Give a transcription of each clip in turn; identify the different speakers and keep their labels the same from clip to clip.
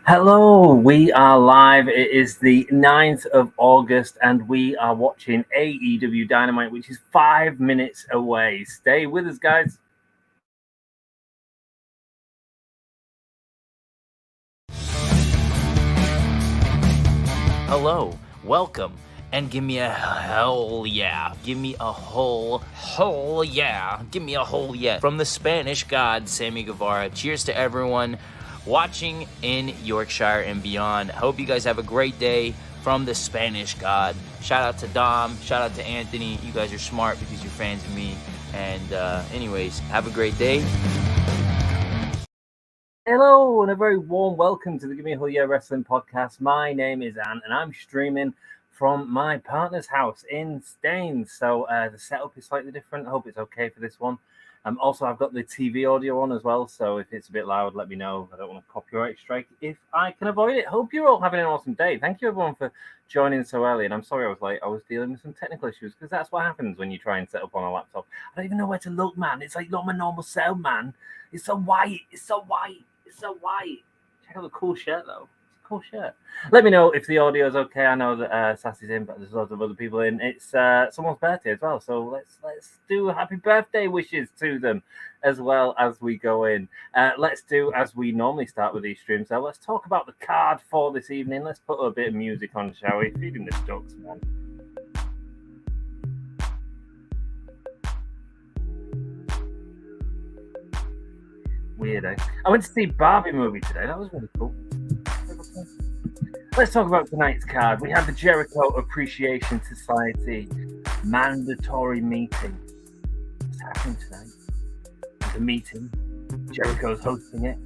Speaker 1: Hello, we are live. It is the 9th of August, and we are watching AEW Dynamite, which is 5 minutes away. Stay with us, guys.
Speaker 2: Hello, welcome, and give me a hell yeah. Give me a whole yeah. Give me a whole yeah. From the Spanish god, Sammy Guevara. Cheers to everyone watching in Yorkshire and beyond. Hope you guys have a great day from the Spanish god. Shout out to Dom. Shout out to Anthony. You guys are smart because you're fans of me. And anyways, have a great day.
Speaker 1: Hello, and a very warm welcome to the Give Me a Whole Yeah Wrestling Podcast. My name is Anne, and I'm streaming from my partner's house in Staines. So the setup is slightly different. I hope it's okay for this one. Also, I've got the TV audio on as well, so if it's a bit loud, let me know. I don't want a copyright strike if I can avoid it. Hope you're all having an awesome day. Thank you, everyone, for joining so early. And I'm sorry I was late. I was dealing with some technical issues because that's what happens when you try and set up on a laptop. I don't even know where to look, man. It's like not my normal setup, man. It's so white. It's so white. It's so white. Check out the cool shirt, though. It's a cool shirt. Let me know if the audio is okay. I know that Sassy's in, but there's lots of other people in. It's someone's birthday as well, so let's do happy birthday wishes to them as well as we go in. Let's do as we normally start with these streams. So let's talk about the card for this evening. Let's put a bit of music on, shall we? Feeding the ducks, man. Weird, eh? I went to see Barbie movie today. That was really cool. Let's talk about tonight's card. We have the Jericho Appreciation Society mandatory meeting. What's happening tonight? It's a meeting. Jericho's hosting it,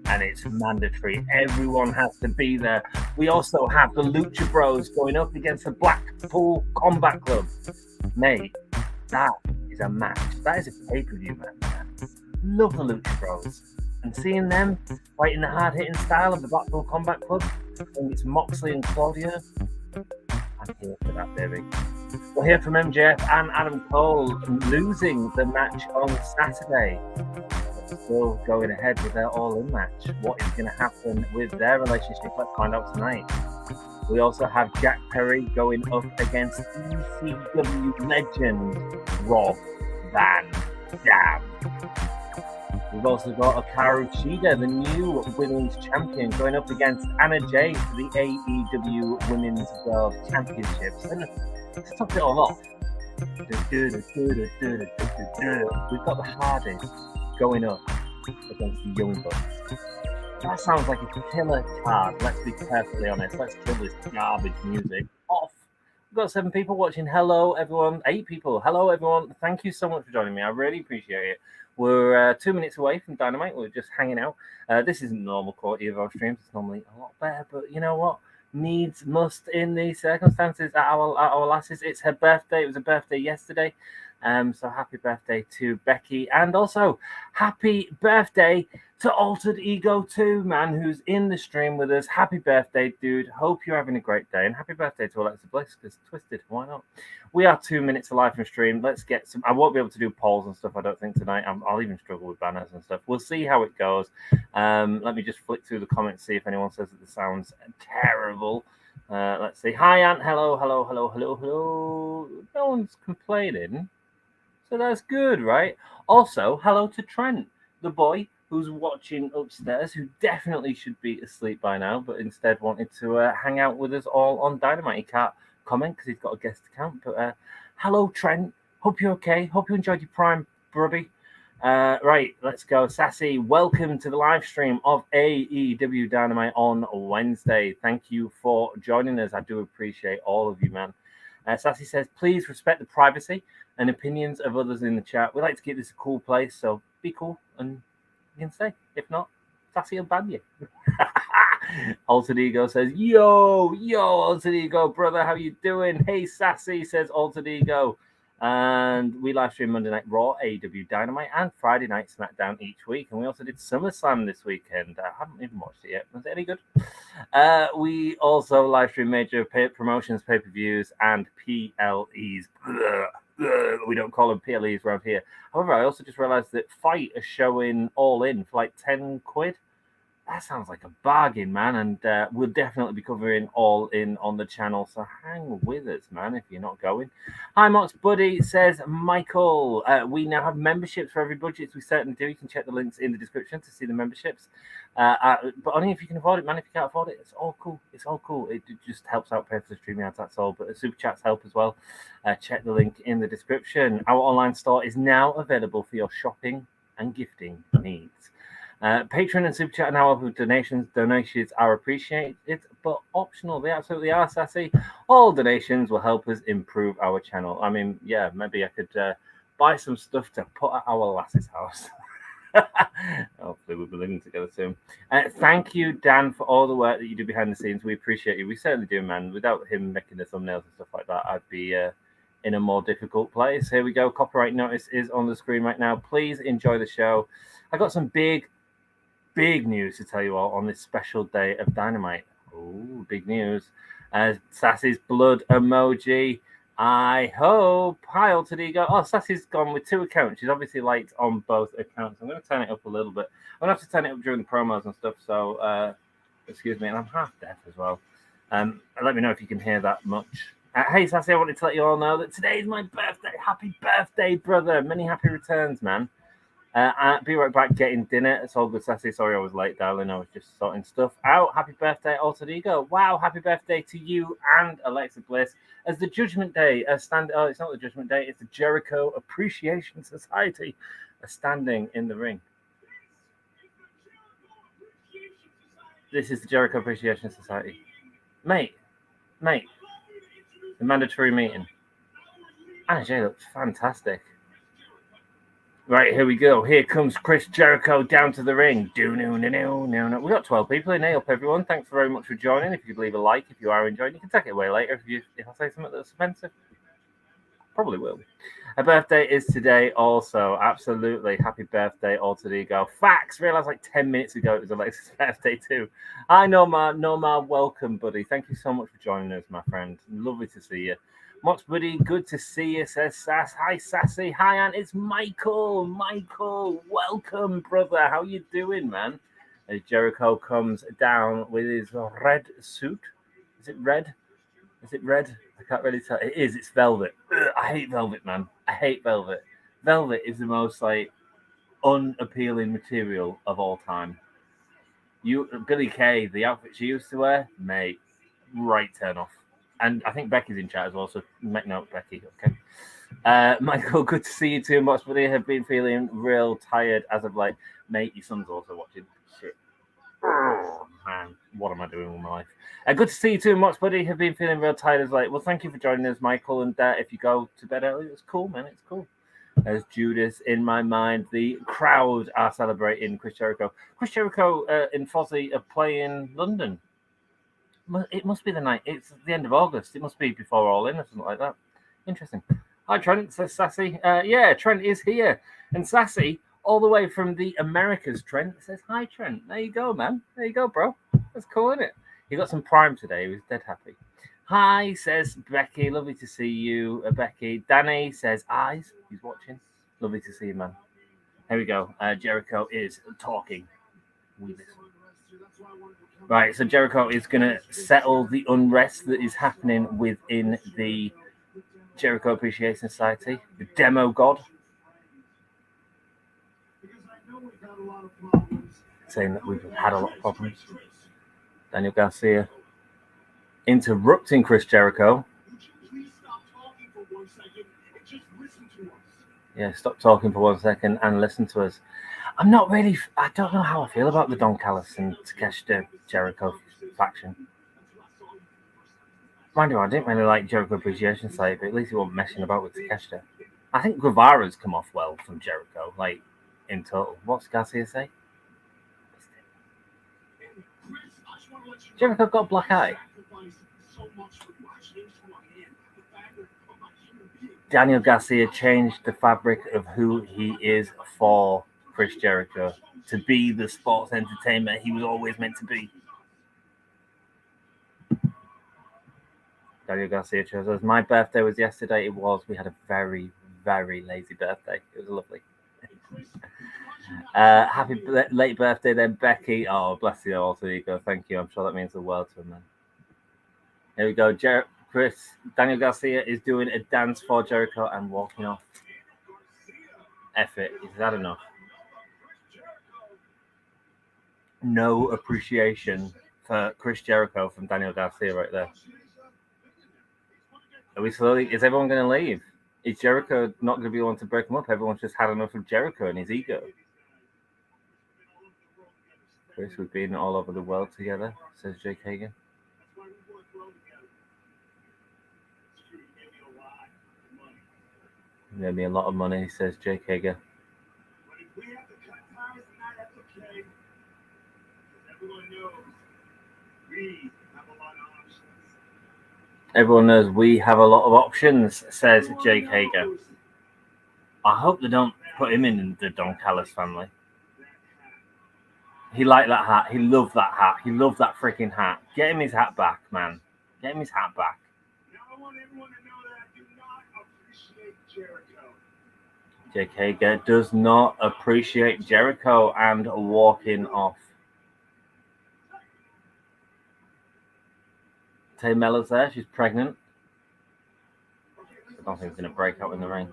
Speaker 1: and it's mandatory. Everyone has to be there. We also have the Lucha Bros going up against the Blackpool Combat Club. Mate, that is a match. That is a pay-per-view match. Love the Lucha Bros. And seeing them fighting the hard-hitting style of the Blackpool Combat Club, I think it's Moxley and Claudio. I'm here for that, baby. We'll hear from MJF and Adam Cole losing the match on Saturday. But still going ahead with their all-in match. What is going to happen with their relationship? Let's find out tonight. We also have Jack Perry going up against ECW legend Rob Van Dam. We've also got Shida, the new women's champion, going up against Anna Jay for the AEW Women's World Championships. And let's top it all off. We've got the Hardys going up against the Young Bucks. That sounds like a killer card, let's be perfectly honest. Let's kill this garbage music off. We've got 7 people watching. Hello, everyone. 8 people. Hello, everyone. Thank you so much for joining me. I really appreciate it. We're 2 minutes away from Dynamite. We're just hanging out. This isn't normal quality of our streams. It's normally a lot better, but you know what? Needs must in these circumstances. At our lasses, it's her birthday. It was a birthday yesterday. So happy birthday to Becky, and also happy birthday to Altered Ego 2, man, who's in the stream with us. Happy birthday, dude. Hope you're having a great day, and happy birthday to Alexa Bliss, because Twisted, why not? We are 2 minutes alive from stream. Let's get some. I won't be able to do polls and stuff, I don't think, tonight. I'll even struggle with banners and stuff. We'll see how it goes. Let me just flick through the comments, see if anyone says that the sound's terrible. Let's see. Hi, Ant. Hello. No one's complaining. So that's good, right? Also, hello to Trent, the boy who's watching upstairs, who definitely should be asleep by now, but instead wanted to hang out with us all on Dynamite. He can't comment because he's got a guest account. But hello, Trent. Hope you're okay. Hope you enjoyed your Prime, bruddy. Right, let's go. Sassy, welcome to the live stream of AEW Dynamite on Wednesday. Thank you for joining us. I do appreciate all of you, man. Sassy says, please respect the privacy and opinions of others in the chat. We like to keep this a cool place, so be cool and you can stay. If not, Sassy will ban you. Altered Ego says, yo, Altered Ego, brother, how you doing? Hey, Sassy, says Altered Ego. And we live stream Monday Night Raw, AEW Dynamite, and Friday Night SmackDown each week. And we also did SummerSlam this weekend. I haven't even watched it yet. Was it any good? We also live stream major promotions, pay-per-views, and PLEs. We don't call them PLEs around here. However, I also just realized that Fight is showing All In for like 10 quid. That sounds like a bargain, man. And we'll definitely be covering all in on the channel. So hang with us, man, if you're not going. Hi, Mox Buddy, says Michael. We now have memberships for every budget. We certainly do. You can check the links in the description to see the memberships. But only if you can afford it, man. If you can't afford it, it's all cool. It's all cool. It just helps out pay for the streaming ads, that's all. But the super chats help as well. Check the link in the description. Our online store is now available for your shopping and gifting needs. Patreon and Super Chat now up with donations. Donations are appreciated, but optional. They absolutely are, Sassy. All donations will help us improve our channel. I mean, yeah, maybe I could buy some stuff to put at our lass's house. Hopefully we'll be living together soon. Thank you, Dan, for all the work that you do behind the scenes. We appreciate you. We certainly do, man. Without him making the thumbnails and stuff like that, I'd be in a more difficult place. Here we go. Copyright notice is on the screen right now. Please enjoy the show. I got some big news to tell you all on this special day of Dynamite. Oh, big news. Sassy's blood emoji. I hope. Hi, Altered Ego. Oh, Sassy's gone with 2 accounts. She's obviously liked on both accounts. I'm going to turn it up a little bit. I'm going to have to turn it up during the promos and stuff. So, excuse me. And I'm half deaf as well. Let me know if you can hear that much. Hey, Sassy, I wanted to let you all know that today is my birthday. Happy birthday, brother. Many happy returns, man. I'll be right back getting dinner. It's all good, Sassy. Sorry I was late, darling. I was just sorting stuff out. Happy birthday, Altered Ego. Wow, happy birthday to you and Alexa Bliss. As the Judgment Day, it's not the Judgment Day, it's the Jericho Appreciation Society standing in the ring. This is the Jericho Appreciation Society. Mate. The mandatory meeting. Anna Jay looks fantastic. Right, here we go. Here comes Chris Jericho down to the ring. No. We got 12 people in here. Up, everyone. Thanks very much for joining. If you could leave a like if you are enjoying, you can take it away later if I say something that's offensive. Probably will. Her birthday is today also. Absolutely. Happy birthday, Altered Ego. Facts. Realised like 10 minutes ago it was Alexa's birthday too. Hi, Norma, welcome, buddy. Thank you so much for joining us, my friend. Lovely to see you. Mox Buddy, good to see you, says Sass. Hi, Sassy. Hi, Aunt. It's Michael. Michael, welcome, brother. How you doing, man? As Jericho comes down with his red suit. Is it red? I can't really tell. It is. It's velvet. Ugh, I hate velvet, man. I hate velvet. Velvet is the most unappealing material of all time. Billy Kay, the outfit she used to wear, mate, right turn off. And I think Becky's in chat as well, so make note, Becky. Okay. Michael, good to see you too much, but I have been feeling real tired as of late. Mate, your son's also watching. Shit. Oh, man, what am I doing with my life? Good to see you too much, buddy. Have been feeling real tired as late. Well, thank you for joining us, Michael. And if you go to bed early, it's cool, man. It's cool. As Judas in my mind, the crowd are celebrating Chris Jericho. Chris Jericho and Fozzy are playing London. It must be the night. It's the end of August. It must be before All In or something like that. Interesting. Hi, Trent, says Sassy. Yeah, Trent is here. And Sassy, all the way from the Americas, Trent, says, hi, Trent. There you go, man. There you go, bro. That's cool, isn't it? He got some Prime today. He was dead happy. Hi, says Becky. Lovely to see you, Becky. Danny says, eyes. He's watching. Lovely to see you, man. Here we go. Jericho is talking. We listen. Right, so Jericho is going to settle the unrest that is happening within the Jericho Appreciation Society, the demo god. Saying that we've had a lot of problems. Daniel Garcia interrupting Chris Jericho. Yeah, stop talking for 1 second and listen to us. I don't know how I feel about the Don Callis and Takeshita Jericho faction. Mind you, I didn't really like Jericho Appreciation Society, but at least he wasn't messing about with Takeshita. I think Guevara's come off well from Jericho, like, in total. What's Garcia say? Jericho got a black eye. Daniel Garcia changed the fabric of who he is for Chris Jericho to be the sports entertainer he was always meant to be. Daniel Garcia chose us. My birthday was yesterday. It was. We had a very, very lazy birthday. It was lovely. Happy late birthday then, Becky. Oh, bless you, alter ego. Thank you. I'm sure that means the world to him, man. Here we go. Daniel Garcia is doing a dance for Jericho and walking off. F it. Is that enough? No appreciation for Chris Jericho from Daniel Garcia right there. Are we slowly? Is everyone going to leave? Is Jericho not going to be the one to break him up? Everyone's just had enough of Jericho and his ego. Chris, we've been all over the world together, says Jake Hager. Made me a lot of money, says Jake Hager. Everyone knows we have a lot of options, says Jake Hager. I hope they don't put him in the Don Callis family. He liked that hat. He loved that hat. He loved that freaking hat. Get him his hat back, man. Get him his hat back. Now I want everyone to know that I do not appreciate Jericho. Jake Hager does not appreciate Jericho and walking off. Tay Mellor's there. She's pregnant. I don't think it's going to break out in the ring.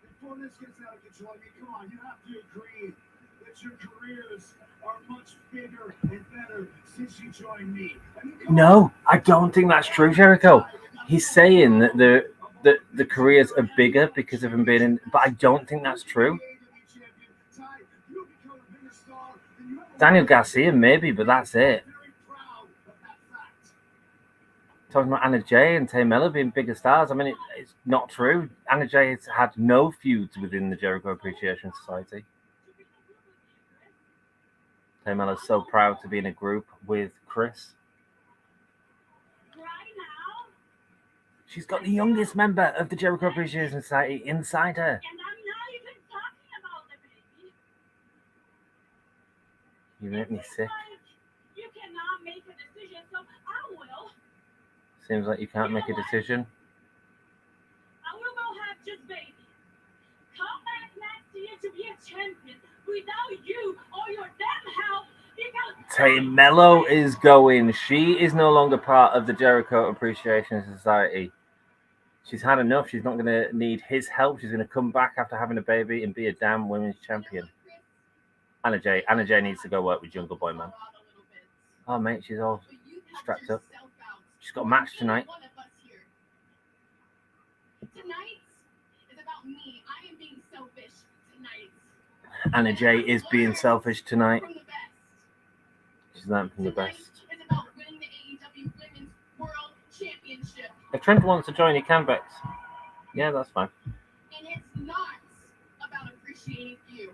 Speaker 1: Before this gets out of control, come on, you have to agree that your careers are much bigger and better since you joined me. No, I don't think that's true, Jericho. He's saying that the careers are bigger because of him being in, but I don't think that's true. Daniel Garcia, maybe, but that's it. Talking about Anna Jay and Tay Mellor being bigger stars. I mean, it's not true. Anna Jay has had no feuds within the Jericho Appreciation Society. Tay Mellor's so proud to be in a group with Chris. She's got the youngest member of the Jericho Appreciation Society inside her. And I'm not even talking about the baby. You make me sick. You cannot make a decision, so I will. Seems like you can't make a decision. I will go have just baby. Come back next year to be a champion. Without you or your damn help, Tay Mello is going. She is no longer part of the Jericho Appreciation Society. She's had enough. She's not going to need his help. She's going to come back after having a baby and be a damn women's champion. Anna Jay needs to go work with Jungle Boy, man. Oh, mate, she's all strapped up. She's got a match tonight. Tonight is about me. I am being selfish tonight. Anna Jay is being selfish tonight. She's learned from the best. It's about winning the AEW Women's World Championship. If Trent wants to join, he can, Bex. Yeah, that's fine. And it's not about appreciating you.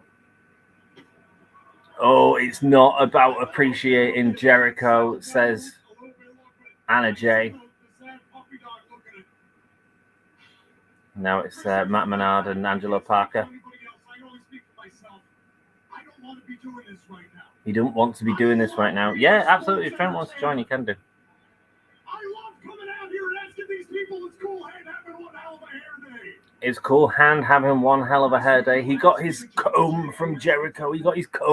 Speaker 1: Oh, it's not about appreciating Jericho, says Anna Jay. Now it's Matt Menard and Angelo Parker. He don't want to be doing this right now. Yeah, absolutely. If Trent wants to join, he can do. I love coming out here and asking these people, it's cool hand having one hell of a hair day. It's cool hand having one hell of a hair day. He got his comb from Jericho. He's done everything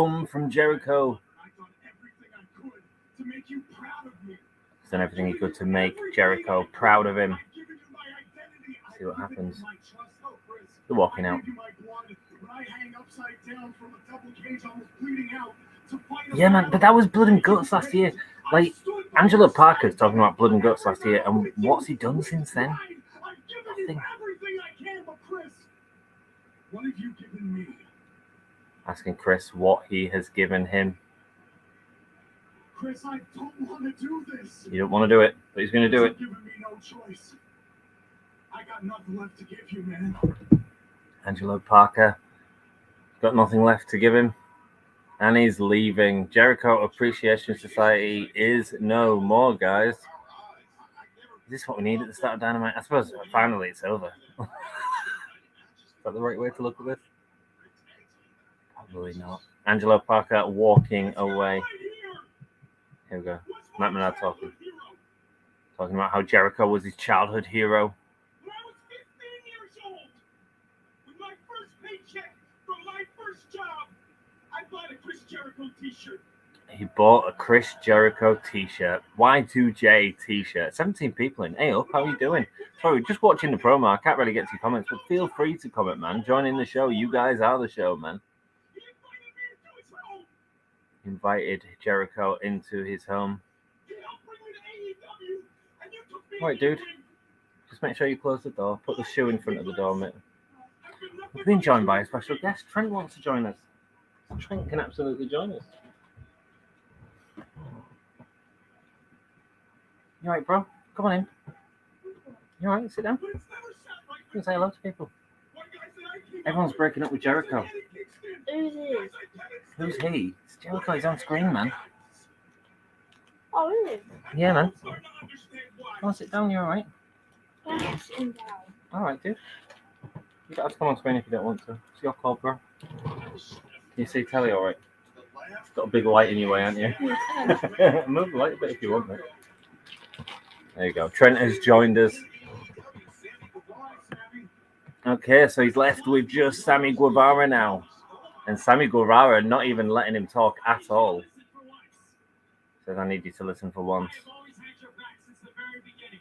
Speaker 1: I could to make you proud of me. He's done everything he could to make Jericho proud of him. See what happens. They're walking out. Yeah, man, but that was blood and guts last year. Like, Angelo Parker's talking about blood and guts last year, and what's he done since then? Nothing. Asking Chris what he has given him. Chris, I don't want to do this. You don't want to do it, but he's going to do it. Giving me no choice. I got nothing left to give you, man. Angelo Parker got nothing left to give him. And he's leaving. Jericho Appreciation Society is no more, guys. Is this what we need at the start of Dynamite? I suppose finally it's over. Is that the right way to look at this? Probably not. Angelo Parker walking away. Here we go. Matt Menard talking about how Jericho was his childhood hero. When I was 15 years old, with my first paycheck from my first job, He bought a Chris Jericho t-shirt, Y2J t-shirt. 17 people in. Hey, up, how are you doing? Sorry, just watching the promo. I can't really get to your comments, but feel free to comment, man. Join in the show. You guys are the show, man. Invited Jericho into his home. All right, dude. Just make sure you close the door. Put the shoe in front of the door, mate. We've been joined by a special guest. Trent wants to join us. Trent can absolutely join us. You alright, bro? Come on in. You alright? Sit down. You can say hello to people. Everyone's breaking up with Jericho.
Speaker 3: Who's he?
Speaker 1: Who's he? It's Jericho. He's on screen, man.
Speaker 3: Oh, really?
Speaker 1: Yeah, man. Come on, sit down. You alright?
Speaker 3: I'm sitting down.
Speaker 1: Alright, dude. You don't have to come on screen if you don't want to. It's your call, bro. Can you see telly alright? Got a big light in your way, aren't you? Move the light a bit if you want, mate. There you go. Trent has joined us. Okay, so he's left with just Sammy Guevara now. And Sammy Guevara not even letting him talk at all. Says, I need you to listen for once.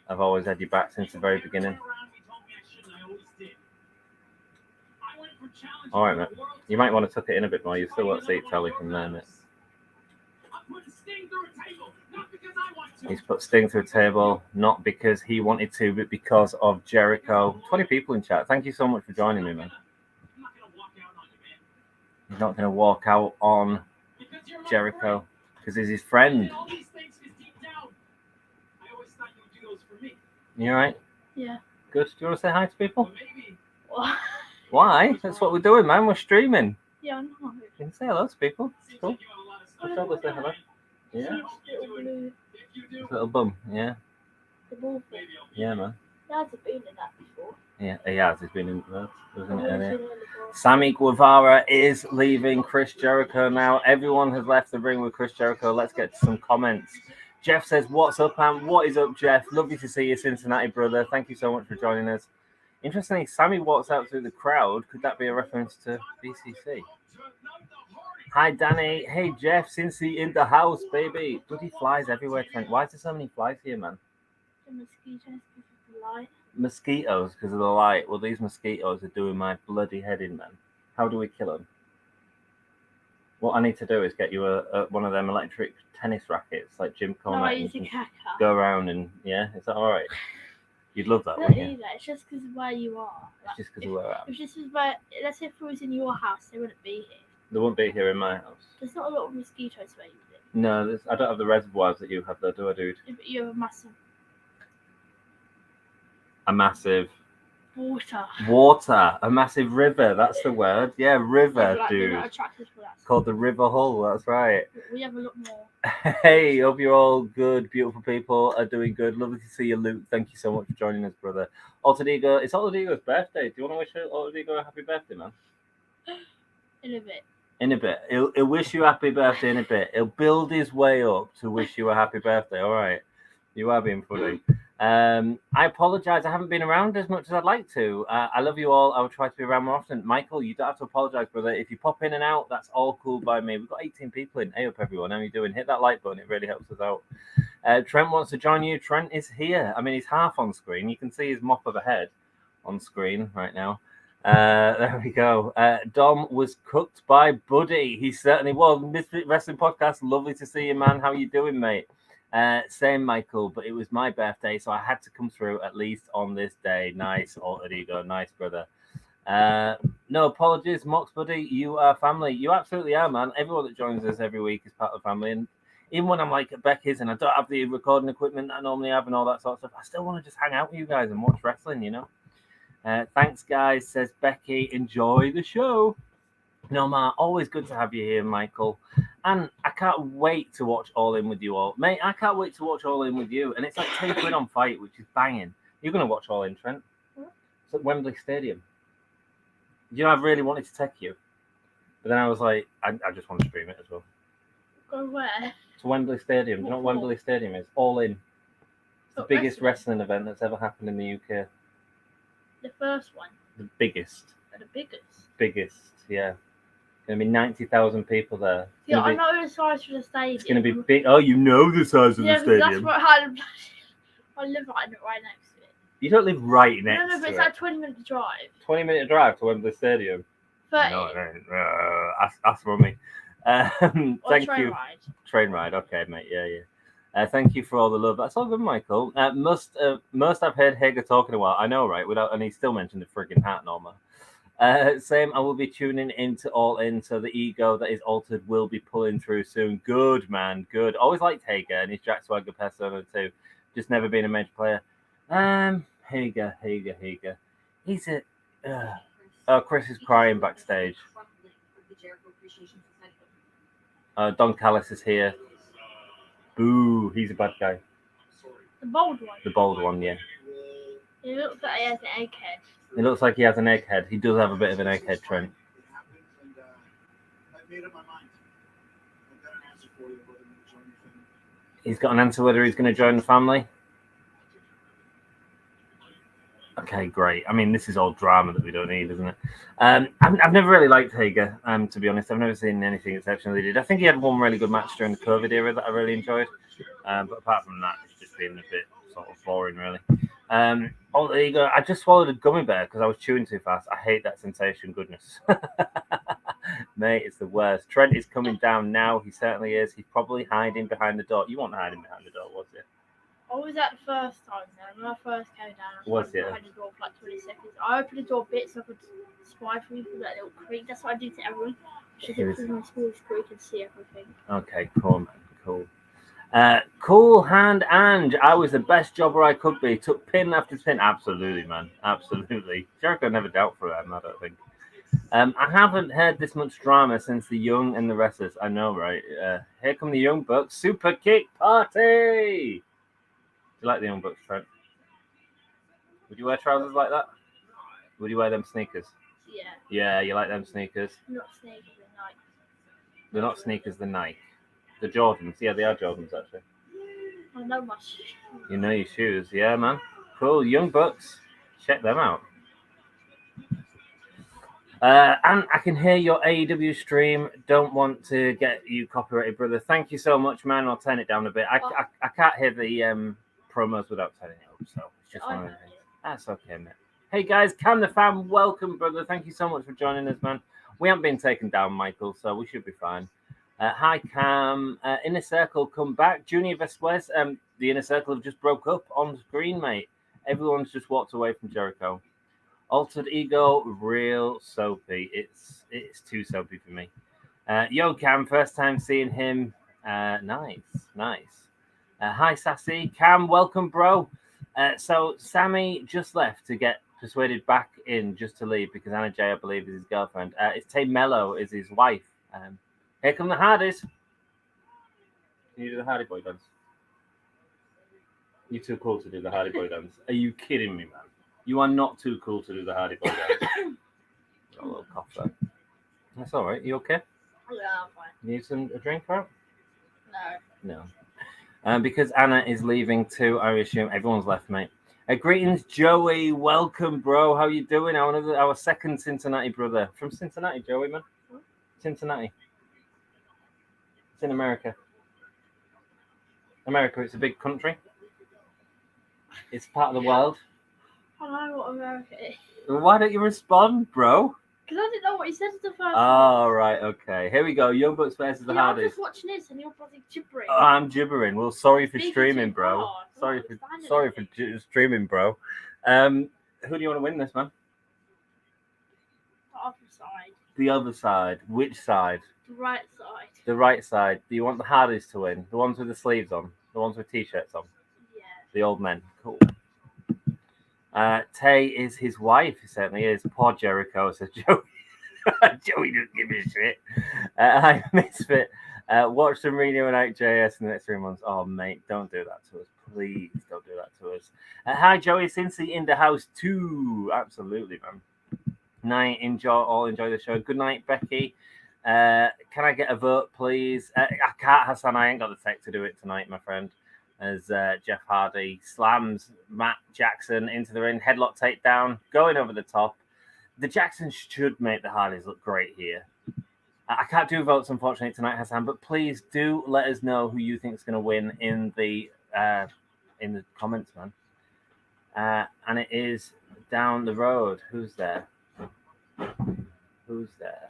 Speaker 1: I've always had your back since the very beginning. All right, mate. You might want to tuck it in a bit more. You still won't see it telly from there, mate. He's put Sting through a table, not because he wanted to, but because of Jericho. 20 people in chat. Thank you so much for joining me, man. He's not going to walk out on Jericho because he's his friend. You all right?
Speaker 3: Yeah.
Speaker 1: Good. Do you want to say hi to people?
Speaker 3: What?
Speaker 1: Why? That's what we're doing, man. We're streaming.
Speaker 3: Yeah, I know.
Speaker 1: You can say hello to people. It's cool. I'll say hello. Yeah.
Speaker 3: Little blue.
Speaker 1: Little bum. Yeah.
Speaker 3: The ball thing.
Speaker 1: Yeah, man.
Speaker 3: He hasn't been in that before.
Speaker 1: Yeah, he has. He's been in that, wasn't it? Earlier? Sammy Guevara is leaving Chris Jericho now. Everyone has left the ring with Chris Jericho. Let's get to some comments. Jeff says, what's up, Pam? What is up, Jeff? Lovely to see you, Cincinnati brother. Thank you so much for joining us. Interestingly, Sammy walks out through the crowd. Could that be a reference to BCC? Hi, Danny. Hey, Jeff. Cincy in the house, baby. Bloody flies everywhere, Trent. Why is there so many flies here, man?
Speaker 3: The mosquitoes because of the light.
Speaker 1: Mosquitoes because of the light. Well, these mosquitoes are doing my bloody head in, man. How do we kill them? What I need to do is get you one of them electric tennis rackets, like Jim Cornette.
Speaker 3: No, I use a caca.
Speaker 1: Go around and, yeah? Is that all right? You'd love that,
Speaker 3: Not
Speaker 1: wouldn't you?
Speaker 3: either. It's just because of where you are.
Speaker 1: It's just because of where I am.
Speaker 3: If this was where, let's say if it was in your house, they wouldn't be here.
Speaker 1: They wouldn't be here in my house.
Speaker 3: There's not a lot of mosquitoes where you live.
Speaker 1: No, I don't have the reservoirs that you have there, do I, dude?
Speaker 3: But you have a massive
Speaker 1: A massive
Speaker 3: water.
Speaker 1: A massive river. That's the word. Yeah, river,
Speaker 3: Like,
Speaker 1: dude.
Speaker 3: they're not attracted for that.
Speaker 1: Called the River Hull. That's right.
Speaker 3: We have a lot more.
Speaker 1: Hey, hope you're all good. Beautiful people are doing good. Lovely to see you, Luke. Thank you so much for joining us, brother. Altadigo, it's Altadigo's birthday. Do you want to wish Altadigo a happy birthday, man?
Speaker 3: In a bit.
Speaker 1: In a bit. He'll wish you a happy birthday in a bit. He'll build his way up to wish you a happy birthday. All right. You are being funny. I apologize. I haven't been around as much as I'd like to. I love you all. I will try to be around more often. Michael, you don't have to apologize, brother. If you pop in and out, that's all cool by me. We've got 18 people in. Hey up, everyone. How are you doing? Hit that like button. It really helps us out. Trent wants to join you. Trent is here. I mean, he's half on screen. You can see his mop of a head on screen right now. There we go. Dom was cooked by Buddy. He certainly was. Mystery Wrestling Podcast. Lovely to see you, man. How you doing, mate? Same, Michael, but it was my birthday, so I had to come through at least on this day. Nice, alter ego. Nice, brother. No apologies, Mox Buddy. You are family. You absolutely are, man. Everyone that joins us every week is part of the family. And even when I'm like at Becky's and I don't have the recording equipment that I normally have and all that sort of stuff, I still want to just hang out with you guys and watch wrestling, you know? Thanks, guys, says Becky. Enjoy the show. No, Ma, always good to have you here, Michael. And I can't wait to watch All In with you all. Mate, I can't wait to watch All In with you. And it's like 10 quid on Fight, which is banging. You're going to watch All In, Trent? It's at Wembley Stadium. You know, I've really wanted to take you. But then I was like, I just want to stream it as well.
Speaker 3: Go where?
Speaker 1: To Wembley Stadium. Do you know what Wembley Stadium is? All In. It's the biggest wrestling event that's ever happened in the UK.
Speaker 3: The first one.
Speaker 1: The biggest.
Speaker 3: The biggest.
Speaker 1: Biggest, yeah. Going to be 90,000 people there. It's
Speaker 3: Yeah,
Speaker 1: gonna
Speaker 3: I
Speaker 1: be,
Speaker 3: know the size for the stadium.
Speaker 1: It's going to be big. Oh, you know the size of
Speaker 3: Yeah,
Speaker 1: the
Speaker 3: 'cause that's
Speaker 1: stadium.
Speaker 3: what I live right next to it.
Speaker 1: You don't live right next to it.
Speaker 3: No, but it's like 20-minute drive.
Speaker 1: 20-minute drive to Wembley Stadium.
Speaker 3: 30.
Speaker 1: No, it ain't. Ask Mummy.
Speaker 3: Or
Speaker 1: Thank
Speaker 3: train
Speaker 1: you.
Speaker 3: ride.
Speaker 1: Train ride. Okay, mate. Yeah. Thank you for all the love. That's all good, Michael. Most I've heard Hager talking a while. I know, right? And he still mentioned the frigging hat and all that. Same. I will be tuning into All In, so the ego that is altered will be pulling through soon. Good, man. Good. Always liked Hager and his Jack Swagger persona too. Just never been a major player. Hager. He's a. Oh, Chris is crying backstage. Don Callis is here. Boo, he's a bad guy.
Speaker 3: The bold one.
Speaker 1: The bold one, yeah.
Speaker 3: It looks like he has an egghead.
Speaker 1: It looks like he has an egghead. He does have a bit of an egghead, Trent. He's got an answer whether he's going to join the family. Okay, great. I mean, this is all drama that we don't need, isn't it? I've never really liked Hager, to be honest. I've never seen anything exceptionally did. I think he had one really good match during the COVID era that I really enjoyed. But apart from that, it's just been a bit sort of boring, really. Oh, there you go. I just swallowed a gummy bear because I was chewing too fast. I hate that sensation. Goodness. Mate, it's the worst. Trent is coming down now. He certainly is. He's probably hiding behind the door. You weren't hiding behind the door, was you?
Speaker 3: I was at the first time then. When I first came down, I
Speaker 1: Was
Speaker 3: was behind the door for like 20 seconds. I opened the door a bit so I could spy for you for that little creak. That's what I do to everyone. So they put my small screen and see everything.
Speaker 1: Okay, cool, man. Cool. Cool hand Ange. I was the best jobber I could be. Took pin after pin. Absolutely, man. Absolutely. Jericho never doubt for them, I don't think. I haven't heard this much drama since the Young and the Wrestlers. I know, right? Here come the Young Bucks. Super kick party. Do you like the Young Bucks, Trent? Would you wear trousers like that? Would you wear them sneakers?
Speaker 3: Yeah.
Speaker 1: Yeah, you like them sneakers?
Speaker 3: Not sneakers at night.
Speaker 1: They're not sneakers, they're Nike. The Jordans. Yeah, they are Jordans, actually.
Speaker 3: I know my shoes.
Speaker 1: You know your shoes. Yeah, man. Cool. Young Bucks. Check them out. And I can hear your AEW stream. Don't want to get you copyrighted, brother. Thank you so much, man. I'll turn it down a bit. I can't hear the promos without turning it up, so it's just one of the things. That's okay, mate. Hey guys, Cam the Fan, welcome, brother. Thank you so much for joining us, man. We haven't been taken down, Michael, so we should be fine. Hi, Cam. Inner Circle, come back. Junior Vesquez, the Inner Circle have just broke up on screen, mate. Everyone's just walked away from Jericho. Altered Ego, real soapy. It's too soapy for me. Yo, Cam, first time seeing him. Nice. Hi, Sassy. Cam, welcome, bro. So Sammy just left to get persuaded back in just to leave because Anna Jay, I believe, is his girlfriend. It's Tay Mello is his wife. Here come the Hardys. Can you do the Hardy Boy dance? You're too cool to do the Hardy Boy dance. Are you kidding me, man? You are not too cool to do the Hardy Boy dance. Got a little cough there. That's all right. You okay?
Speaker 3: Yeah, I'm fine.
Speaker 1: Need a drink, right?
Speaker 3: No.
Speaker 1: Because Anna is leaving too, I assume everyone's left, mate. Greetings, Joey. Welcome, bro. How you doing? Our second Cincinnati brother. From Cincinnati, Joey, man. Cincinnati. It's in America. It's a big country. It's part of the world.
Speaker 3: I know what America is.
Speaker 1: Why don't you respond, bro?
Speaker 3: Because I didn't know what he said at the first
Speaker 1: Oh, right, okay. Here we go. Young Bucks versus the
Speaker 3: I'm
Speaker 1: Hardys.
Speaker 3: just watching this and you're probably gibbering.
Speaker 1: Oh, I'm gibbering. Well, sorry for
Speaker 3: Speaking
Speaker 1: streaming,
Speaker 3: too
Speaker 1: bro.
Speaker 3: hard.
Speaker 1: Sorry
Speaker 3: Don't
Speaker 1: for
Speaker 3: understand
Speaker 1: streaming, bro. Who do you want to win this, man?
Speaker 3: The other side.
Speaker 1: The other side. Which side?
Speaker 3: The right side.
Speaker 1: The right side. Do you want the Hardys to win? The ones with the sleeves on? The ones with t-shirts on?
Speaker 3: Yeah.
Speaker 1: The old men. Cool. Tay is his wife. He certainly is. Poor Jericho, says Joey. Joey doesn't give a shit. Hi, Misfit. Watch some Reno and JS in the next 3 months. Oh, mate, don't do that to us. Please don't do that to us. Hi, Joey. Cincy in the house too. Absolutely, man. Night. Enjoy the show. Good night, Becky. Can I get a vote, please? I can't, Hassan. I ain't got the tech to do it tonight, my friend. As Jeff Hardy slams Matt Jackson into the ring, headlock takedown, going over the top. The Jacksons should make the Hardys look great here. I can't do votes, unfortunately, tonight, Hassan, but please do let us know who you think is going to win in the comments, man. And it is down the road. Who's there? Who's there?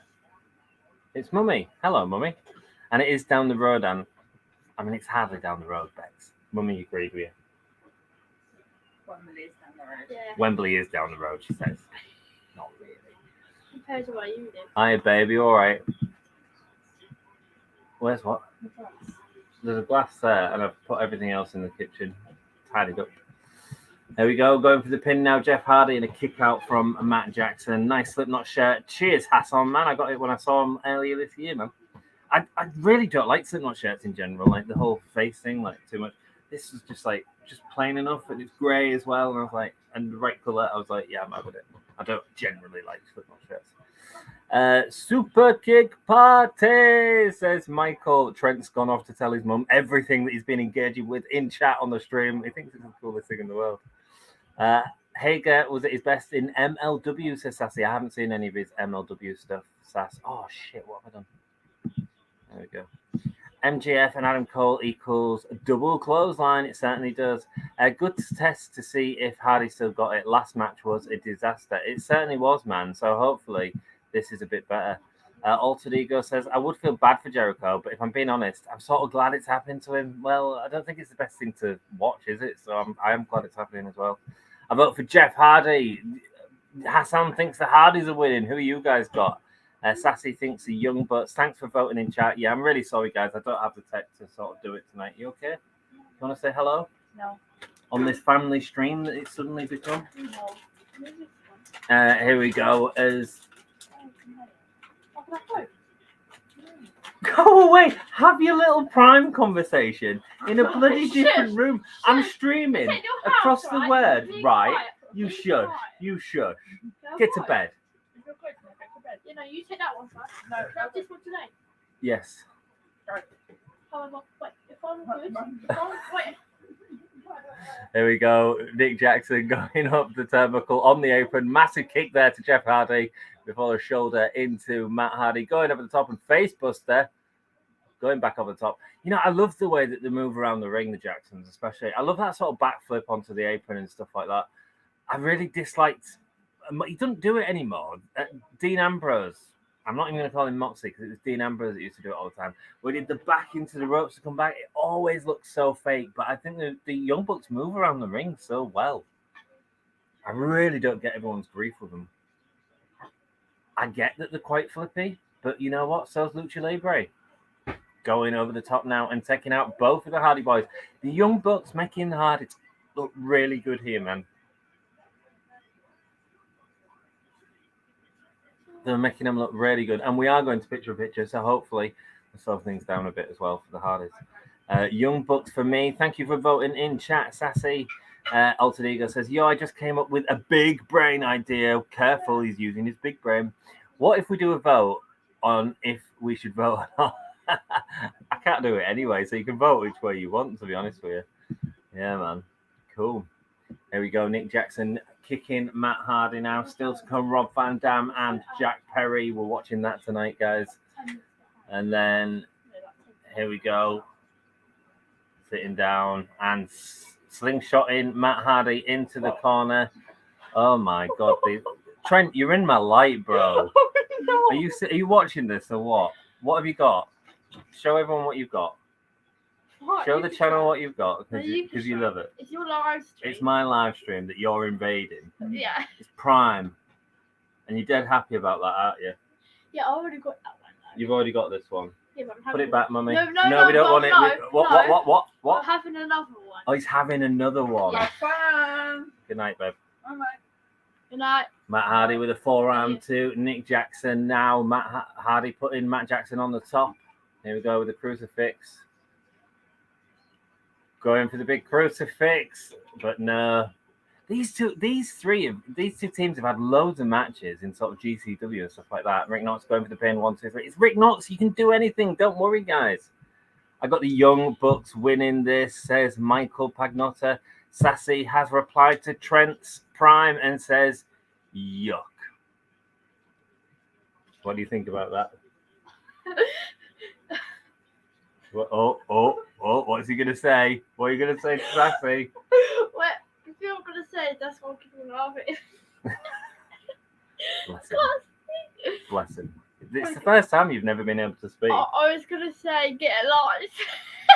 Speaker 1: It's Mummy. Hello, Mummy. And it is down the road, and I mean, it's hardly down the road, Bex. Mummy agreed with you.
Speaker 4: Wembley is down the road.
Speaker 3: Yeah.
Speaker 1: Wembley is down the road, she says. Not really.
Speaker 3: Compared to where you live.
Speaker 1: Hiya, baby. All right. Where's what? There's a glass there, and I've put everything else in the kitchen. Tidied up. There we go. Going for the pin now. Jeff Hardy and a kick out from Matt Jackson. Nice Slipknot shirt. Cheers, Hassan, man. I got it when I saw him earlier this year, man. I really don't like Slipknot shirts in general. Like the whole face thing, like too much. This was just plain enough, and it's grey as well. And I was like, and the right colour. I was like, yeah, I'm out with it. I don't generally like Slipknot shirts. Super kick party, says Michael. Trent's gone off to tell his mum everything that he's been engaging with in chat on the stream. He thinks it's the coolest thing in the world. Hager was at his best in MLW, says Sassy. I haven't seen any of his MLW stuff, Sass. Oh shit, what have I done? There we go. MJF and Adam Cole equals a double clothesline. It certainly does. A good test to see if Hardy still got it. Last match was a disaster. It certainly was, man. So hopefully this is a bit better. Altered Ego says, I would feel bad for Jericho, but if I'm being honest, I'm sort of glad it's happened to him. Well, I don't think it's the best thing to watch, is it? So I am glad it's happening as well. I vote for Jeff Hardy. Hassan thinks the Hardys are winning. Who you guys got? Sassy thinks the Young Bucks. Thanks for voting in chat. Yeah, I'm really sorry, guys. I don't have the tech to sort of do it tonight. You okay? You want to say hello?
Speaker 4: No.
Speaker 1: On this family stream that it's suddenly become?
Speaker 4: No.
Speaker 1: Here we go. Go away. Have your little Prime conversation in a bloody different room. I'm streaming across the word. Right. You shush. You shush. Get to bed.
Speaker 3: You know, you take that one first. No. Grab this one today.
Speaker 1: Yes.
Speaker 3: However, wait, if I'm good, wait.
Speaker 1: There we go. Nick Jackson going up the turnbuckle on the apron. Massive kick there to Jeff Hardy before a shoulder into Matt Hardy. Going over the top and face buster. Going back over the top. You know, I love the way that they move around the ring, the Jacksons especially. I love that sort of backflip onto the apron and stuff like that. I really disliked... He doesn't do it anymore. Dean Ambrose. I'm not even going to call him Moxley because it was Dean Ambrose that used to do it all the time. We did the back into the ropes to come back. It always looks so fake, but I think the Young Bucks move around the ring so well. I really don't get everyone's grief with them. I get that they're quite flippy, but you know what? So's Lucha Libre. Going over the top now and taking out both of the Hardy Boys. The Young Bucks making the Hardys look really good here, man. They're making them look really good. And we are going to picture-in-picture, so hopefully we'll slow things down a bit as well for the Hardys. Young Bucks for me. Thank you for voting in chat, Sassy. Altered Ego says, yo, I just came up with a big brain idea. Careful, he's using his big brain. What if we do a vote on if we should vote or not? I can't do it anyway, so you can vote which way you want, to be honest with you. Yeah, man. Cool. There we go. Nick Jackson kicking Matt Hardy now. Still to come, Rob Van Dam and Jack Perry. We're watching that tonight, guys. And then here we go. Sitting down and slingshotting Matt Hardy into the corner. Oh my God. Trent, you're in my light, bro. Are you watching this or what? What have you got? Show everyone what you've got. Show the channel what you've got because you love it.
Speaker 3: It's your live stream.
Speaker 1: It's my live stream that you're invading.
Speaker 3: Yeah.
Speaker 1: It's Prime. And you're dead happy about that, aren't you?
Speaker 3: Yeah, I already got that one.
Speaker 1: You've already got this one.
Speaker 3: Yeah, but
Speaker 1: Put it back, mummy.
Speaker 3: No,
Speaker 1: we don't want it. What?
Speaker 3: I'm having another one.
Speaker 1: Oh, he's having another one.
Speaker 3: Yeah.
Speaker 1: Good night, babe.
Speaker 4: All right.
Speaker 3: Good night.
Speaker 1: Matt Hardy with a forearm to Nick Jackson. Now Matt Hardy putting Matt Jackson on the top. Here we go with the crucifix. Going for the big crucifix, but no. These two teams have had loads of matches in sort of GCW and stuff like that. Rick Knox going for the pin, 1, 2, 3. It's Rick Knox. You can do anything. Don't worry, guys. I got the Young Bucks winning this, says Michael Pagnotta. Sassy has replied to Trent's Prime and says, yuck. What do you think about that? What's he going to say? What are you going to say to Sassy?
Speaker 3: Well, if you're going to say that's what people love it.
Speaker 1: Bless him. Bless him. It's the first time you've never been able to speak.
Speaker 3: I was going to say get a life.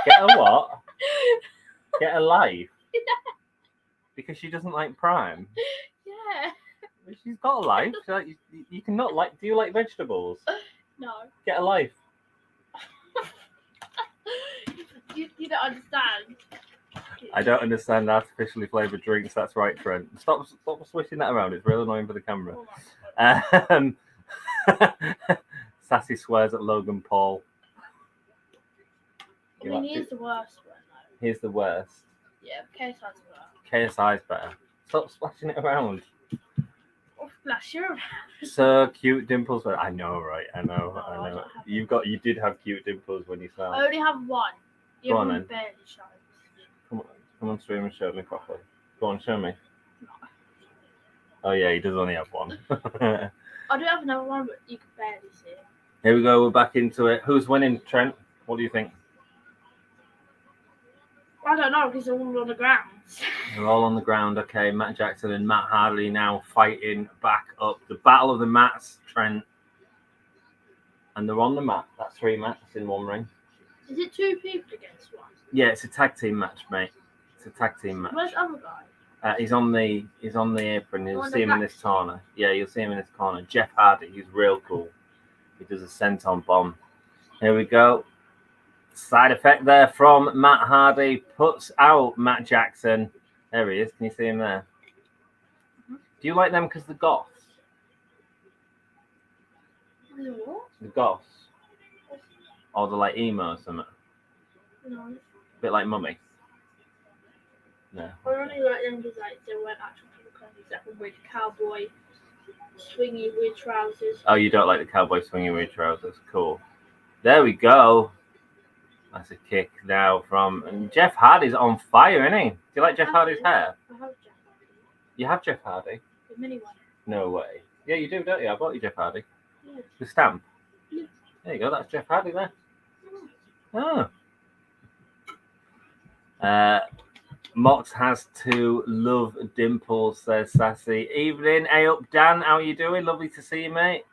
Speaker 1: Get a what? Get a life?
Speaker 3: Yeah.
Speaker 1: Because she doesn't like Prime?
Speaker 3: Yeah.
Speaker 1: She's got a life. You cannot like... Do you like vegetables?
Speaker 3: No.
Speaker 1: Get a life.
Speaker 3: You don't understand.
Speaker 1: I don't understand artificially flavoured drinks. That's right, Trent. Stop switching that around. It's real annoying for the camera. Sassy swears at Logan Paul.
Speaker 3: I mean, he's the worst one, though.
Speaker 1: He's the worst.
Speaker 3: Yeah, KSI's better.
Speaker 1: KSI's better. Stop splashing it around.
Speaker 3: Oh, splash you around.
Speaker 1: So cute dimples. I know, right? I know.
Speaker 3: No, I don't have
Speaker 1: You did have cute dimples when you
Speaker 3: I
Speaker 1: started.
Speaker 3: only have one.
Speaker 1: Go on,
Speaker 3: one
Speaker 1: then.
Speaker 3: barely shows.
Speaker 1: Come on, stream and show me properly. Go on, show me.
Speaker 3: No.
Speaker 1: Oh yeah, he does only have one.
Speaker 3: I do have another one, but you can barely see it.
Speaker 1: Here we go. We're back into it. Who's winning, Trent? What do you think?
Speaker 3: I don't know because they're all on the ground.
Speaker 1: They're all on the ground. Okay, Matt Jackson and Matt Hardy now fighting back up. The battle of the mats, Trent. And they're on the mat. That's 3 mats in one ring.
Speaker 3: Is it 2 people against one?
Speaker 1: Yeah, it's a tag team match, mate. It's a tag team match.
Speaker 3: Where's the other guy?
Speaker 1: He's on the apron. You'll
Speaker 3: On
Speaker 1: see
Speaker 3: the
Speaker 1: him in this corner. Yeah, you'll see him in this corner. Jeff Hardy. He's real cool. He does a senton bomb. Here we go. Side effect there from Matt Hardy. Puts out Matt Jackson. There he is. Can you see him there?
Speaker 3: Mm-hmm.
Speaker 1: Do you like them because the goths?
Speaker 3: The what?
Speaker 1: The goths? Or the like emo or something?
Speaker 3: No.
Speaker 1: A bit like Mummy? No.
Speaker 3: I only like them because they weren't actual people except for with cowboy swingy weird trousers.
Speaker 1: Oh, you don't like the cowboy swinging weird trousers? Cool. There we go. That's a kick now from... And Jeff Hardy's on fire, isn't he? Do you like Jeff Hardy's hair?
Speaker 3: I have Jeff Hardy.
Speaker 1: You have Jeff Hardy?
Speaker 3: The mini one.
Speaker 1: No way. Yeah, you do, don't you? I bought you Jeff Hardy.
Speaker 3: Yeah.
Speaker 1: The stamp?
Speaker 3: Yeah.
Speaker 1: There you go. That's Jeff Hardy there.
Speaker 3: Oh.
Speaker 1: Mox has to love dimples, says Sassy. Evening. Hey up, Dan. How you doing? Lovely to see you, mate.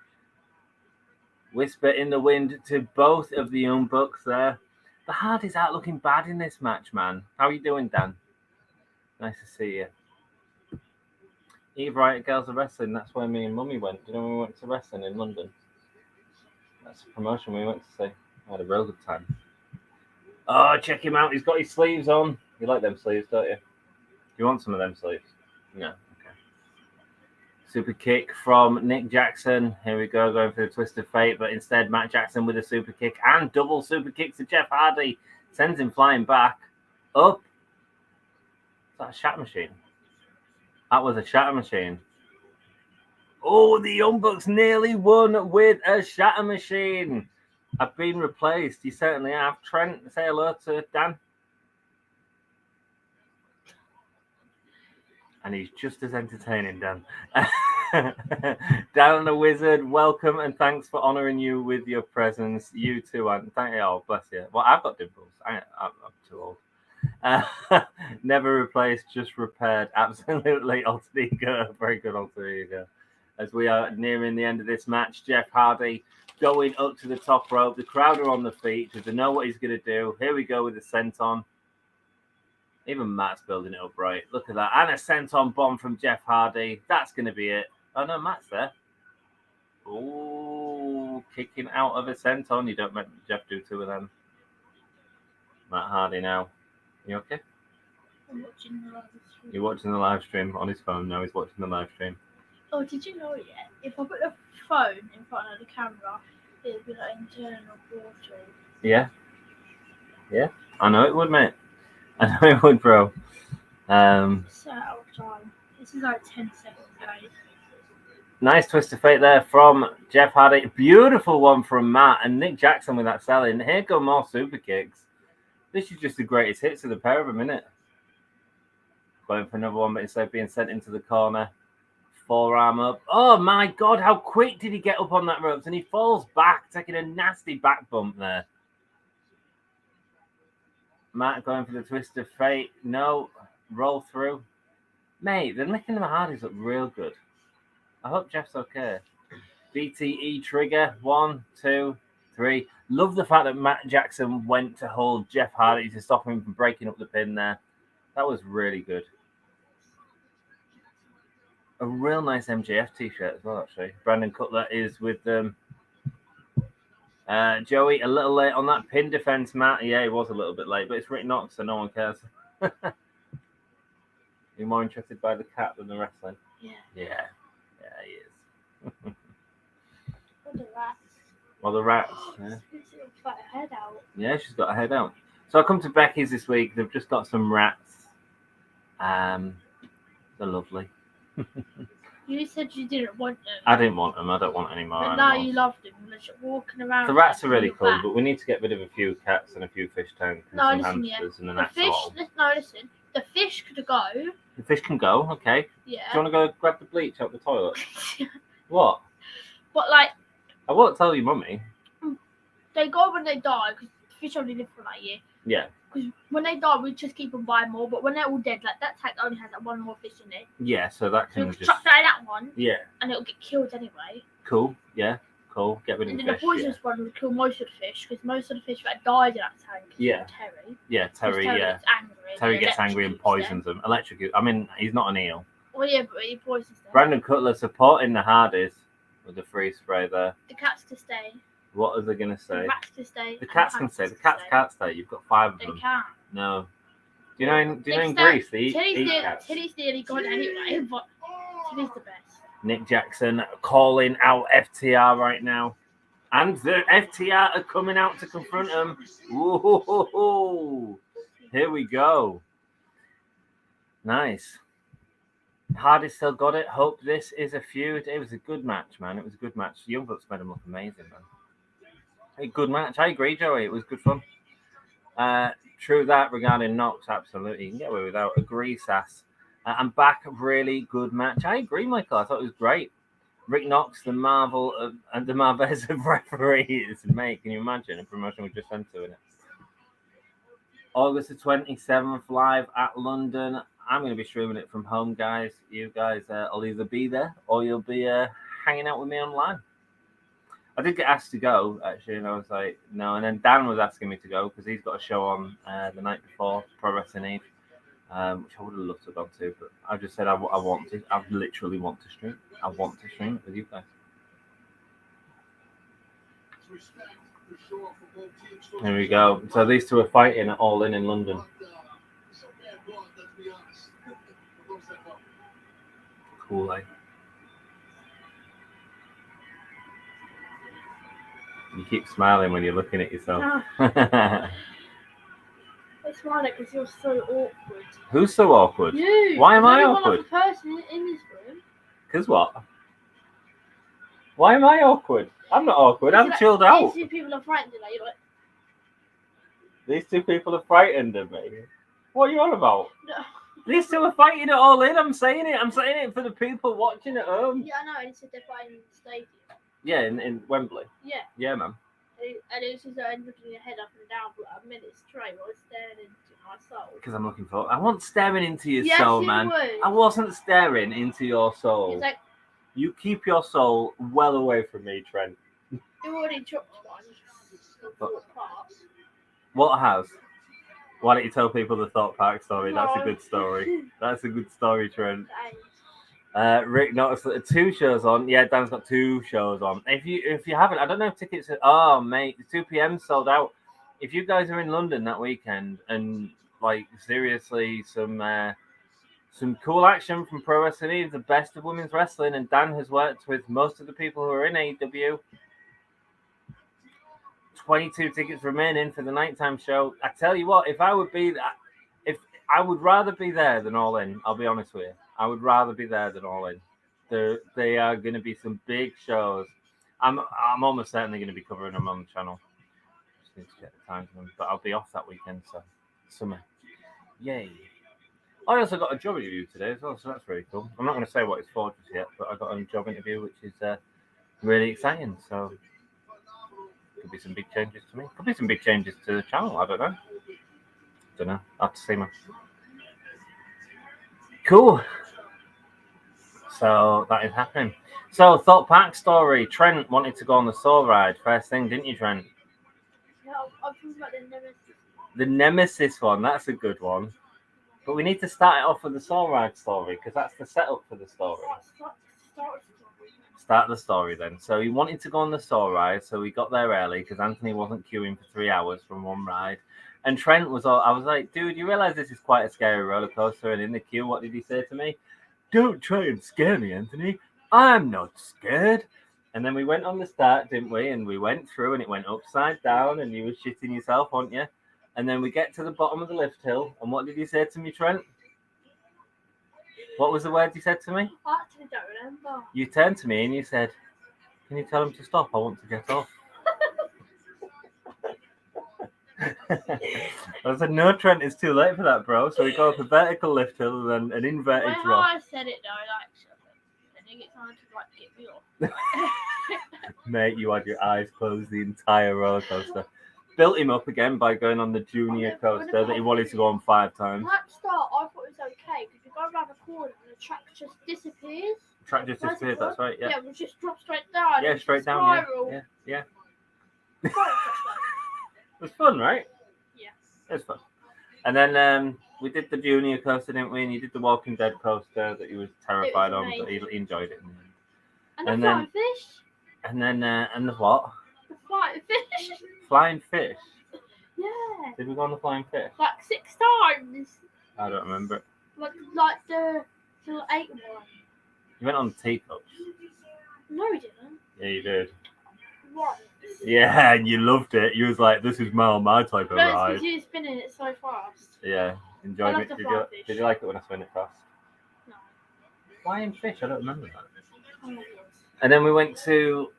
Speaker 1: Whisper in the wind to both of the young bucks there. The Hardys out looking bad in this match, man. How are you doing, Dan? Nice to see you. Eve Riot Girls are Wrestling. That's where me and Mummy went. Do you know when we went to wrestling in London? That's a promotion we went to see. I had a real good time. Oh, check him out. He's got his sleeves on. You like them sleeves, don't you? Do you want some of them sleeves? No. Okay. Super kick from Nick Jackson. Here we go, going for the twist of fate, but instead Matt Jackson with a super kick and double super kick to Jeff Hardy. Sends him flying back. Up. Is that a shatter machine? That was a shatter machine. Oh, the Young Bucks nearly won with a shatter machine. I've been replaced. You certainly have. Trent, say hello to Dan. And he's just as entertaining, Dan. Dan the Wizard, welcome and thanks for honouring you with your presence. You too, and thank you. Oh, bless you. Well, I've got dimples. I'm too old. Never replaced, just repaired. Absolutely, alter ego. Very good alter ego. As we are nearing the end of this match, Jeff Hardy going up to the top rope. The crowd are on the feet because they know what he's going to do. Here we go with the senton. Even Matt's building it up right. Look at that. And a senton bomb from Jeff Hardy. That's going to be it. Oh, no, Matt's there. Oh, kicking out of a senton. You don't make Jeff do 2 of them. Matt Hardy now. You okay?
Speaker 3: I'm watching the live stream.
Speaker 1: You're watching the live stream on his phone now. He's watching the live stream.
Speaker 3: Oh, did you know yet? If I put the phone in front of the camera, it'll be like internal portrait.
Speaker 1: Yeah. Yeah. I know it would, mate. I know it would, bro.
Speaker 3: Set out of time. This is like 10 seconds late.
Speaker 1: Nice twist of fate there from Jeff Hardy. Beautiful one from Matt and Nick Jackson with that selling. Here go more super kicks. This is just the greatest hits of the pair of them, isn't it? Going for another one, but instead of being sent into the corner, forearm up. Oh my God, how quick did he get up on that ropes? And he falls back, taking a nasty back bump there. Matt going for the twist of fate. No, roll through. Mate, they're making the Hardys look real good. I hope Jeff's okay. BTE trigger. 1, 2, 3. Love the fact that Matt Jackson went to hold Jeff Hardy to stop him from breaking up the pin there. That was really good. A real nice MJF t-shirt as well, actually. Brandon Cutler is with them. Joey, a little late on that pin defense, Matt. Yeah, he was a little bit late, but it's Rick Knox, so no one cares. You're more interested by the cat than the wrestling?
Speaker 3: Yeah.
Speaker 1: Yeah, he is.
Speaker 3: What the rats?
Speaker 1: Well, the rats. Yeah.
Speaker 3: It's got her head out.
Speaker 1: Yeah, she's got her head out. So I come to Becky's this week. They've just got some rats. They're lovely.
Speaker 3: You said you didn't want them.
Speaker 1: I didn't want them. I don't want any more
Speaker 3: But now
Speaker 1: animals.
Speaker 3: you love them. They're just walking around.
Speaker 1: The rats are really
Speaker 3: on your
Speaker 1: cool,
Speaker 3: back.
Speaker 1: but we need to get rid of a few cats and a few fish tanks and
Speaker 3: No,
Speaker 1: some
Speaker 3: listen, yeah.
Speaker 1: hamsters and an
Speaker 3: The fish.
Speaker 1: axolotl.
Speaker 3: Listen. The fish could go.
Speaker 1: The fish can go, okay.
Speaker 3: Yeah.
Speaker 1: Do you want to go grab the bleach out the toilet? What?
Speaker 3: But like
Speaker 1: I won't tell you, mummy.
Speaker 3: they go when they die because fish only live for like a year.
Speaker 1: Yeah.
Speaker 3: Because when they die, we just keep them by more. But when they're all dead, like that tank only has like one more fish in it.
Speaker 1: Yeah, so that
Speaker 3: So
Speaker 1: can
Speaker 3: you
Speaker 1: just...
Speaker 3: chuck that one,
Speaker 1: Yeah.
Speaker 3: and it'll get killed anyway.
Speaker 1: Cool. Yeah. Cool. Get rid of
Speaker 3: And
Speaker 1: the
Speaker 3: then
Speaker 1: fish.
Speaker 3: the poisonous one will kill most of the fish because most of the fish that died in that tank is
Speaker 1: Yeah.
Speaker 3: Terry.
Speaker 1: Yeah, Terry,
Speaker 3: Terry
Speaker 1: yeah.
Speaker 3: gets angry.
Speaker 1: Terry gets angry and poisons them. Electrocute. I mean, he's not an eel.
Speaker 3: Well, yeah, but he poisons them.
Speaker 1: Brandon Cutler supporting the Hardys with the freeze spray there.
Speaker 3: The cats to stay.
Speaker 1: What are they going to
Speaker 3: The
Speaker 1: say?
Speaker 3: rats to stay.
Speaker 1: The cats can stay. The cats can't stay. You've got 5 of
Speaker 3: They
Speaker 1: them.
Speaker 3: can't.
Speaker 1: No. Do you know in
Speaker 3: Next
Speaker 1: Greece they eat
Speaker 3: Teddy's
Speaker 1: cats?
Speaker 3: Teddy's nearly gone anyway, but Teddy's the best.
Speaker 1: Nick Jackson calling out FTR right now. And the FTR are coming out to confront him. Whoa. Here we go. Nice. Hardy still got it. Hope this is a feud. It was a good match, man. It was a good match. Young Bucks made him look amazing, man. A good match. I agree, Joey. It was good fun. True that regarding Knox, absolutely. You can get away without. Agree, Sass. And back, really good match. I agree, Michael. I thought it was great. Rick Knox, the marvel of, and the Marvez of referees. Mate, can you imagine a promotion we just went to in it? August the 27th, live at London. I'm going to be streaming it from home, guys. You guys will either be there or you'll be hanging out with me online. I did get asked to go, actually, and I was like, no. And then Dan was asking me to go because he's got a show on the night before, Pro Wrestling Eve, which I would have loved to have gone to, but I just said I want to. I literally want to stream. I want to stream it with you guys. Here we go. So these two are fighting at All In London. Cool, eh? You keep smiling when you're looking at yourself.
Speaker 3: I smile because you're so awkward.
Speaker 1: Who's so awkward?
Speaker 3: You.
Speaker 1: Why am I
Speaker 3: There's only
Speaker 1: awkward?
Speaker 3: one other person in this room.
Speaker 1: Because what? Why am I awkward? I'm not awkward. I'm
Speaker 3: Like,
Speaker 1: chilled out.
Speaker 3: These two people are frightened. Like, you're like,
Speaker 1: These two people are frightened of me. What are you on about?
Speaker 3: no.
Speaker 1: These two are fighting it all in. I'm saying it. I'm saying it for the people watching at home.
Speaker 3: Yeah, I know. And he said they're fighting in the stadium.
Speaker 1: Yeah, in Wembley.
Speaker 3: Yeah.
Speaker 1: Yeah, man.
Speaker 3: And it was just looking your head up and down for like a minute straight while I was staring into my soul.
Speaker 1: Because I'm looking for. I wasn't staring into your
Speaker 3: Yes,
Speaker 1: soul,
Speaker 3: you
Speaker 1: man.
Speaker 3: would.
Speaker 1: I wasn't staring into your soul.
Speaker 3: It's like,
Speaker 1: You keep your soul well away from me, Trent.
Speaker 3: you already chopped one.
Speaker 1: What has? Why don't you tell people the Thought Park story? That's a good story. That's a good story, Trent. Rick Knox, 2 shows on. Yeah, Dan's got 2 shows on. If you haven't, I don't know if tickets are. Oh, mate, the 2 p.m. sold out. If you guys are in London that weekend and like seriously some cool action from Pro Wrestling Eve, the best of women's wrestling, and Dan has worked with most of the people who are in AEW. 22 tickets remaining for the nighttime show. I tell you what, if I would rather be there than All In. I'll be honest with you. I would rather be there than All In. They are going to be some big shows. I'm almost certainly going to be covering them on the channel. Just need to get the time for them, but I'll be off that weekend, so summer. Yay. I also got a job interview today as well, so that's really cool. I'm not going to say what it's for just yet, but I got a job interview, which is really exciting. So could be some big changes to me. Could be some big changes to the channel. I don't know. I'll have to see, man. Cool. So that is happening. So Thought Park story. Trent wanted to go on the Soul Ride first thing, didn't you, Trent?
Speaker 3: Yeah, I'm talking about the Nemesis.
Speaker 1: The Nemesis one. That's a good one. But we need to start it off with the Soul Ride story because that's the setup for the story. Start the story then. So he wanted to go on the Soul Ride, so we got there early because Anthony wasn't queuing for 3 hours from one ride. And Trent was all, I was like, dude, you realize this is quite a scary roller coaster? And in the queue, what did he say to me? Don't try and scare me, Anthony. I'm not scared. And then we went on the start, didn't we? And we went through and it went upside down and you were shitting yourself, weren't you? And then we get to the bottom of the lift hill. And what did he say to me, Trent? What was the word you said to me?
Speaker 3: I actually don't remember.
Speaker 1: You turned to me and you said, can you tell him to stop? I want to get off. I said, no, Trent, it's too late for that, bro. So we go up a vertical lift hill and then an inverted
Speaker 3: How
Speaker 1: drop.
Speaker 3: I said it though, I think it's time to get me off.
Speaker 1: Mate, you had your eyes closed the entire roller coaster. Built him up again by going on the junior coaster that he wanted to go on 5 times.
Speaker 3: At the start, I thought it was okay because you go around the corner and the track just disappears.
Speaker 1: The track just disappeared, that's right, yeah.
Speaker 3: Yeah, we just drop straight down.
Speaker 1: Yeah, straight down, yeah. It was fun, right?
Speaker 3: Yes.
Speaker 1: It was fun. And then we did the junior coaster, didn't we? And you did the Walking Dead coaster that he was terrified on, but he enjoyed it.
Speaker 3: And the flying fish.
Speaker 1: And then, and the what?
Speaker 3: The flying fish.
Speaker 1: Flying fish?
Speaker 3: Yeah.
Speaker 1: Did we go on the flying fish?
Speaker 3: Like 6 times.
Speaker 1: I don't remember.
Speaker 3: Like the 8 one.
Speaker 1: You went on teacups.
Speaker 3: No, we didn't.
Speaker 1: Yeah, you did.
Speaker 3: What?
Speaker 1: Yeah, and you loved it. You was like, this is my type of
Speaker 3: No, it's
Speaker 1: ride.
Speaker 3: because you were spinning it so fast.
Speaker 1: Yeah, enjoyed
Speaker 3: I
Speaker 1: it.
Speaker 3: love the
Speaker 1: Did
Speaker 3: flying
Speaker 1: you,
Speaker 3: fish.
Speaker 1: did you like it when I spun it fast?
Speaker 3: No.
Speaker 1: Flying fish? I don't remember that.
Speaker 3: Oh my God.
Speaker 1: And then we went to,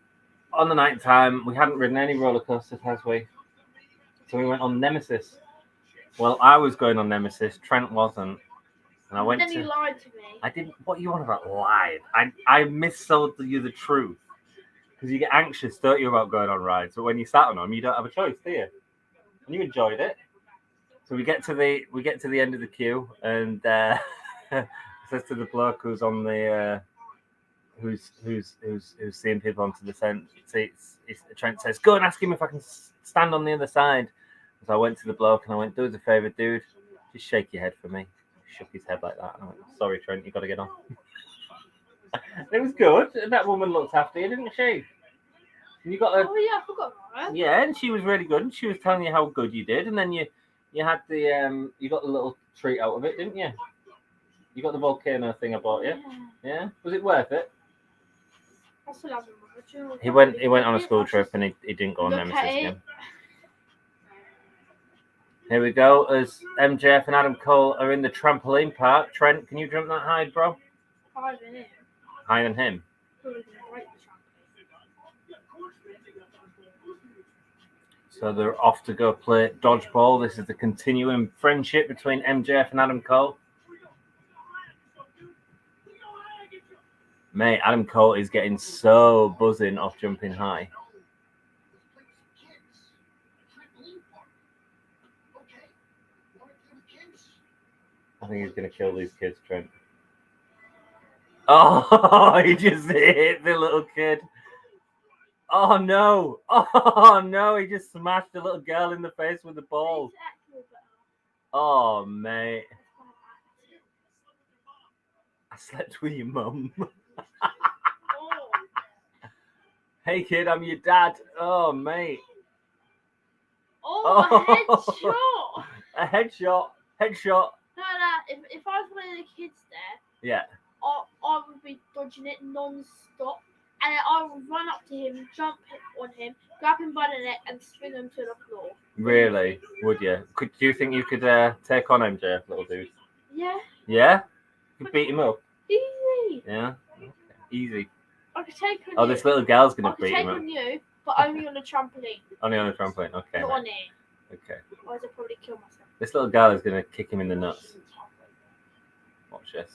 Speaker 1: on the night time, we hadn't ridden any roller coasters, has we? So we went on Nemesis. Well, I was going on Nemesis. Trent wasn't. And I went
Speaker 3: then you lied to me.
Speaker 1: I didn't. What you want about lied? I missold you the truth because you get anxious, don't you, about going on rides? But when you sat on them, you don't have a choice, do you? And you enjoyed it. So we get to the end of the queue, and says to the bloke who's on the who's seeing people onto the seats. Trent says, "Go and ask him if I can stand on the other side." So I went to the bloke and I went, "Do us a favour, dude. Just shake your head for me." Shook his head like that. And I went, "Sorry, Trent, you got to get on." It was good. That woman looked after you, didn't she? And you got a,
Speaker 3: Oh yeah, I forgot about her.
Speaker 1: yeah, and she was really good. And she was telling you how good you did. And then you had the you got the little treat out of it, didn't you? You got the volcano thing I bought you. Yeah. Was it worth it?
Speaker 3: I still haven't remembered.
Speaker 1: He went on a school trip and he didn't go on Nemesis again. Here we go, as MJF and Adam Cole are in the trampoline park. Trent, can you jump that high, bro?
Speaker 3: Higher than him.
Speaker 1: Higher than him? So they're off to go play dodgeball. This is the continuing friendship between MJF and Adam Cole. Mate, Adam Cole is getting so buzzing off jumping high. I think he's going to kill these kids, Trent. Oh, he just hit the little kid. Oh, no. Oh, no. He just smashed a little girl in the face with the ball. Oh, mate. I slept with your mum. Hey, kid, I'm your dad. Oh, mate.
Speaker 3: Oh, a headshot.
Speaker 1: A headshot. Headshot.
Speaker 3: No, if I was one of the kids there,
Speaker 1: Yeah.
Speaker 3: I would be dodging it non-stop. And then I would run up to him, jump on him, grab him by the neck, and swing him to the floor.
Speaker 1: Really? Would you? Do you think you could take on MJF, little dude?
Speaker 3: Yeah.
Speaker 1: Yeah? You could beat him up?
Speaker 3: Easy.
Speaker 1: Yeah? Okay. Easy.
Speaker 3: I could take on you.
Speaker 1: Oh, this little girl's going
Speaker 3: I
Speaker 1: to
Speaker 3: could
Speaker 1: beat
Speaker 3: take
Speaker 1: him up.
Speaker 3: on you, but only on a trampoline.
Speaker 1: Only on a trampoline. Okay.
Speaker 3: Not
Speaker 1: mate.
Speaker 3: on it.
Speaker 1: Okay.
Speaker 3: Otherwise I'd probably kill myself.
Speaker 1: This little girl is going to kick him in the nuts. Watch this.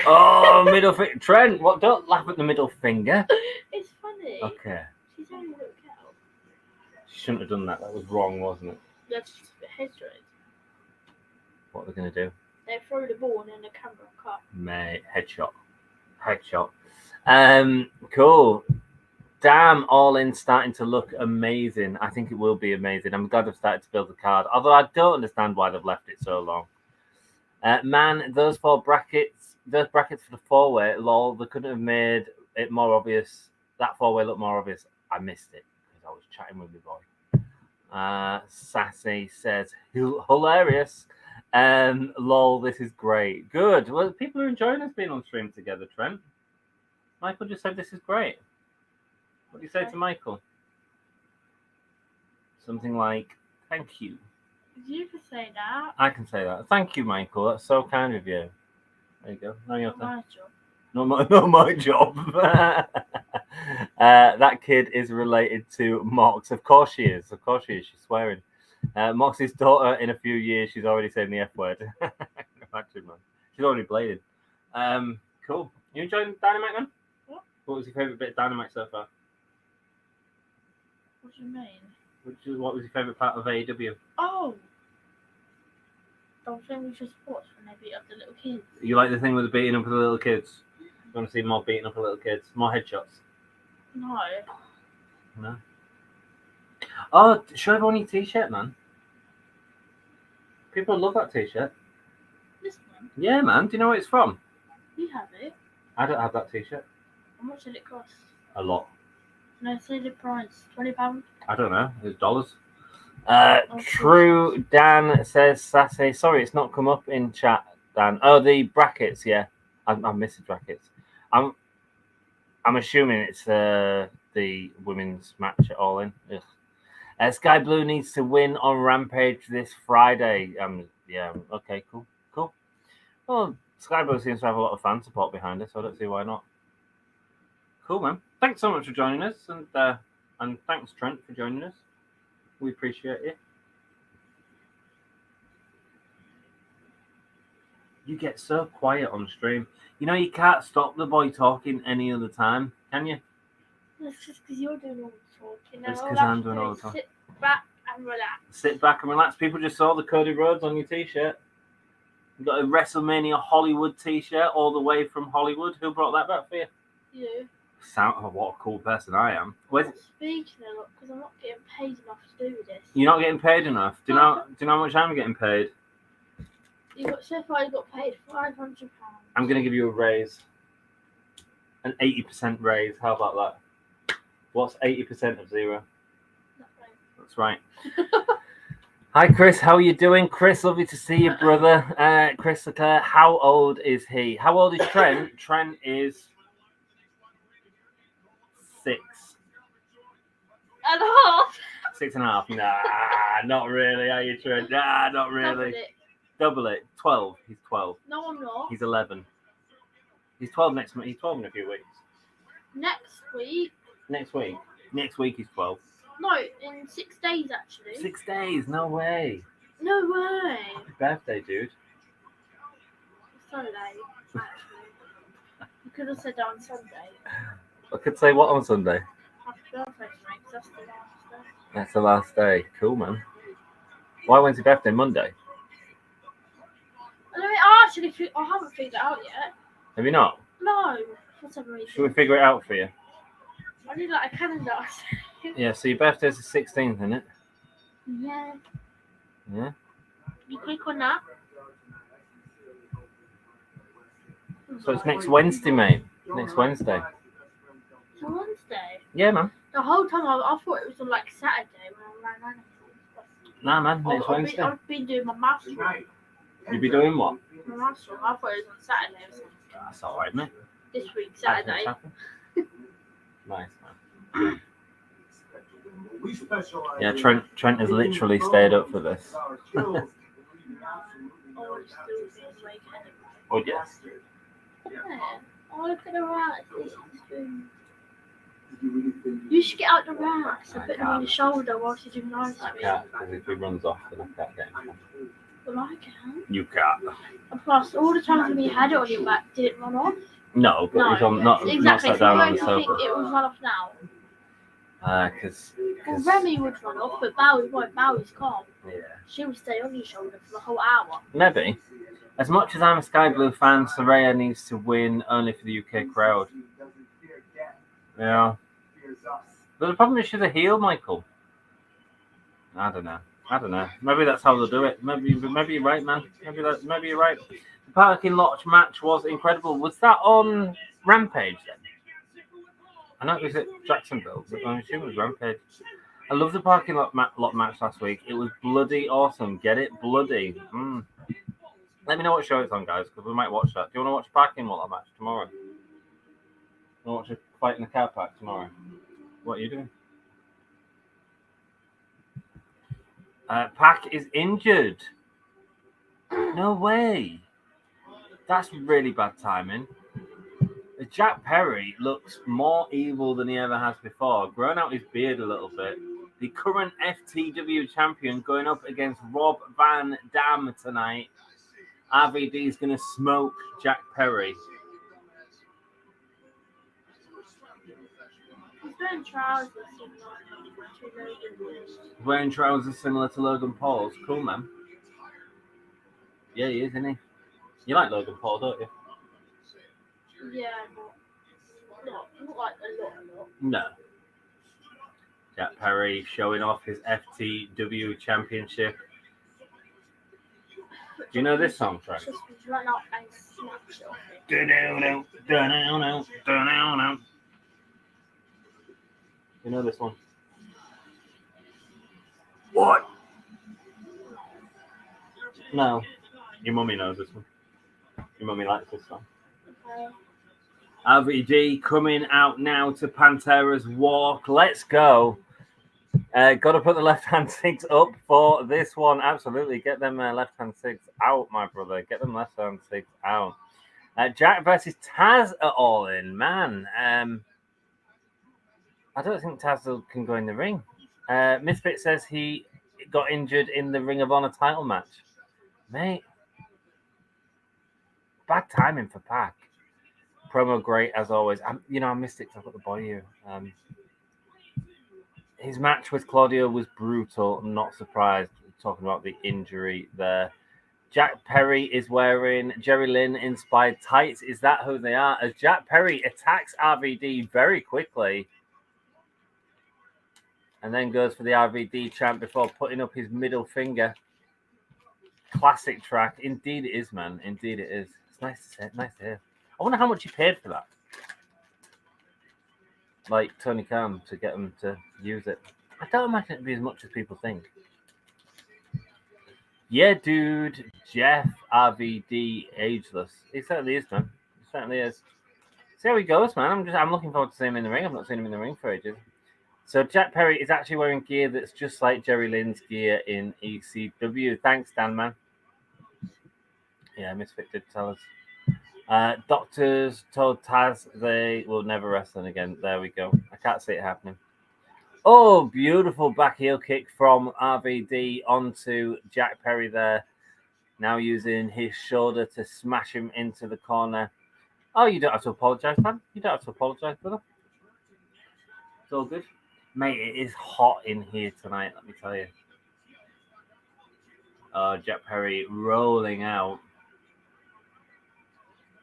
Speaker 1: Oh, middle finger. Trent, what? Don't laugh at the middle finger.
Speaker 3: It's funny.
Speaker 1: Okay.
Speaker 3: She's only a little girl.
Speaker 1: She shouldn't have done that. That was wrong, wasn't it?
Speaker 3: That's just a bit hatred.
Speaker 1: What are they going to do?
Speaker 3: They throw the ball and then the camera cut.
Speaker 1: Mate, headshot. Cool. Damn, All In starting to look amazing. I think it will be amazing. I'm glad they've started to build the card. Although I don't understand why they've left it so long. Man, those brackets for the 4-way, lol, they couldn't have made it more obvious. That 4-way looked more obvious. I missed it because I was chatting with my boy. Sassy says, hilarious. Lol, this is great. Good. Well, people are enjoying us being on stream together, Trent. Michael just said this is great. What do you say to Michael? Something like, thank you.
Speaker 3: You can say that.
Speaker 1: I can say that. Thank you, Michael. That's so kind of you. There you go. Now your turn. Not my job. That kid is related to Mox. Of course she is. She's swearing. Mox's daughter, in a few years, she's already saying the F word. Imagine, man. She's already bladed. Cool. You enjoying Dynamite, man? What was your favourite bit of Dynamite so far?
Speaker 3: What do you mean?
Speaker 1: What was your favourite part of AEW?
Speaker 3: Oh! The thing we just watched when they beat up the little kids.
Speaker 1: You like the thing with the beating up of the little kids? You want to see more beating up of little kids? More headshots? No? Oh, show everyone your t-shirt, man. People love that t-shirt.
Speaker 3: This one?
Speaker 1: Yeah, man. Do you know where it's from?
Speaker 3: You have it.
Speaker 1: I don't have that t-shirt.
Speaker 3: How much did it cost?
Speaker 1: A lot.
Speaker 3: No, say the price. £20?
Speaker 1: I don't know. It's dollars. True Dan says, Sassy. Sorry, it's not come up in chat, Dan. Oh, the brackets, yeah. I'm missing brackets. I'm assuming it's the women's match at All In. Ugh. Sky Blue needs to win on Rampage this Friday. Yeah, okay, cool. Well, Sky Blue seems to have a lot of fan support behind it, so I don't see why not. Cool, man. Thanks so much for joining us, and thanks, Trent, for joining us. We appreciate it. You get so quiet on stream. You know, you can't stop the boy talking any other time, can you?
Speaker 3: That's just because you're doing all the talking.
Speaker 1: It's because I'm doing all the talking.
Speaker 3: Sit back and relax.
Speaker 1: Sit back and relax. People just saw the Cody Rhodes on your t-shirt. You got a WrestleMania Hollywood t-shirt all the way from Hollywood. Who brought that back for you?
Speaker 3: You.
Speaker 1: What a cool person I am. Where's it?
Speaker 3: Speaking a lot because I'm not getting paid enough to do this.
Speaker 1: You're not getting paid enough. Do you know how much I'm getting paid?
Speaker 3: So far you got paid £500.
Speaker 1: I'm gonna give you a raise. An 80% raise. How about that? What's 80% of 0? That's right. Hi Chris, how are you doing? Chris, lovely to see you, brother. Chris Leclerc, how old is he? How old is Trent? Trent is 6. 6.5. Nah, not really. Are you, Trent? Nah, not really. Double it. 12. He's 12.
Speaker 3: No, I'm not.
Speaker 1: He's 11. He's 12 next month. He's 12 in a few weeks.
Speaker 3: Next week.
Speaker 1: Next week he's 12.
Speaker 3: No, in 6 days actually.
Speaker 1: 6 days? No way.
Speaker 3: No way.
Speaker 1: Happy birthday, dude.
Speaker 3: It's so late, actually. You could have said that on Sunday.
Speaker 1: I could say what on Sunday?
Speaker 3: Happy birthday, mate, because that's the last day.
Speaker 1: That's the last day. Cool, man. Why when's your birthday? Monday?
Speaker 3: I haven't figured it out yet.
Speaker 1: Have you not?
Speaker 3: No, for some reason.
Speaker 1: Should we figure it out for you?
Speaker 3: I need like a calendar.
Speaker 1: Yeah, so your birthday's the 16th, isn't it?
Speaker 3: Yeah.
Speaker 1: Yeah?
Speaker 3: You click on that.
Speaker 1: So it's next Wednesday, mate. Next Wednesday.
Speaker 3: It's a Wednesday.
Speaker 1: Yeah, man.
Speaker 3: The whole time I thought it was on like Saturday when I ran animals.
Speaker 1: Nah, man. Next Wednesday.
Speaker 3: I've been doing my master.
Speaker 1: You'd be doing what?
Speaker 3: My master. I thought it was on Saturday or something.
Speaker 1: That's all right, mate.
Speaker 3: This week, Saturday.
Speaker 1: Nice, man. Yeah, Trent has literally stayed up for this. Oh, yes.
Speaker 3: Yeah. Oh, look at the rats. You should get out the rats and put them on your shoulder whilst you're doing ice cream.
Speaker 1: I can't, because if he runs off, then I can't get him.
Speaker 3: Well, I can.
Speaker 1: You can't.
Speaker 3: And plus, all the times when you had it on your back, did it run off?
Speaker 1: No, but he's on, not
Speaker 3: exactly.
Speaker 1: sat down on the
Speaker 3: So I think
Speaker 1: sofa.
Speaker 3: it will run off now.
Speaker 1: Well,
Speaker 3: Remy would run off, but Bowie won't. Bowie's calm.
Speaker 1: Yeah.
Speaker 3: She will stay on your shoulder for the whole hour.
Speaker 1: Maybe. As much as I'm a Sky Blue fan, Saraya needs to win only for the UK crowd. Yeah. But the problem is she's a heel, Michael. I don't know. Maybe that's how they'll do it. Maybe you're right, man. Maybe you're right. The parking lot match was incredible. Was that on Rampage then? I know it was at Jacksonville, but I'm assuming it was Rampage. I love the parking lot match last week. It was bloody awesome. Get it? Bloody. Let me know what show it's on, guys, because we might watch that. Do you want to watch a parking lot match tomorrow? You want to watch a fight in the car park tomorrow? What are you doing? Pac is injured. No way. That's really bad timing. Jack Perry looks more evil than he ever has before. Grown out his beard a little bit. The current FTW champion going up against Rob Van Dam tonight. RVD is going to smoke Jack Perry.
Speaker 3: He's wearing trousers.
Speaker 1: Wearing trousers similar to Logan Paul's. Cool, man. Yeah, he is, isn't he? You like Logan Paul, don't you?
Speaker 3: Yeah, but not like a lot.
Speaker 1: No. Jack Perry showing off his FTW championship. Do you know this song, Frank?
Speaker 3: Just run up and snatch it off.
Speaker 1: You know this one? What? No. Your mummy knows this one. Your mummy likes this song.
Speaker 3: Okay.
Speaker 1: RVD coming out now to Pantera's Walk. Let's go. Got to put the left-hand six up for this one. Absolutely. Get them left-hand six out, my brother. Get them left-hand six out. Jack versus Taz are all in. Man, I don't think Taz can go in the ring. Misfit says he got injured in the Ring of Honor title match. Mate, bad timing for Pac. Promo great as always. I missed it because I've got the boy here. His match with Claudio was brutal. I'm not surprised. Talking about the injury there. Jack Perry is wearing Jerry Lynn inspired tights. Is that who they are? As Jack Perry attacks RVD very quickly. And then goes for the RVD chant before putting up his middle finger. Classic track. Indeed it is, man. Indeed it is. It's nice to hear. I wonder how much he paid for that. Like Tony Khan to get him to use it. I don't imagine it'd be as much as people think. Yeah, dude. Jeff RVD ageless. He certainly is, man. He certainly is. See how he goes, man. I'm looking forward to seeing him in the ring. I've not seen him in the ring for ages. So Jack Perry is actually wearing gear that's just like Jerry Lynn's gear in ECW. Thanks, Dan, man. Yeah, Misfit did tell us. Doctors told Taz they will never wrestle again. There we go. I can't see it happening. Oh, beautiful back heel kick from RVD onto Jack Perry there. Now using his shoulder to smash him into the corner. Oh, you don't have to apologize, man. You don't have to apologize, brother. It's all good. Mate, it is hot in here tonight, let me tell you. Jack Perry rolling out.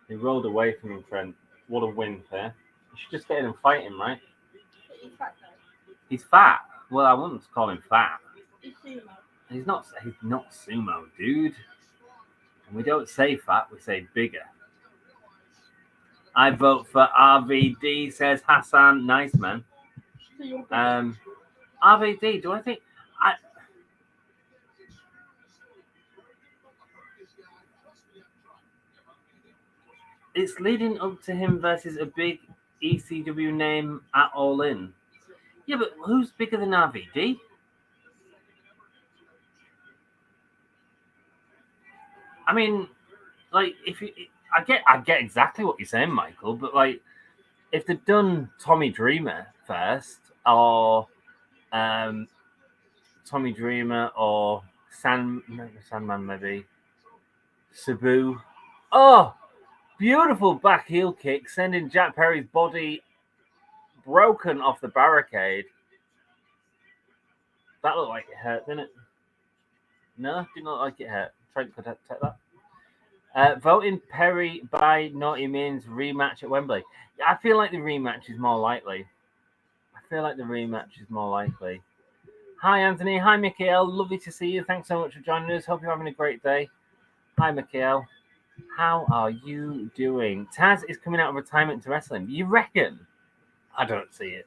Speaker 1: He rolled away from him, friend. What a win there. You should just get in and fight him, right?
Speaker 3: He's fat though.
Speaker 1: He's fat. Well, I wouldn't call him fat.
Speaker 3: He's sumo.
Speaker 1: He's not sumo, dude. And we don't say fat, we say bigger. I vote for RVD, says Hassan. Nice, man. RVD, do I think... It's leading up to him versus a big ECW name at All In. Yeah, but who's bigger than RVD? I mean, like, I get exactly what you're saying, Michael, but like, if they'd done Tommy Dreamer first, or Tommy Dreamer, or Sandman, maybe. Sabu. Oh, beautiful back heel kick, sending Jack Perry's body broken off the barricade. That looked like it hurt, didn't it? No, didn't look like it hurt. Trent could take that. Voting Perry by Naughty Means rematch at Wembley. I feel like the rematch is more likely. Hi, Anthony. Hi, Mikhail. Lovely to see you. Thanks so much for joining us. Hope you're having a great day. Hi, Mikhail. How are you doing? Taz is coming out of retirement to wrestling. You reckon? I don't see it.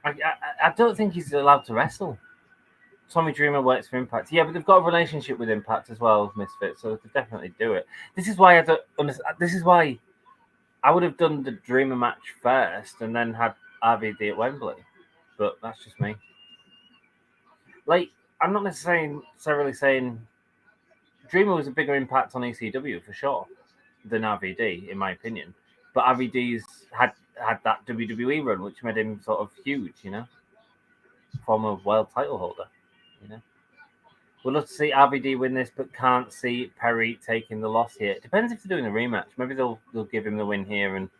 Speaker 1: I don't think he's allowed to wrestle. Tommy Dreamer works for Impact. Yeah, but they've got a relationship with Impact as well, Misfit, so they could definitely do it. This is why I don't understand. This is why I would have done the Dreamer match first and then had RVD at Wembley. But that's just me. Like, I'm not necessarily saying Dreamer was a bigger impact on ECW for sure than RVD, in my opinion. But RVD's had that WWE run, which made him sort of huge, you know, former world title holder, you know. We'll love to see RVD win this, but can't see Perry taking the loss here. It depends if they're doing a rematch. Maybe they'll give him the win here. And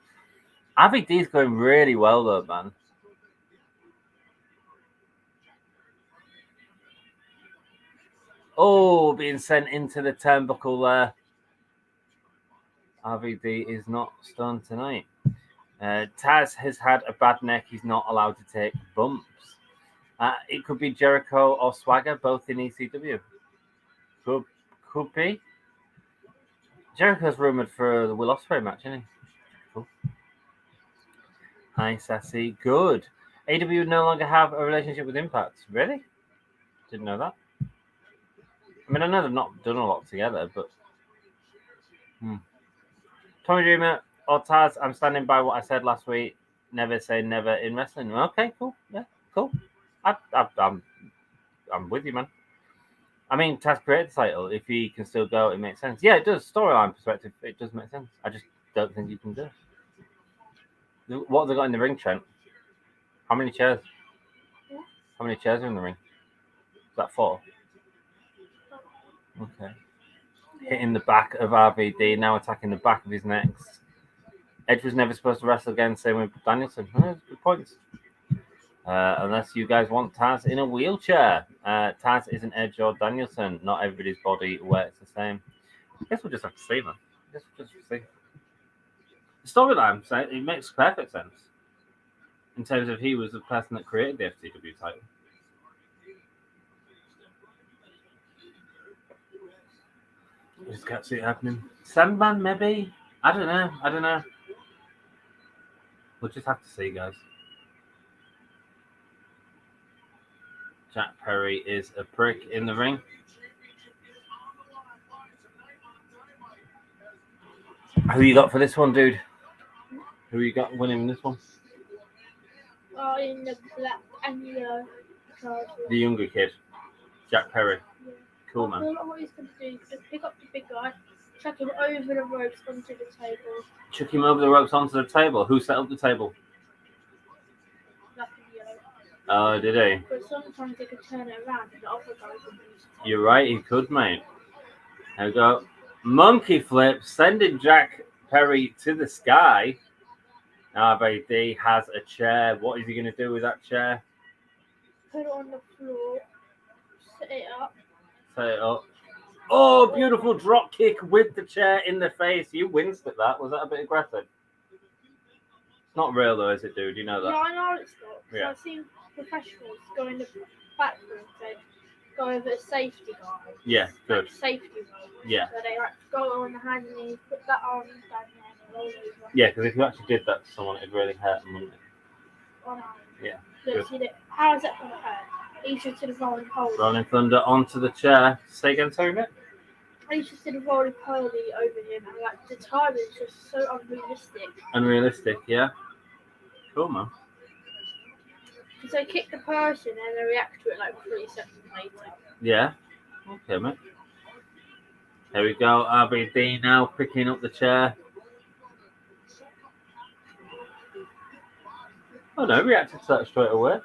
Speaker 1: RVD's going really well though, man. Oh, being sent into the turnbuckle there. RVD is not stunned tonight. Taz has had a bad neck. He's not allowed to take bumps. It could be Jericho or Swagger, both in ECW. Could be. Jericho's rumored for the Will Ospreay match, isn't he? Cool. Hi, Sassy. Good. AEW no longer have a relationship with Impact. Really? Didn't know that. I mean, I know they've not done a lot together, but... Tommy Dreamer or Taz, I'm standing by what I said last week. Never say never in wrestling. Okay, cool. Yeah, cool. I'm with you, man. I mean, Taz created the title. If he can still go, it makes sense. Yeah, it does. Storyline perspective, it does make sense. I just don't think you can do it. What have they got in the ring, Trent? How many chairs? How many chairs are in the ring? Is that 4? Okay. Hitting the back of RVD, now attacking the back of his neck. Edge was never supposed to wrestle again, same with Danielson. Good points. Unless you guys want Taz in a wheelchair. Taz isn't Edge or Danielson. Not everybody's body works the same. I guess we'll just have to see, man. The storyline, it makes perfect sense. In terms of he was the person that created the FTW title. Just can't see it happening. Sandman, maybe? I don't know. We'll just have to see, guys. Jack Perry is a prick in the ring. Who you got for this one, dude? Who you got winning this one?
Speaker 3: Oh, in the black and yellow.
Speaker 1: The younger kid, Jack Perry.
Speaker 3: Yeah.
Speaker 1: Cool, man.
Speaker 3: I feel like what he's going to do is just pick up the big guy, chuck him over the ropes onto the table.
Speaker 1: Chuck him over the ropes onto the table. Who set up the table?
Speaker 3: Black and yellow.
Speaker 1: Oh, did he?
Speaker 3: But sometimes they could turn it around and the other guy could use it.
Speaker 1: You're right, he could, mate. There we go. Monkey flip, sending Jack Perry to the sky. RVD has a chair. What is he going to do with that chair?
Speaker 3: Put it on the floor, set it up.
Speaker 1: Oh, beautiful drop kick with the chair in the face. You winced at that. Was that a bit aggressive? It's not real though, is it, dude? You know that?
Speaker 3: Yeah, I know it's not.
Speaker 1: Yeah.
Speaker 3: I've seen professionals go in the back room to go over a safety guard.
Speaker 1: Yeah, good.
Speaker 3: Like safety guard.
Speaker 1: Yeah.
Speaker 3: So they like go on the hand and knees, put that arm down there and roll over.
Speaker 1: Yeah, because if you actually did that to someone, it'd really hurt them, wouldn't it?
Speaker 3: Oh, no.
Speaker 1: Yeah.
Speaker 3: Look, see that? How is that going to hurt? He's just in the rolling pole.
Speaker 1: Rolling Thunder onto the chair. Say again, sorry, mate?
Speaker 3: He's just in a rolling pole over him, and like the time is just so unrealistic.
Speaker 1: Unrealistic, yeah. Cool, man.
Speaker 3: Because they kick the person and they react to it like 3 seconds later.
Speaker 1: Yeah. Okay, mate. There we go. RVD now picking up the chair. Oh no, reacted to that straight away.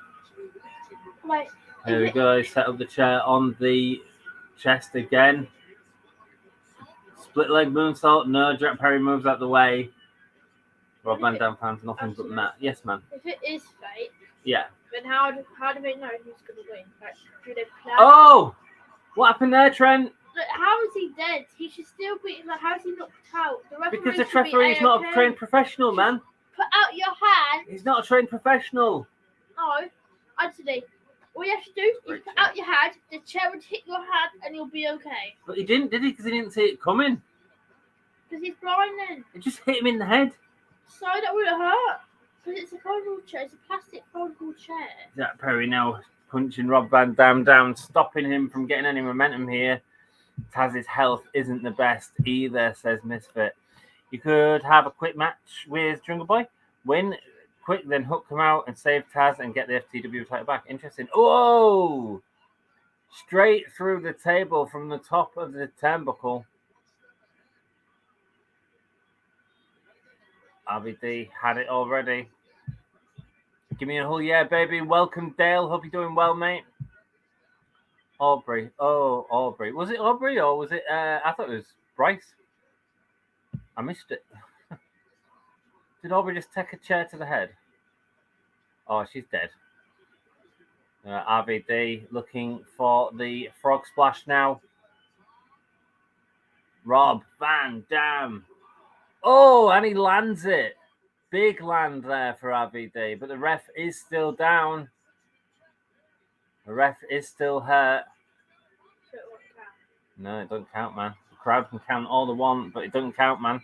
Speaker 3: Like,
Speaker 1: Here we go. Set up the chair on the chest again. Split leg moonsault. No, Jack Perry moves out the way. Rob Van Dam fans, nothing but that. Yes, man.
Speaker 3: If it is fake,
Speaker 1: Yeah.
Speaker 3: then how do they know who's going to win? Like, do they plan?
Speaker 1: Oh! What happened there, Trent?
Speaker 3: Like, how is he dead? He should still be. Like, how is he knocked out? The
Speaker 1: Because the
Speaker 3: should be
Speaker 1: referee is not a
Speaker 3: AOK.
Speaker 1: trained professional, man.
Speaker 3: Put out your hand.
Speaker 1: He's not a trained professional.
Speaker 3: No, Anthony. All you have to do is put out your hand. The chair would hit your hand, and you'll be okay.
Speaker 1: But he didn't, did he? Because he didn't see it coming.
Speaker 3: Because he's blind then.
Speaker 1: It just hit him in the head.
Speaker 3: So that would have hurt. Because it's a foldable chair. It's a plastic foldable chair.
Speaker 1: Jack Perry now punching Rob Van Dam down, stopping him from getting any momentum here. Taz's health isn't the best either, says Misfit. You could have a quick match with Jungle Boy, win quick, then hook him out and save Taz and get the FTW title back. Interesting. Oh! Straight through the table from the top of the turnbuckle. RVD had it already. Give me a whole yeah, baby. Welcome, Dale. Hope you're doing well, mate. Aubrey. Oh, Aubrey. Was it Aubrey or was it... I thought it was Bryce. I missed it. Did Aubrey just take a chair to the head? Oh, she's dead. RVD looking for the frog splash now. Rob Van Dam. Oh, and he lands it. Big land there for RVD, but the ref is still down. The ref is still hurt.
Speaker 3: So it won't count.
Speaker 1: No, it doesn't count, man. The crowd can count all they want, but it doesn't count, man.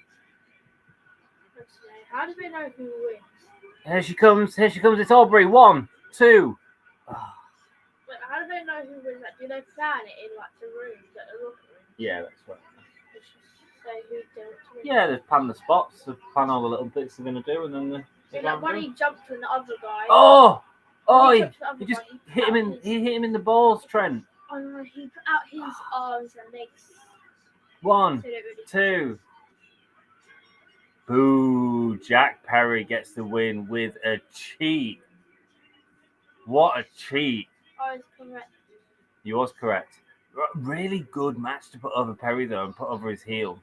Speaker 3: How do they know who wins?
Speaker 1: Here she comes. Here she comes. It's Aubrey. 1, 2. Oh.
Speaker 3: But how do they know who wins? Like, do they plan it in like the rooms, like the locker room?
Speaker 1: Yeah, that's right.
Speaker 3: Say who don't win.
Speaker 1: Yeah, they plan the spots, they plan all the little bits they're going to do, and then they
Speaker 3: So, like when he jumped to the other guy.
Speaker 1: Oh! Oh,
Speaker 3: When
Speaker 1: he
Speaker 3: jumped to the other
Speaker 1: just
Speaker 3: guy,
Speaker 1: hit him in.
Speaker 3: his,
Speaker 1: He hit him in the balls, Trent.
Speaker 3: Oh no, he put out his arms and legs.
Speaker 1: 1,
Speaker 3: So they really
Speaker 1: 2. Boo! Jack Perry gets the win with a cheat. What a cheat!
Speaker 3: I was correct.
Speaker 1: He was correct. Really good match to put over Perry though, and put over his heel.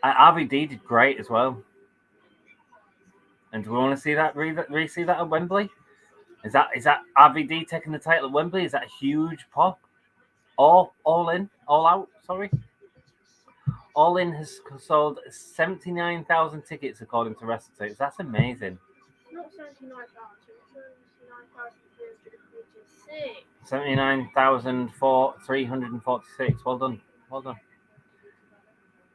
Speaker 1: RVD did great as well. And do we want to see that re-see that at Wembley? Is that RVD taking the title at Wembley? Is that a huge pop? All out. Sorry. All In has sold 79,000 tickets according to WrestleTickets. That's amazing.
Speaker 3: Not 79,000. 79,346.
Speaker 1: 79,346. Well done. Well done.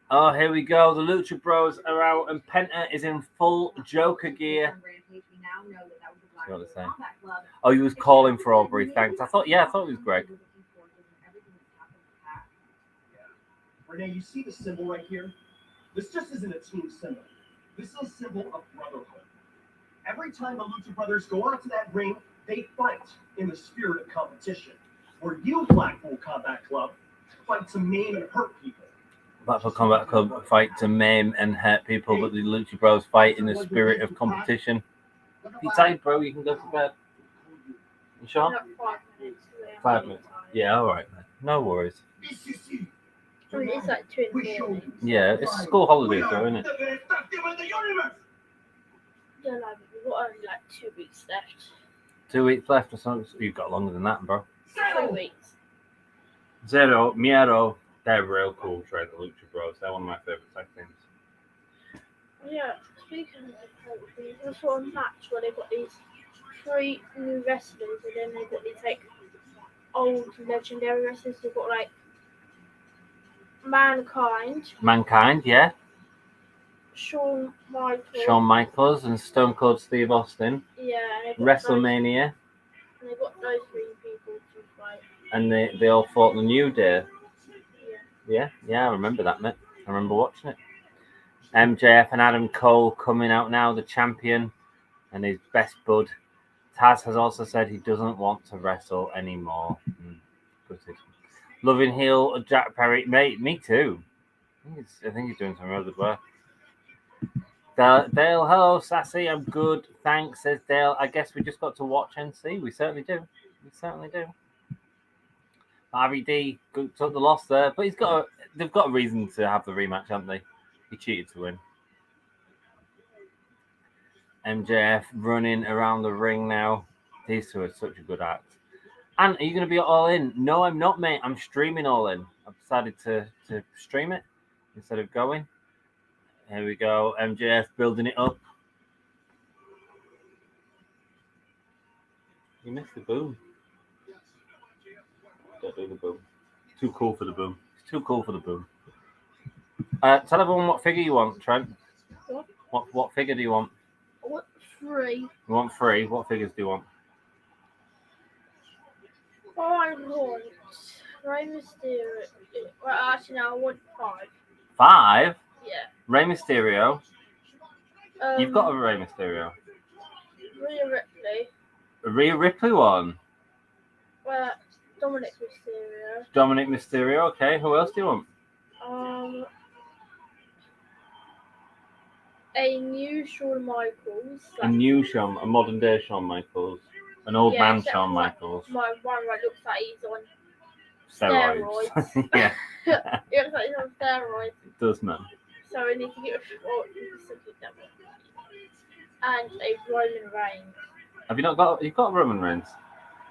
Speaker 1: Oh, here we go. The Lucha Bros are out, and Penta is in full Joker gear. What to say? Oh, he was calling for Aubrey. Thanks. I thought it was Greg.
Speaker 4: Renee, you see the symbol right here? This just isn't a team symbol. This is a symbol of brotherhood. Every time the Lucha Brothers go onto that ring, they fight in the spirit of competition. Where you, Blackpool Combat Club, fight to maim and hurt people.
Speaker 1: Blackpool Combat Club fight to maim and hurt people, but the Lucha Bros fight in the spirit of competition. If you're tired, bro, you can go to bed. You sure?
Speaker 3: Not 5 minutes.
Speaker 1: 5 minutes. Yeah, all right, man. No worries.
Speaker 3: I mean, it's like 2 in the morning.
Speaker 1: Yeah, it's school holidays, though, isn't it?
Speaker 3: Don't know, we've got only like 2 weeks left.
Speaker 1: 2 weeks left or something. You've got longer than that, bro.
Speaker 3: 3 weeks.
Speaker 1: Zero, Miero. They're real cool, Trey, the Lucha Bros. They're one of my favourite tag teams.
Speaker 3: Yeah, speaking of the things, I saw a match where they got these 3 new wrestlers and then they got these like old legendary wrestlers. They've got like Mankind,
Speaker 1: Yeah.
Speaker 3: Shawn Michaels.
Speaker 1: Shawn Michaels and Stone Cold Steve Austin.
Speaker 3: Yeah. And
Speaker 1: WrestleMania.
Speaker 3: And they got those 3 people to fight.
Speaker 1: And they all fought the New Day.
Speaker 3: Yeah.
Speaker 1: Yeah, I remember that, mate. I remember watching it. MJF and Adam Cole coming out now, the champion and his best bud. Taz has also said he doesn't want to wrestle anymore. Loving heel Jack Perry. Mate, me too. I think he's doing some real good work.
Speaker 5: Dale, hello, Sassy. I'm good, thanks. Says Dale. I guess we just got to watch and see. We certainly do. We certainly do. RVD took the loss there, but they've got a reason to have the rematch, haven't they? He cheated to win. MJF running around the ring now. These two are such a good act. And are you going to be All In? No, I'm not, mate. I'm streaming All In. I've decided to stream it instead of going. Here we go. MJF building it up. You missed the boom. Don't do the boom. Too cool for the boom. It's too cool for the boom. Tell everyone what figure you want, Trent. What figure do you want?
Speaker 3: I want 3.
Speaker 5: You want 3? What figures do you want?
Speaker 3: I want Rey Mysterio. Well, actually, no, I want 5.
Speaker 5: 5?
Speaker 3: Yeah.
Speaker 5: Rey Mysterio. You've got a Rey Mysterio.
Speaker 3: Rhea Ripley.
Speaker 5: A Rhea Ripley one.
Speaker 3: Well, Dominic Mysterio.
Speaker 5: Dominic Mysterio. Okay. Who else do you want?
Speaker 3: A new Shawn Michaels.
Speaker 5: A new Shawn, a modern day Shawn Michaels, an old man Shawn Michaels.
Speaker 3: My one right looks like he's on
Speaker 5: Steroids. Yeah.
Speaker 3: He looks like he's on steroids.
Speaker 5: It does, man.
Speaker 3: So we need to get and a Roman Reigns.
Speaker 5: Have you not got? You've got Roman Reigns.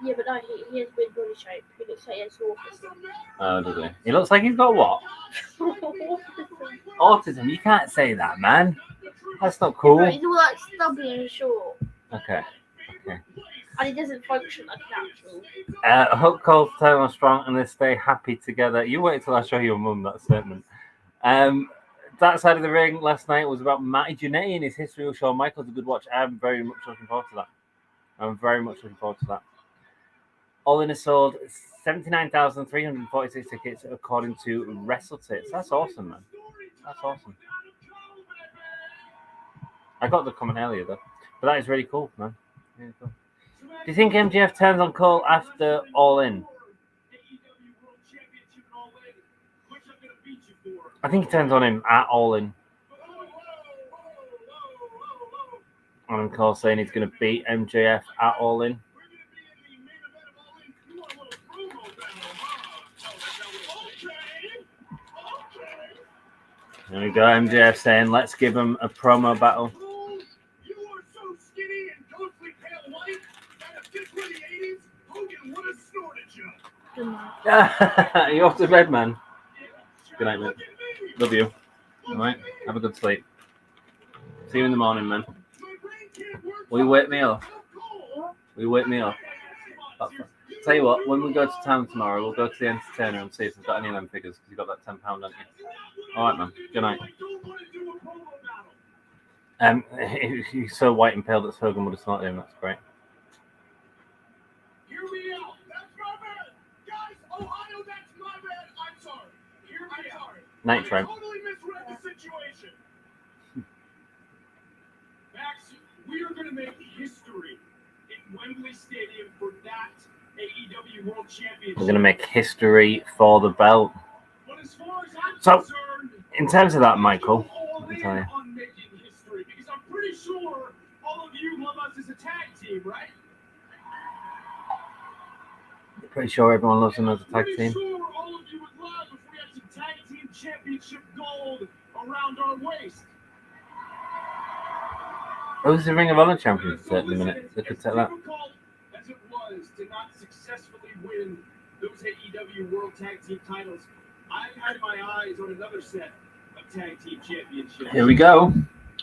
Speaker 3: Yeah, but no, he has weird body shape. He looks like he has autism.
Speaker 5: Oh, does he? He looks like he's got what? Autism. You can't say that, man. That's not cool.
Speaker 3: No, he's all like stubby and short.
Speaker 5: Okay.
Speaker 3: And he doesn't function like natural.
Speaker 5: Hook calls Taylor Strong and they stay happy together. You wait till I show your mum that statement. That side of the ring last night was about Matty Jannetty and his history with Shawn Michaels. A good watch. I'm very much looking forward to that. All In has sold 79,346 tickets according to WrestleTits. That's awesome, man. That's awesome. I got the comment earlier, though. But that is really cool, man. Really cool. Do you think MJF turns on Cole after All In? I think he turns on him at All In. Adam Cole saying he's going to beat MJF at All In. There we go, MJF saying, let's give him a promo battle.
Speaker 4: You are so skinny and ghostly pale white that if this were the 80s, Hogan would have snorted you.
Speaker 5: You off to bed, man? Good night, mate. Love you. All right, have a good sleep. See you in the morning, man. Will you wake me up? Tell you what, when we go to town tomorrow, we'll go to the entertainer and see if we've got any of them figures, because you've got that £10, haven't you? All right, man. Good night. He's so white and pale that Hogan would have snorted him. That's great.
Speaker 4: Hear me out. That's my bad. Guys, Ohio, that's my bad. I'm sorry. Hear me out.
Speaker 5: Night, Trent.
Speaker 4: I totally misread the situation. Max, we are going to make history in Wembley Stadium for that AEW World Championship.
Speaker 5: We're going to make history for the belt.
Speaker 4: But as far as I'm
Speaker 5: So,
Speaker 4: concerned,
Speaker 5: in terms of that, Michael, let me tell you.
Speaker 4: on making history, because I'm pretty sure all of you love us as a tag team, right?
Speaker 5: Pretty sure everyone loves him as a tag team.
Speaker 4: Sure all of you would love if we had some tag team championship gold around our waist.
Speaker 5: Who's the Ring of Honor champion at the minute? They could take that.
Speaker 4: Difficult as it was to not successfully win those AEW World Tag Team titles, I've had my eyes on another set of tag team championships.
Speaker 5: Here we go.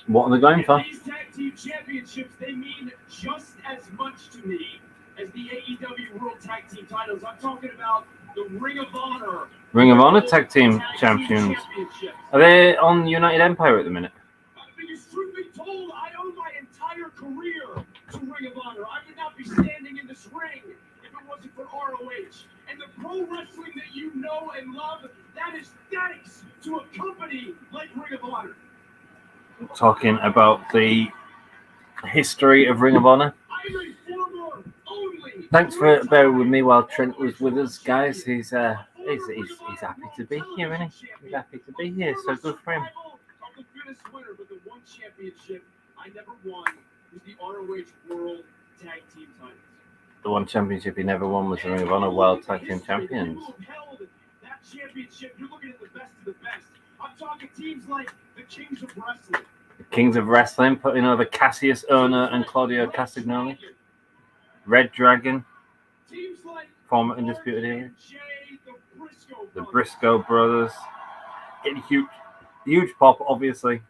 Speaker 5: What are they going for?
Speaker 4: These tag team championships, they mean just as much to me as the AEW World Tag Team titles. I'm talking about the Ring of Honor.
Speaker 5: Ring of Honor tag team champions. Are they on United Empire at the minute?
Speaker 4: Because truth be told, I owe my entire career to Ring of Honor. I would not be standing in this ring if it wasn't for ROH. And the pro wrestling that you know and love, that is thanks to a company like Ring of Honor.
Speaker 5: Talking about the history of Ring of Honor.
Speaker 4: I'm a former only.
Speaker 5: Thanks for bearing with me while Trent was with us, guys. He's happy to be here, isn't he? He's happy to be here, so good for him.
Speaker 4: championship I never won was the ROH World Tag Team titles.
Speaker 5: The one championship he never won was the Ring of Honor World Tag Team Champions.
Speaker 4: That championship, you're looking at the best of the best. I'm talking teams like the Kings of Wrestling.
Speaker 5: The Kings of Wrestling putting over Cassius Ohno and Claudio Castagnoli. Red Dragon, former Undisputed Era. The Briscoe Brothers. Getting huge pop, obviously.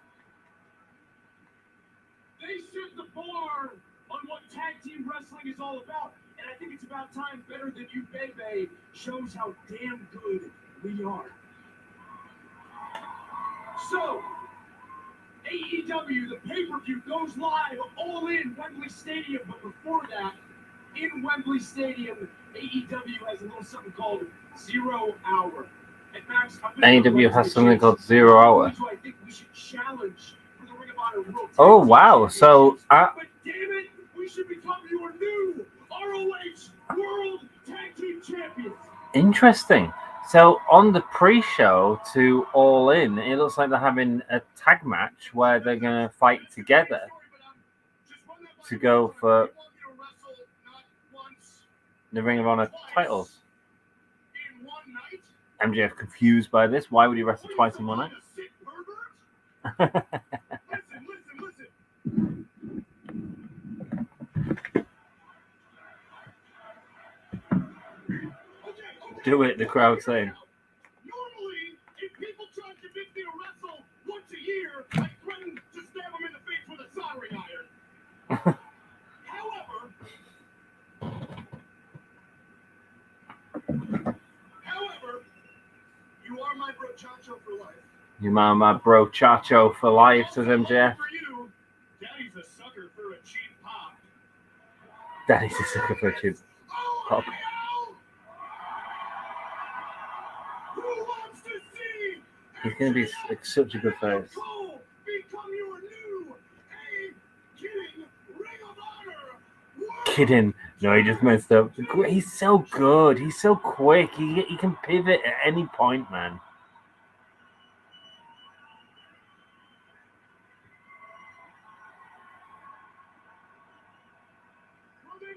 Speaker 4: They set the bar on what tag team wrestling is all about. And I think it's about time Better Than You, Baby shows how damn good we are. So, AEW, the pay-per-view, goes live all in Wembley Stadium. But before that, in Wembley Stadium, AEW has a little something called 0 Hour. And Max,
Speaker 5: AEW has something called 0 Hour.
Speaker 4: I think we should challenge for the Ring of Honor World Tag
Speaker 5: Oh, wow. So,
Speaker 4: but damn it, we should become your new ROH World Tag Team Champions.
Speaker 5: interesting. So, on the pre-show to All In, it looks like they're having a tag match where they're going to fight together to go for the Ring of Honor titles. MJF confused by this. Why would he wrestle twice in one night? Do it, the crowd saying.
Speaker 4: Normally, if people try to convince me to wrestle once a year, I threaten to stab them in the face with a soldering iron. However, you are my bro Chacho for life.
Speaker 5: You are my bro Chacho for life, says MJF.
Speaker 4: For you, Daddy's a sucker for a cheap pop.
Speaker 5: Daddy's a sucker for a cheap pop. He's going to be like such a good face. Kidding. No, he just messed up. He's so good. He's so quick. He can pivot at any point, man.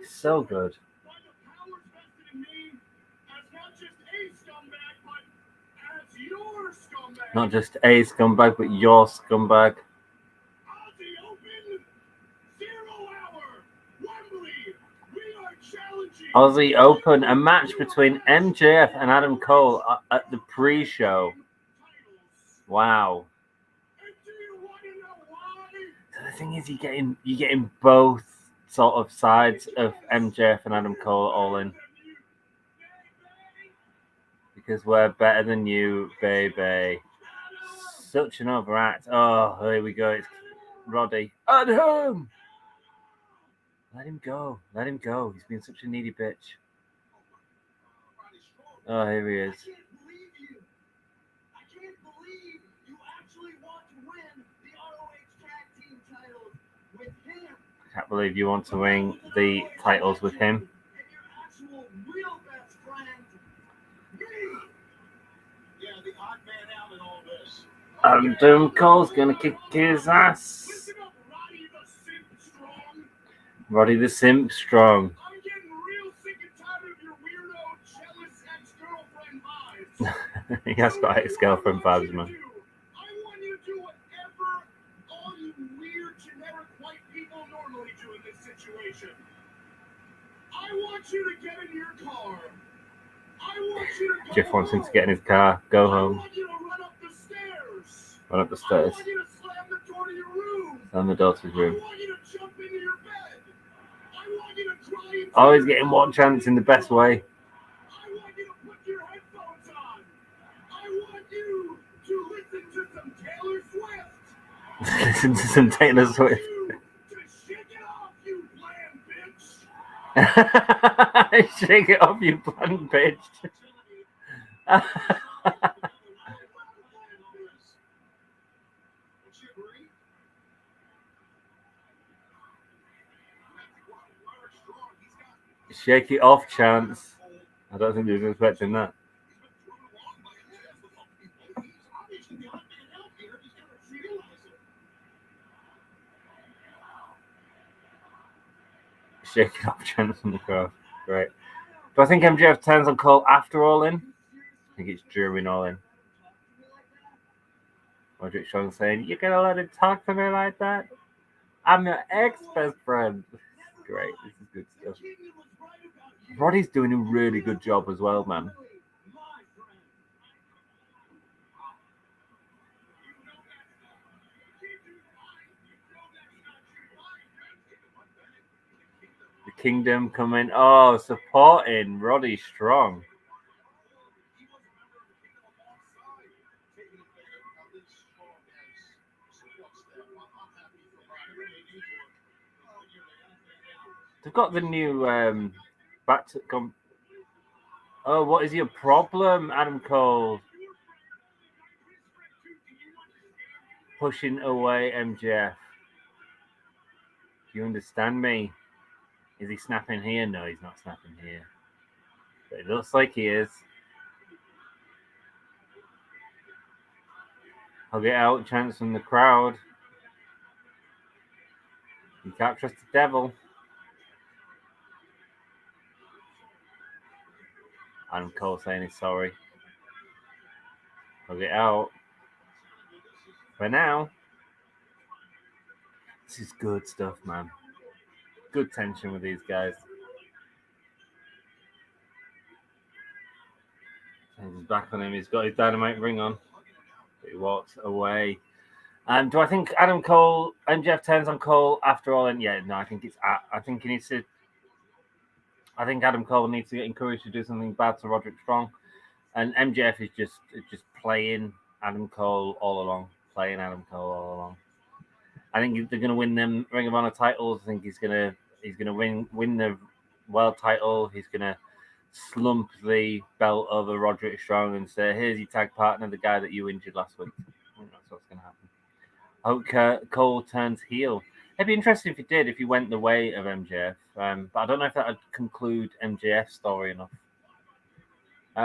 Speaker 5: So good. Not just a scumbag, but your scumbag. Aussie Open, a match between MJF and Adam Cole at the pre-show. Wow. So the thing is, you're getting both sort of sides of MJF and Adam Cole all in. Because we're better than you, baby. Such an overact. Oh, here we go. It's Roddy. At home! Let him go. Let him go. He's been such a needy bitch. Oh, here he is.
Speaker 4: I can't believe you actually want to win the ROH Tag Team titles with him.
Speaker 5: I can't believe you want to win the titles with him.
Speaker 4: And your actual real best friend, me. Yeah, the odd man out in all this.
Speaker 5: Adam Cole's gonna kick his ass.
Speaker 4: Listen up, Roddy the Simp Strong.
Speaker 5: Roddy the Simp Strong.
Speaker 4: I'm getting real sick and tired of your weirdo, jealous ex-girlfriend vibes.
Speaker 5: He has got ex-girlfriend vibes, man.
Speaker 4: I want you to do whatever all you weird, generic white people normally do in this situation. I want you to get in your car. I want you to go
Speaker 5: Jeff wants him to
Speaker 4: home.
Speaker 5: get in his car, go
Speaker 4: I
Speaker 5: home,
Speaker 4: want you to run up the stairs.
Speaker 5: run up the
Speaker 4: I
Speaker 5: stairs,
Speaker 4: want you to slam the door to your room.
Speaker 5: slam the door to his
Speaker 4: I
Speaker 5: room.
Speaker 4: want you to jump into your bed. I want you to cry into
Speaker 5: Oh, he's
Speaker 4: your
Speaker 5: getting one chance in the best way.
Speaker 4: I want you to put your headphones on. I want you to listen to some Taylor Swift.
Speaker 5: Listen to some Taylor Swift.
Speaker 4: You to shake it off, you bland bitch.
Speaker 5: Shake it off, you bland bitch.
Speaker 4: Would you agree?
Speaker 5: Shake it off, chance. I don't think he was expecting that. shaking off chants from the crowd. Great. Do I think MJF turns on Cole after All In? I think it's during All In. Roderick Strong saying, "You're gonna let him talk to me like that? I'm your ex-best friend." Great. This is good stuff. Roddy's doing a really good job as well, man. The Kingdom coming. Oh, supporting Roddy Strong. They've got the new back to come. Oh, what is your problem, Adam Cole? Pushing away MJF. Do you understand me? Is he snapping here? No, he's not snapping here. But it looks like he is. I'll get out, chants from the crowd. You can't trust the devil. Adam Cole saying he's sorry. I'll get out. For now. This is good stuff, man. Good tension with these guys. And he's back on him. He's got his Dynamite ring on. But he walks away. Do I think Adam Cole, MJF turns on Cole after All In? Yeah, no, I think it's. I think he needs to. I think Adam Cole needs to get encouraged to do something bad to Roderick Strong, and MJF is just playing Adam Cole all along. Playing Adam Cole all along. I think they're going to win them Ring of Honor titles. I think he's going to win the world title. He's going to slump the belt over Roderick Strong and say, "Here's your tag partner, the guy that you injured last week." I think that's what's going to happen. I hope Cole turns heel. It'd be interesting if he did, if he went the way of MJF. But I don't know if that would conclude MJF's story enough.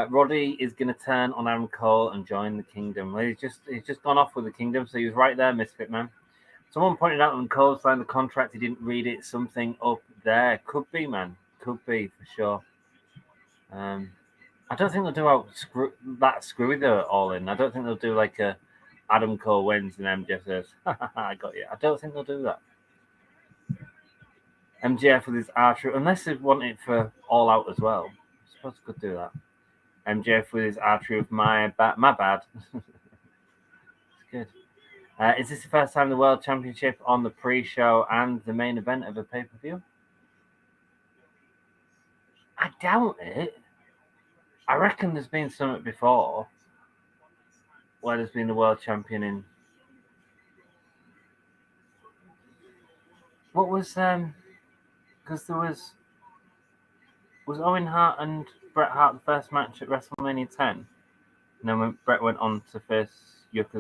Speaker 5: Roddy is going to turn on Adam Cole and join the Kingdom. He's just gone off with the Kingdom, so he was right there, Misfit Man. Someone pointed out when Cole signed the contract, he didn't read it. Something up there. Could be, man. Could be, for sure. I don't think they'll do that screwy though, All In. I don't think they'll do like a Adam Cole wins and MJF says, "I got you." I don't think they'll do that. MJF with his R-Truth, unless they want it for All Out as well. I suppose they could do that. MJF with his R-Truth, my bad. It's good. Is this the first time the World Championship on the pre-show and the main event of a pay-per-view? I doubt it. I reckon there's been something before where there's been the World Champion in. What was because there was Owen Hart and Bret Hart the first match at WrestleMania 10, and then when Bret went on to face Lex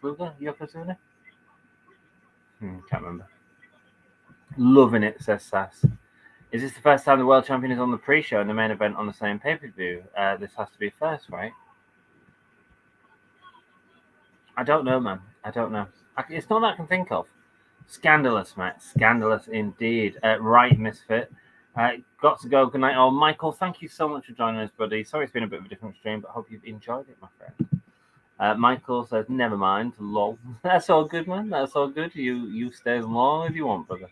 Speaker 5: Luger, Yokozuna. Can't remember. Loving it, says Sass. Is this the first time the World Champion is on the pre-show and the main event on the same pay-per-view? This has to be first, right? I don't know, man. I don't know. It's not that I can think of. Scandalous, mate. Scandalous indeed. Right, Misfit. Got to go. Good night, all. Michael, thank you so much for joining us, buddy. Sorry it's been a bit of a different stream, but I hope you've enjoyed it, my friend. Michael says, "Never mind. Lol." That's all good, man. That's all good. You stay as long as you want, brother.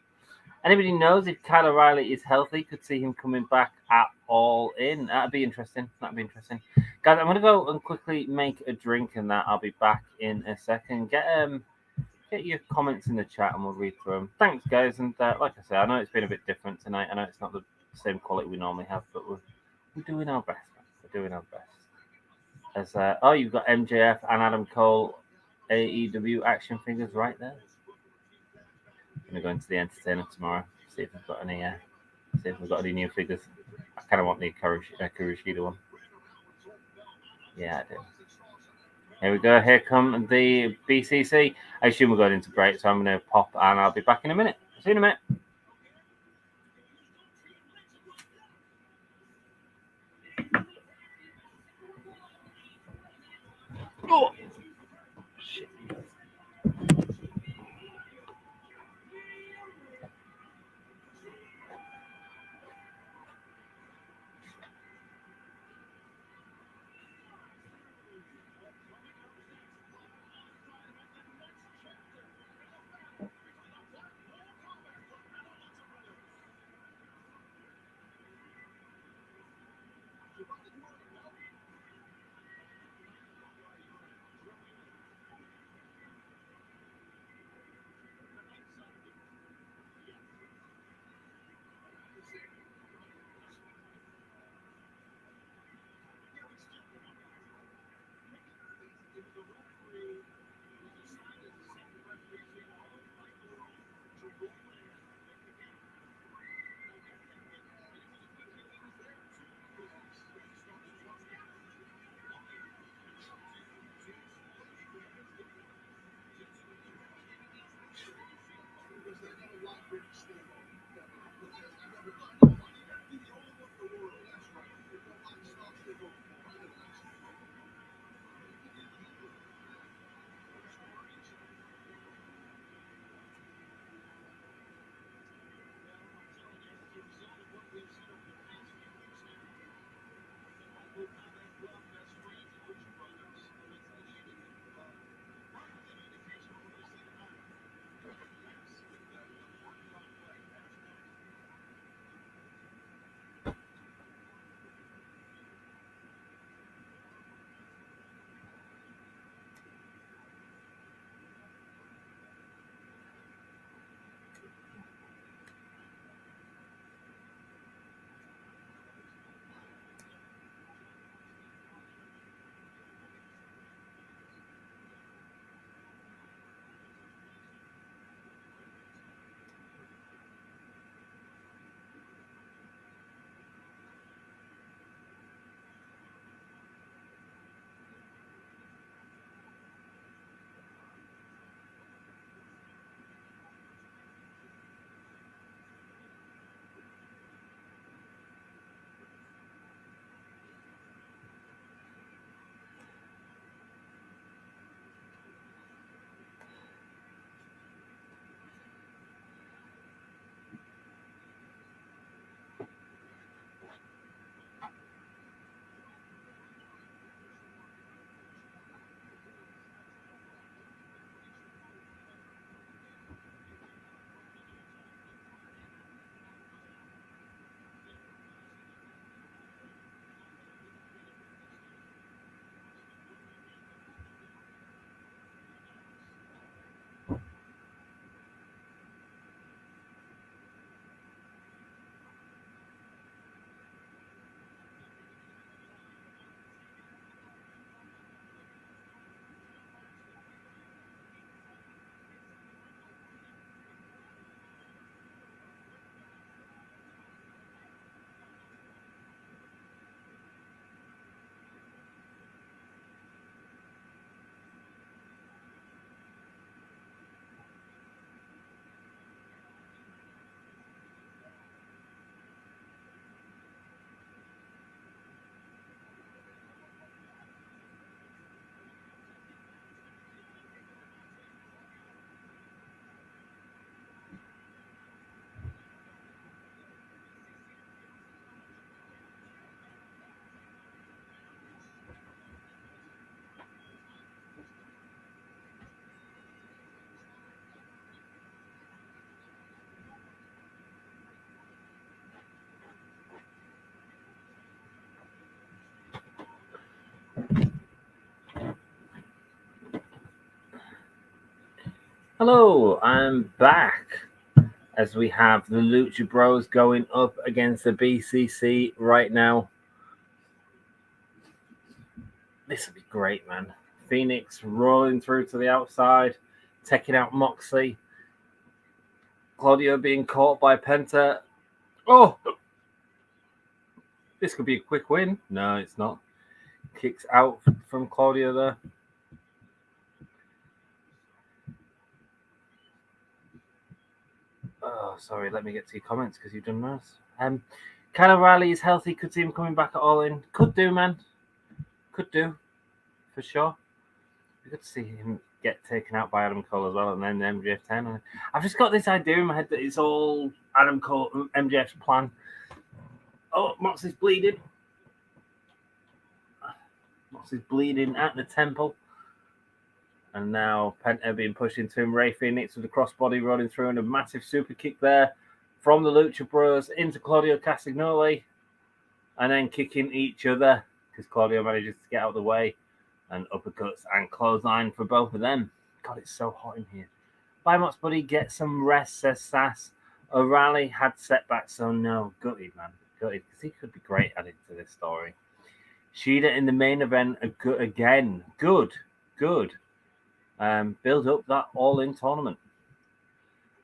Speaker 5: Anybody knows if Kyle O'Reilly is healthy? Could see him coming back at All In. That'd be interesting. Guys, I'm going to go and quickly make a drink and that. I'll be back in a second. Get your comments in the chat and we'll read through them. Thanks, guys. And like I said, I know it's been a bit different tonight. I know it's not the same quality we normally have, but we're doing our best, man. We're doing our best. As you've got MJF and Adam Cole AEW action figures right there. I'm gonna go into the Entertainer tomorrow. See if we've got any new figures. I kind of want the Hikaru Shida one. Yeah, I do. Here we go. Here come the BCC. I assume we're going into break, so I'm going to pop and I'll be back in a minute. See you in a minute. Oh. Shit. Hello, I'm back as we have the Lucha Bros going up against the BCC right now. This will be great, man. Phoenix rolling through to the outside, taking out Moxley. Claudio being caught by Penta. Oh! This could be a quick win. No, it's not. Kicks out from Claudio there. Oh, sorry. Let me get to your comments because you've done most. Kyle O'Reilly is healthy. Could see him coming back at All In. Could do, man. Could do. For sure. We could see him get taken out by Adam Cole as well, and then MJF 10. I've just got this idea in my head that it's all Adam Cole, MJF's plan. Oh, Moxley's bleeding. Moxley's bleeding at the temple. And now Penta being pushed into him. Rey Fenix with the crossbody rolling through and a massive super kick there from the Lucha Bros into Claudio Castagnoli. And then kicking each other because Claudio manages to get out of the way. And uppercuts and clothesline for both of them. God, it's so hot in here. Bye, Mox Buddy. Get some rest, says Sass. O'Reilly had setbacks, so no. Gutted, man. Gutted, because he could be great added to this story. Shida in the main event again. Good. Build up that all-in tournament.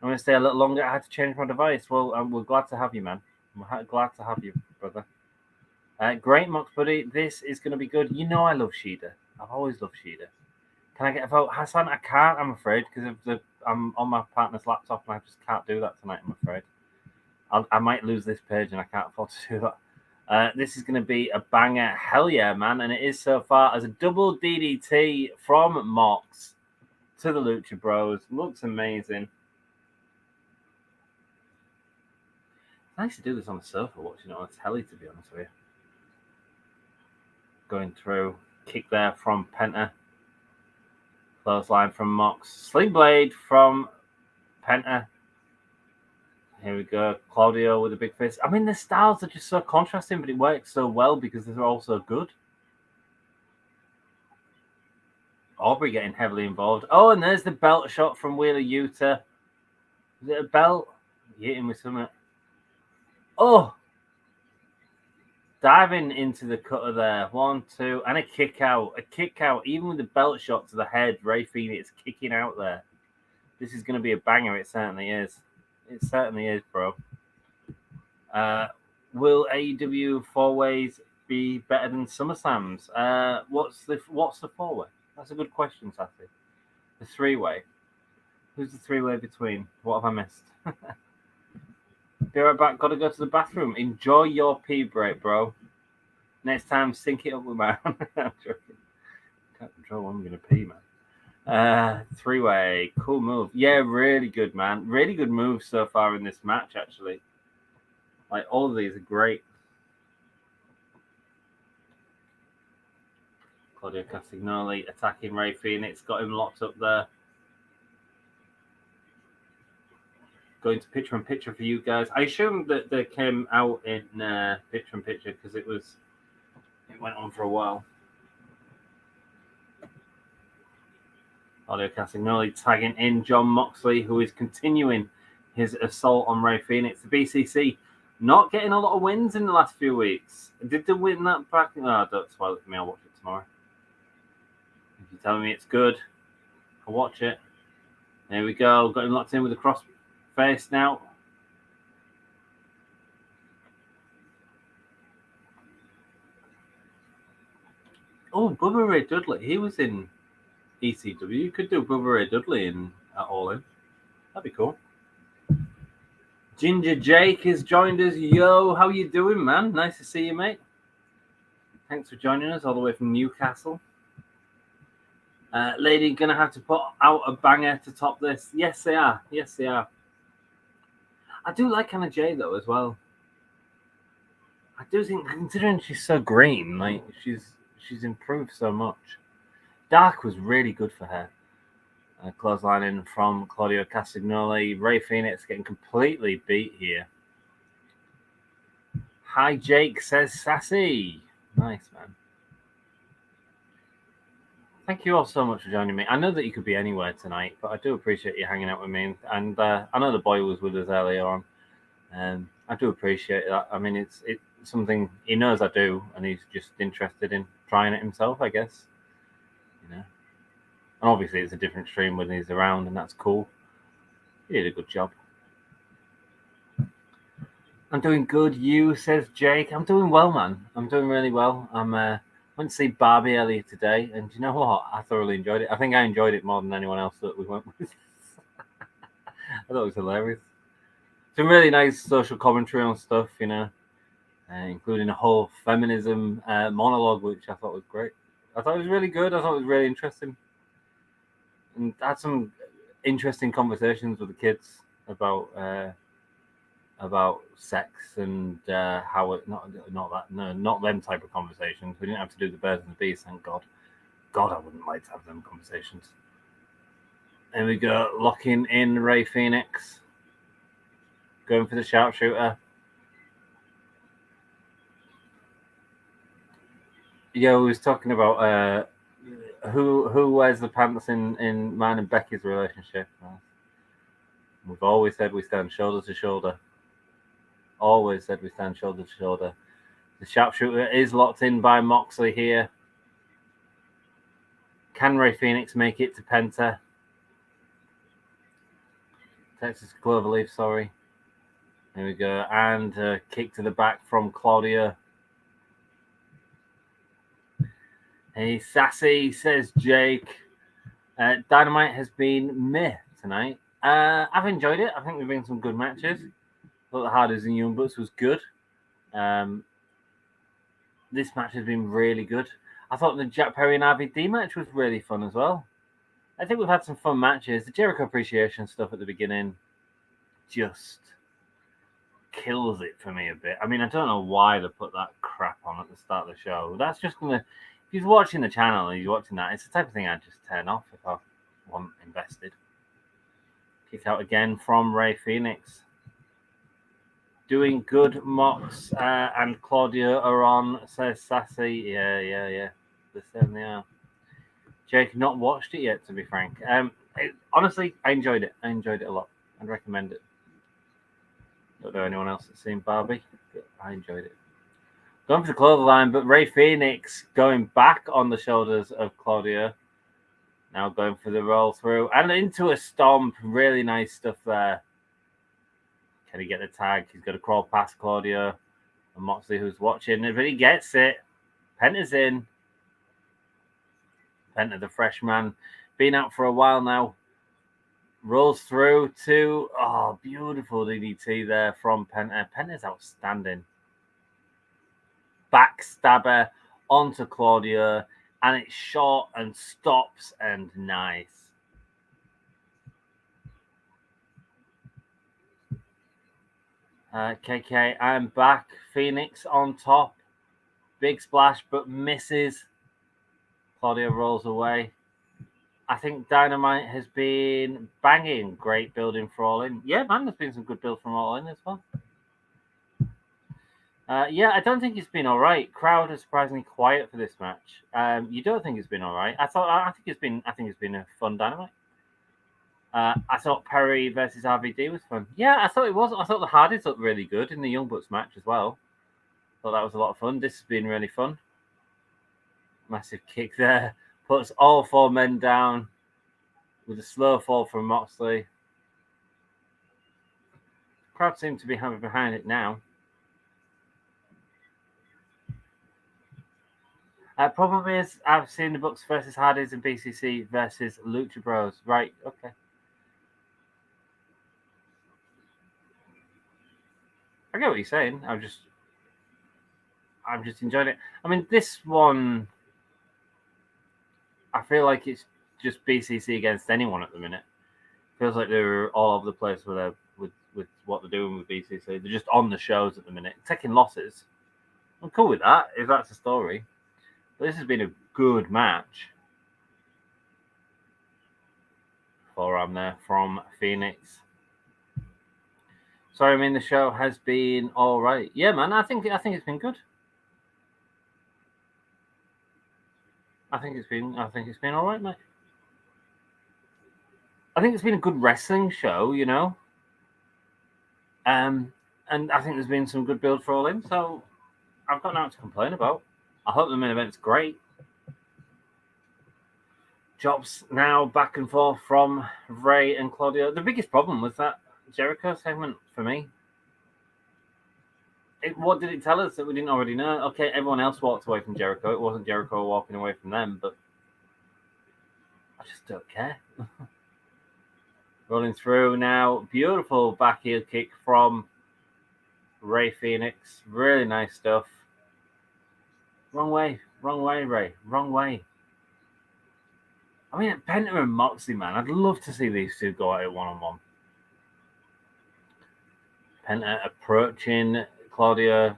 Speaker 5: I'm going to stay a little longer. I had to change my device. Well, we're glad to have you, man. We're glad to have you, brother. Great, Mox Buddy. This is going to be good. You know I love Shida. I've always loved Shida. Can I get a vote? Hassan, I can't, I'm afraid, because I'm on my partner's laptop and I just can't do that tonight, I'm afraid. I might lose this page and I can't afford to do that. This is going to be a banger. Hell yeah, man. And it is so far as a double DDT from Mox to the Lucha Bros. Looks amazing. It's nice to do this on the sofa watching it on the telly, to be honest with you. Going through. Kick there from Penta. Clothesline from Mox. Sling Blade from Penta. Here we go. Claudio with a big fist. I mean, the styles are just so contrasting, but it works so well because they're all so good. Aubrey getting heavily involved. Oh, and there's the belt shot from Wheeler Yuta. Is it a belt? Hitting with something. Oh! Diving into the cutter there. 1, 2, and a kick out. A kick out, even with the belt shot to the head. Rey Fenix kicking out there. This is going to be a banger. It certainly is. It certainly is, bro. Will AEW 4-ways be better than SummerSlam's? What's the 4-way? That's a good question, Sassy. The 3-way. Who's the 3-way between? What have I missed? Be right back. Got to go to the bathroom. Enjoy your pee break, bro. Next time, sync it up with my... I'm joking. Can't control when I'm going to pee, man. 3-way. Cool move. Yeah, really good, man. Really good moves so far in this match, actually. Like, all of these are great. Claudio Castagnoli attacking Rey Fenix. Got him locked up there. Going to picture-in-picture for you guys. I assume that they came out in picture-in-picture because it went on for a while. Claudio Castagnoli tagging in John Moxley, who is continuing his assault on Rey Fenix. The BCC not getting a lot of wins in the last few weeks. Did they win that back? No, don't spoil it for me. I'll watch it tomorrow. If you're telling me it's good, I'll watch it. There we go. Got him locked in with a cross face now. Oh, Bubba Ray Dudley. He was in ECW. You could do Bubba Ray Dudley at All In. That'd be cool. Ginger Jake has joined us. Yo, how you doing, man? Nice to see you, mate. Thanks for joining us all the way from Newcastle. Lady, gonna have to put out a banger to top this. Yes, they are. Yes, they are. I do like Anna Jay though as well. I do think, considering she's so green, like she's improved so much. Dark was really good for her. Clotheslining from Claudio Castagnoli. Rey Fenix getting completely beat here. Hi, Jake, says Sassy. Nice, man. Thank you all so much for joining me. I know that you could be anywhere tonight, but I do appreciate you hanging out with me. And I know the boy was with us earlier on. I do appreciate that. I mean, it's something he knows I do, and he's just interested in trying it himself, I guess. You know, and obviously it's a different stream when he's around, and that's cool. He did a good job. I'm doing good. You, says Jake. I'm doing well, man. I'm doing really well. Went to see Barbie earlier today, and you know what? I thoroughly enjoyed it. I think I enjoyed it more than anyone else that we went with. I thought it was hilarious. Some really nice social commentary on stuff, you know, including a whole feminism monologue, which I thought was great. I thought it was really good. I thought it was really interesting, and had some interesting conversations with the kids about sex and how it not them type of conversations. We didn't have to do the birds and the bees, thank God. God, I wouldn't like to have them conversations. There we go, locking in Ray Phoenix, going for the sharpshooter. Yeah, we was talking about who wears the pants in mine and Becky's relationship. We've always said we stand shoulder to shoulder. Always said we stand shoulder to shoulder. The sharpshooter is locked in by Moxley here. Can Ray Phoenix make it to Penta? Texas Cloverleaf, sorry. There we go. And kick to the back from Claudia. Hey, sassy, says Jake. Dynamite has been meh tonight. I've enjoyed it. I think we've been some good matches. I thought the Hardys and Young Bucks was good. This match has been really good. I thought the Jack Perry and RVD match was really fun as well. I think we've had some fun matches. The Jericho Appreciation stuff at the beginning just kills it for me a bit. I mean, I don't know why they put that crap on at the start of the show. That's just going to... If he's watching the channel and he's watching that, it's the type of thing I'd just turn off if I wasn't invested. Kick out again from Ray Phoenix. Doing good, Mox and Claudia are on, says Sassy. Yeah. They certainly are. Jake, not watched it yet, to be frank. Honestly, I enjoyed it. I enjoyed it a lot. I'd recommend it. Don't know anyone else that's seen Barbie, but I enjoyed it. Going for the clothesline, but Ray Phoenix going back on the shoulders of Claudia. Now going for the roll through and into a stomp. Really nice stuff there. Can he get the tag? He's got to crawl past Claudia and Moxley, who's watching, but he gets it. Penta's in. Penta, the freshman, been out for a while now. Rolls through to beautiful DDT there from Penta. Penta's outstanding. Backstabber onto Claudia, and it's short and stops and nice. KK, I'm back. Phoenix on top. Big splash, but misses. Claudia rolls away. I think Dynamite has been banging. Great building for All In. Yeah, man, there's been some good build from All In as well. I don't think it's been all right. Crowd is surprisingly quiet for this match. You don't think it's been all right? I think it's been a fun Dynamite. I thought Perry versus RVD was fun. Yeah, I thought it was. I thought the Hardys looked really good in the Young Bucks match as well. Thought that was a lot of fun. This has been really fun. Massive kick there. Puts all four men down with a slow fall from Moxley. Crowd seem to be having behind it now. Problem is, I've seen the Bucks versus Hardys and BCC versus Lucha Bros. Right, okay. I get what you're saying. I'm just enjoying it. I mean, this one, I feel like it's just BCC against anyone at the minute. Feels like they're all over the place with what they're doing with BCC. They're just on the shows at the minute, taking losses. I'm cool with that if that's the story. But this has been a good match. Forearm there from Phoenix. Sorry, I mean the show has been all right. Yeah, man, I think it's been good. I think it's been all right, mate. I think it's been a good wrestling show, you know. And I think there's been some good build for All In, so I've got nothing to complain about. I hope the main event's great. Jobs now back and forth from Ray and Claudio. The biggest problem was that Jericho segment for me. What did it tell us that we didn't already know? Okay, everyone else walked away from Jericho. It wasn't Jericho walking away from them, but I just don't care. Rolling through now. Beautiful back heel kick from Ray Phoenix. Really nice stuff. Wrong way, Ray. Wrong way. I mean, Penta and Moxley, man. I'd love to see these two go at it one-on-one. Penta approaching Claudio,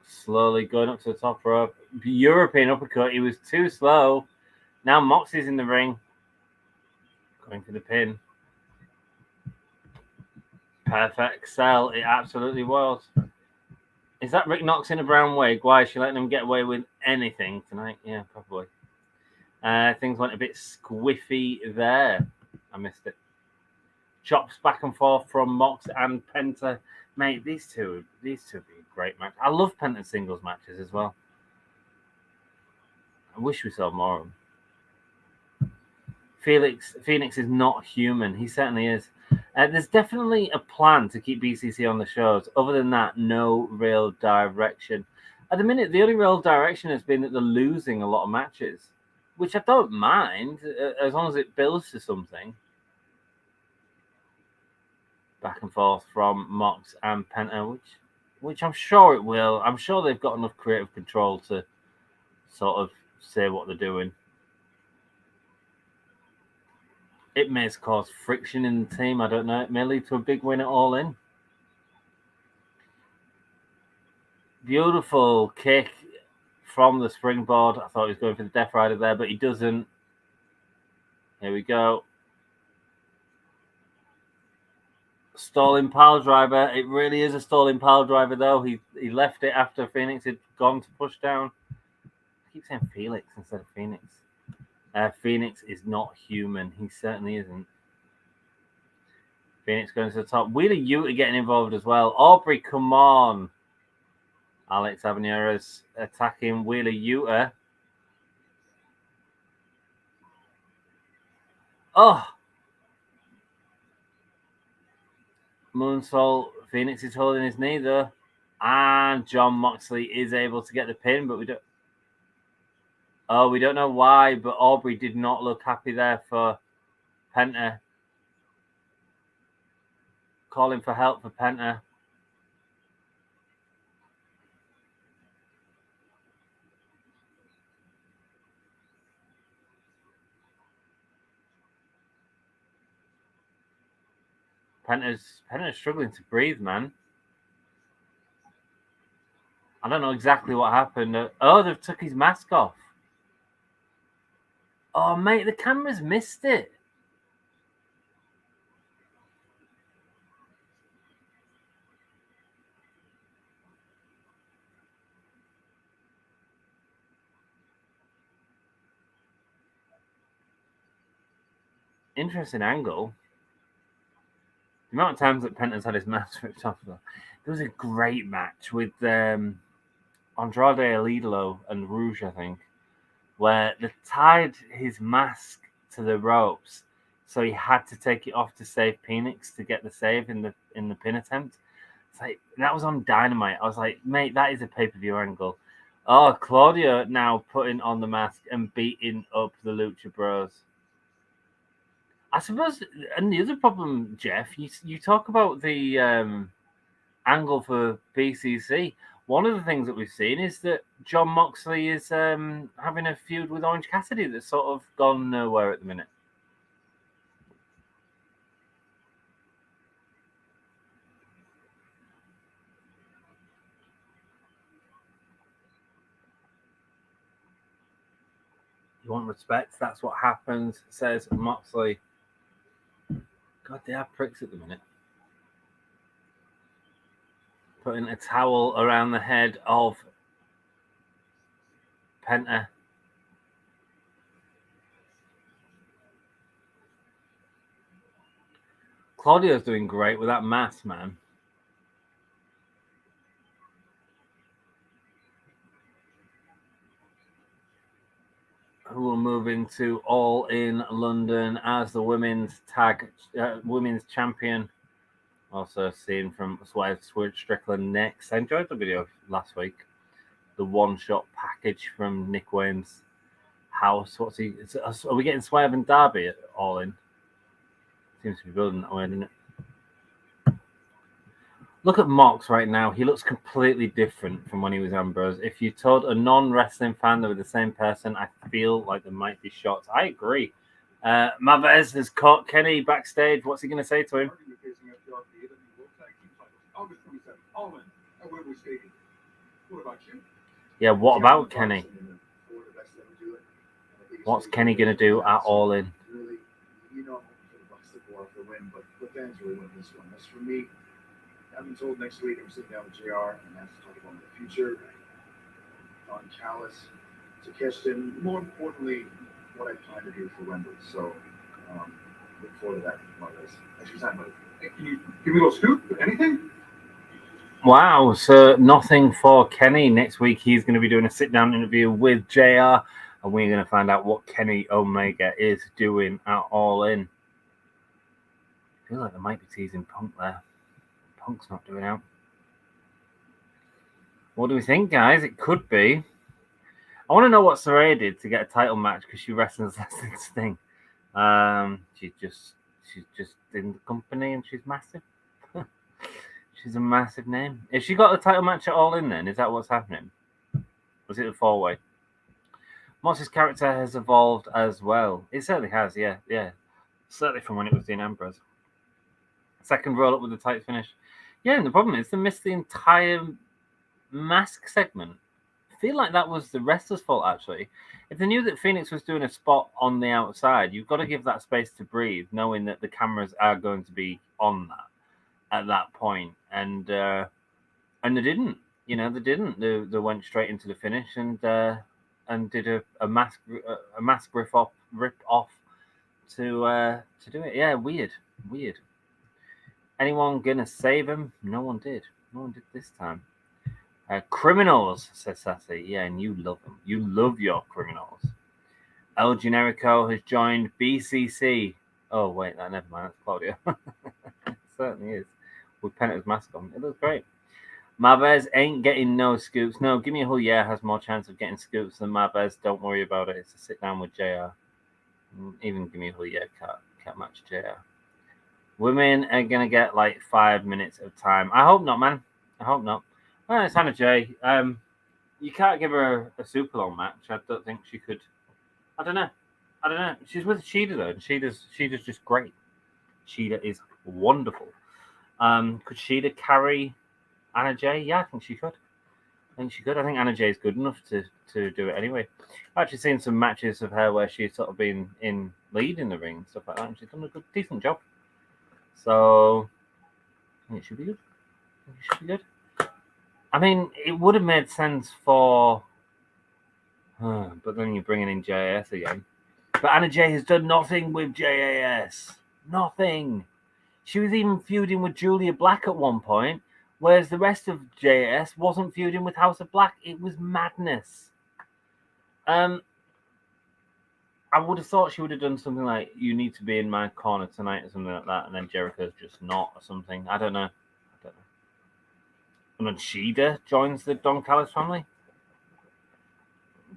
Speaker 5: slowly going up to the top rope. European uppercut. He was too slow. Now Moxley's in the ring. Going for the pin. Perfect sell. It absolutely was. Is that Rick Knox in a brown wig? Why is she letting him get away with anything tonight? Yeah, probably. Things went a bit squiffy there. I missed it. Chops back and forth from Mox and Penta. Mate, these two would be a great match. I love Penta singles matches as well. I wish we saw more of them. Phoenix is not human. He certainly is. There's definitely a plan to keep BCC on the shows. Other than that, no real direction. At the minute, the only real direction has been that they're losing a lot of matches, which I don't mind, as long as it builds to something. Back and forth from Mox and Penta, which I'm sure it will. I'm sure they've got enough creative control to sort of say what they're doing. It may cause friction in the team. I don't know. It may lead to a big win at All In. Beautiful kick from the springboard. I thought he was going for the Death Rider there, but he doesn't. Here we go. Stalling pile driver. It really is a stalling pile driver, though. He left it after Phoenix had gone to push down. I keep saying Felix instead of Phoenix. Phoenix is not human. He certainly isn't. Phoenix going to the top. Wheeler Yuta getting involved as well. Aubrey, come on. Alex Habanera's attacking Wheeler Yuta. Oh. Moonsault. Phoenix is holding his knee, though. And John Moxley is able to get the pin, but we don't... Oh, we don't know why, but Aubrey did not look happy there for Penta. Calling for help for Penta. Penta's struggling to breathe, man. I don't know exactly what happened. Oh, they've took his mask off. Oh, mate, the camera's missed it. Interesting angle. The amount of times that Penta's had his mask ripped off. There was a great match with Andrade El Idolo and Rouge, I think, where they tied his mask to the ropes, so he had to take it off to save Phoenix to get the save in the pin attempt. It's like that was on Dynamite. I was like, mate, that is a pay-per-view angle. Oh, Claudio now putting on the mask and beating up the Lucha Bros. I suppose, and the other problem, Jeff, you talk about the angle for BCC. One of the things that we've seen is that John Moxley is having a feud with Orange Cassidy that's sort of gone nowhere at the minute. You want respect, that's what happens, says Moxley. God, they are pricks at the minute. Putting a towel around the head of Penta. Claudio's doing great with that mask, man. Who will move into All In London as the women's champion. Also seen from Swerve Strickland next. I enjoyed the video last week. The one-shot package from Nick Wayne's house. Are we getting Swerve and Darby at All In? Seems to be building that way, doesn't it? Look at Mox right now. He looks completely different from when he was Ambrose. If you told a non-wrestling fan they were the same person, I feel like there might be shots. I agree. Mavez has caught Kenny backstage. What's he going to say to him? Yeah, what about Kenny? What's Kenny going to do at All In?
Speaker 6: That's for me. I've been told next week I'm sitting down with JR and have to talk about the future, on Callis, to Kirsten, more importantly, what I plan to do for Wembley. So, look forward to that. Thanks for your time, buddy. Can you give me a little scoop? Anything?
Speaker 5: Wow, so nothing for Kenny. Next week, he's going to be doing a sit-down interview with JR, and we're going to find out what Kenny Omega is doing at All In. I feel like there might be teasing Punk there. Punk's not doing out. What do we think, guys? It could be. I want to know what Saraya did to get a title match because she wrestles less than Sting. She's just in the company and she's massive. She's a massive name. If she got the title match at All In, then is that what's happening? Was it a 4-way? Moss's character has evolved as well. It certainly has. Yeah. Certainly from when it was Dean Ambrose. Second roll up with the tight finish. Yeah, and the problem is they missed the entire mask segment. I feel like that was the wrestler's fault, actually. If they knew that Phoenix was doing a spot on the outside, you've got to give that space to breathe, knowing that the cameras are going to be on that at that point. And they didn't. They didn't. They went straight into the finish and did a mask rip off to do it. Yeah, weird. Anyone gonna save him? No one did. No one did this time. Criminals, says Sassy. Yeah, and you love them. You love your criminals. El Generico has joined BCC. Oh, wait, never mind. That's Claudia. It certainly is. With Penta's mask on. It looks great. Mavez ain't getting no scoops. No, Give Me a Who Yeah has more chance of getting scoops than Mavez. Don't worry about it. It's a sit down with JR. Even Give Me a Who Yeah can't match JR. Women are going to get like 5 minutes of time. I hope not, man. I hope not. Well, it's Hannah J. You can't give her a super long match. I don't think she could. I don't know. She's with Shida, though. And Shida's just great. Shida is wonderful. Could Shida carry Anna J? Yeah, I think she could. I think Anna J is good enough to do it anyway. I've actually seen some matches of her where she's sort of been in lead in the ring and stuff like that. And she's done a decent job. So, I think it should be good. I mean, it would have made sense for... but then you're bringing in JAS again. But Anna J has done nothing with JAS. Nothing. She was even feuding with Julia Black at one point, whereas the rest of JAS wasn't feuding with House of Black. It was madness. I would have thought she would have done something like, you need to be in my corner tonight or something like that, and then Jericho's just not or something. I don't know. And then Shida joins the Don Callis family.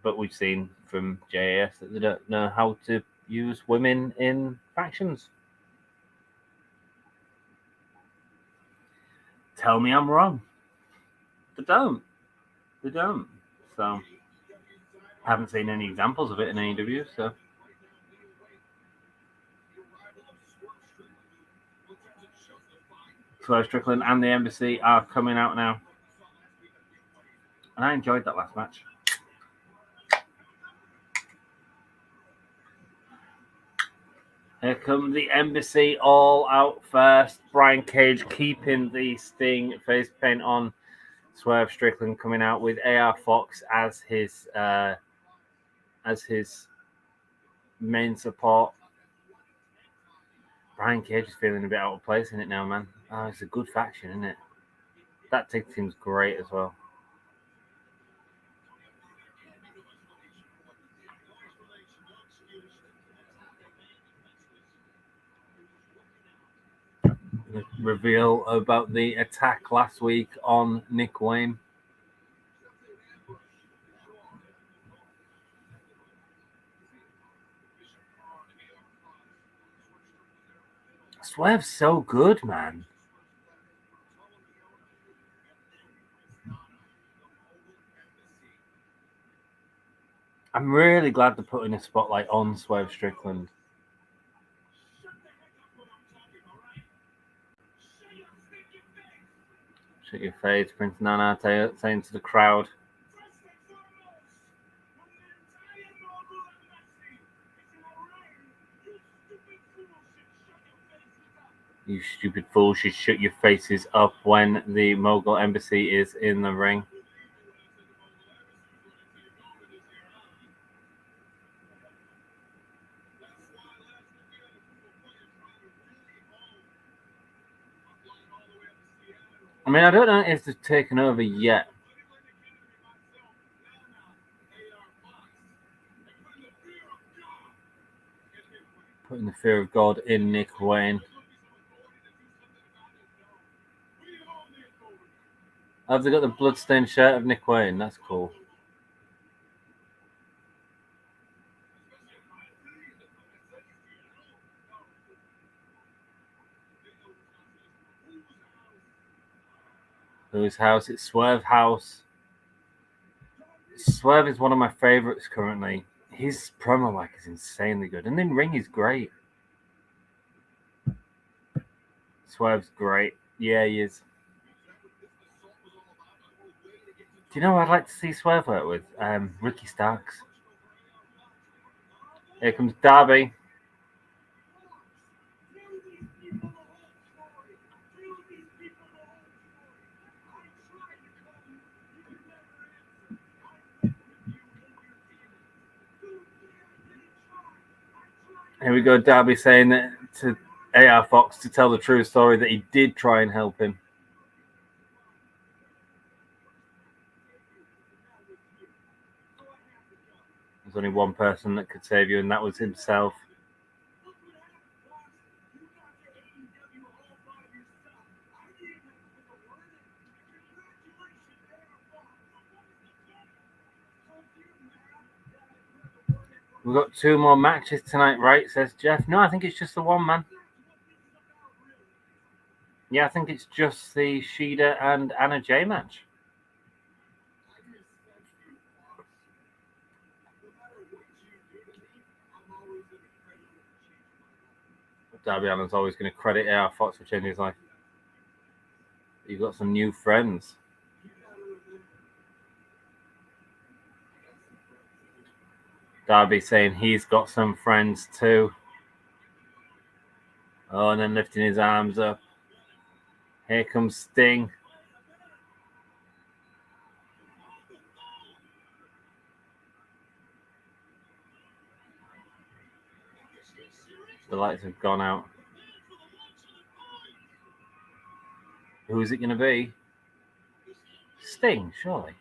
Speaker 5: But we've seen from JAS that they don't know how to use women in factions. Tell me I'm wrong. They don't. So, I haven't seen any examples of it in AEW, so... Swerve Strickland and the Embassy are coming out now. And I enjoyed that last match. Here come the Embassy all out first. Brian Cage keeping the Sting face paint on. Swerve Strickland coming out with AR Fox as his main support. Brian Cage is feeling a bit out of place in it now, man. Oh, it's a good faction, isn't it? That tag team's great as well. The reveal about the attack last week on Nick Wayne. Swerve's so good, man. I'm really glad they're putting a spotlight on Swerve Strickland. Shut your face, Prince Nana saying to the crowd. You stupid fools should shut your faces up when the Mogul Embassy is in the ring. I mean, I don't know if they've taken over yet. Putting the fear of God in Nick Wayne. Have they got the bloodstained shirt of Nick Wayne? That's cool. Whose house? It's Swerve House. Swerve is one of my favorites currently. His promo like is insanely good, and in ring he's great. Swerve's great. Yeah, he is. Do you know who I'd like to see Swerve work with? Ricky Starks. Here comes Darby. Here we go, Darby saying that to AR Fox to tell the true story that he did try and help him. There's only one person that could save you, and that was himself. We've got 2 more matches tonight, right? Says Jeff. No, I think it's just the one, man. Yeah, I think it's just the Shida and Anna Jay match. Darby Allin's always going to credit AR Fox for changing his life. You've got some new friends. Darby saying he's got some friends too. Oh, and then lifting his arms up. Here comes Sting. The lights have gone out. Who is it going to be? Sting, surely.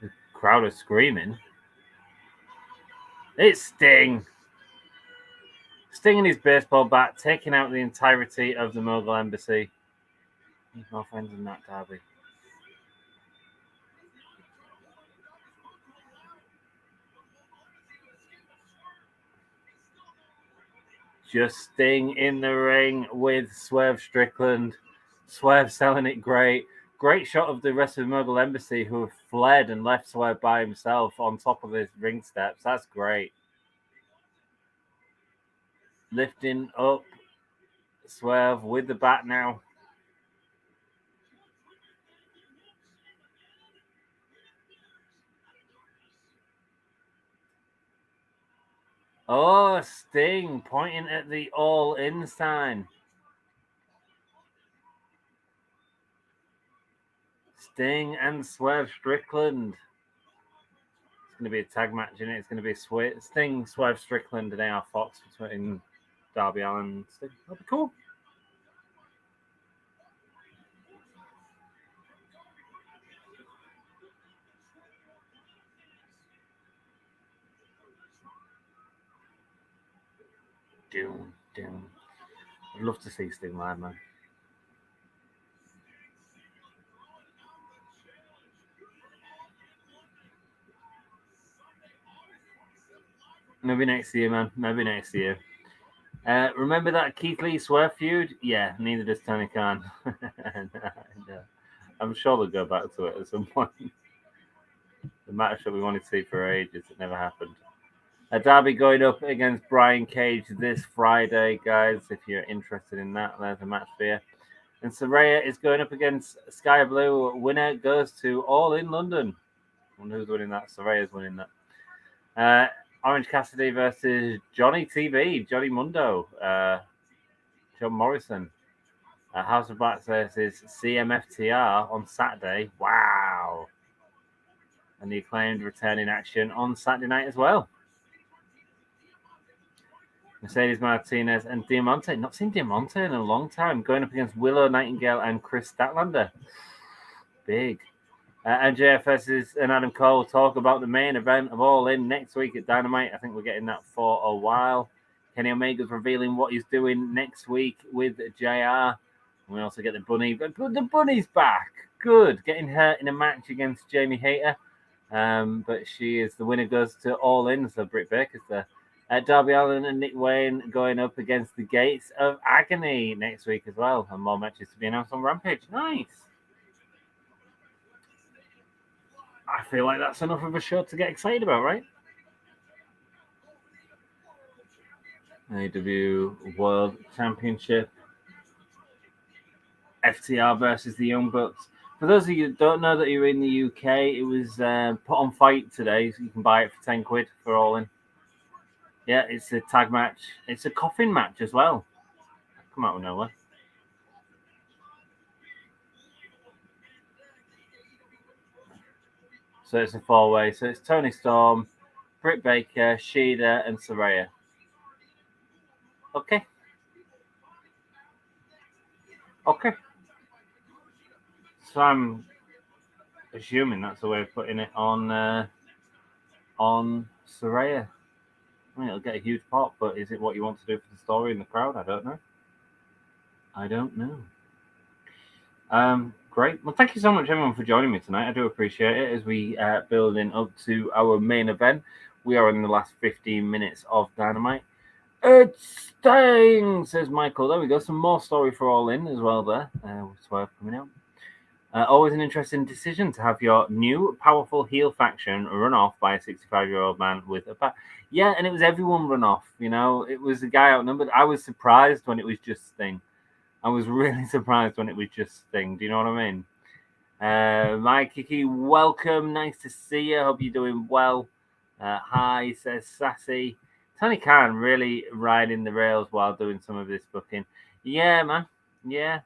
Speaker 5: The crowd is screaming. It's Sting. Sting in his baseball bat, taking out the entirety of the Mogul Embassy. Need more friends than that, Darby. Just Sting in the ring with Swerve Strickland. Swerve selling it great. Great shot of the rest of the Mogul Embassy who have fled and left Swerve by himself on top of his ring steps. That's great. Lifting up Swerve with the bat now. Oh, Sting pointing at the all-in sign. Sting and Swerve Strickland. It's going to be a tag match in it. It's going to be Sting, Swerve Strickland, and AR Fox between Darby Allin and Sting. That'll be cool. Doom. I'd love to see Sting live, man. Maybe next year, man. Maybe next year. Remember that Keith Lee Swerve feud? Yeah, neither does Tony Khan. I'm sure they'll go back to it at some point. The match that we wanted to see for ages, it never happened. Darby going up against Brian Cage this Friday, guys. If you're interested in that, there's a match for you. And Saraya is going up against Sky Blue. Winner goes to All in London. I wonder who's winning that. Saraya's winning that. Orange Cassidy versus Johnny TV, Johnny Mundo, John Morrison. House of Black versus CMFTR on Saturday. Wow. And the Acclaimed return in action on Saturday night as well. Mercedes Martinez and Diamante. Not seen Diamante in a long time. Going up against Willow Nightingale and Chris Statlander. Big. MJF versus and Adam Cole talk about the main event of All In next week at Dynamite. I think we're getting that for a while. Kenny Omega's revealing what he's doing next week with JR. We also get the Bunny. But the Bunny's back. Good. Getting hurt in a match against Jamie Hayter. But she is the winner, goes to All In. So Britt Baker's there. Darby Allin and Nick Wayne going up against the Gates of Agony next week as well. And more matches to be announced on Rampage. Nice. I feel like that's enough of a show to get excited about, right? AEW World Championship. FTR versus the Young Bucks. For those of you who don't know that you're in the UK, it was put on Fight today, so you can buy it for 10 quid for All In. Yeah, it's a tag match. It's a coffin match as well. Come out of nowhere. So it's a four-way. So it's Tony Storm, Britt Baker, Shida, and Saraya. Okay. So I'm assuming that's the way of putting it on Saraya. I mean, it'll get a huge pop, but is it what you want to do for the story in the crowd? I don't know. Great. Well, thank you so much, everyone, for joining me tonight. I do appreciate it as we building up to our main event. We are in the last 15 minutes of Dynamite. It stings, says Michael. There we go. Some more story for All In as well there. With Swerve coming out. Always an interesting decision to have your new powerful heel faction run off by a 65-year-old man with a bat. Yeah, and it was everyone run off. You know, it was a guy outnumbered. I was surprised when it was just Sting. I was really surprised when it was just Sting. Do you know what I mean? Mike Kiki, welcome. Nice to see you. Hope you're doing well. Hi, says Sassy. Tony Khan really riding the rails while doing some of this booking. Yeah, man. Yeah.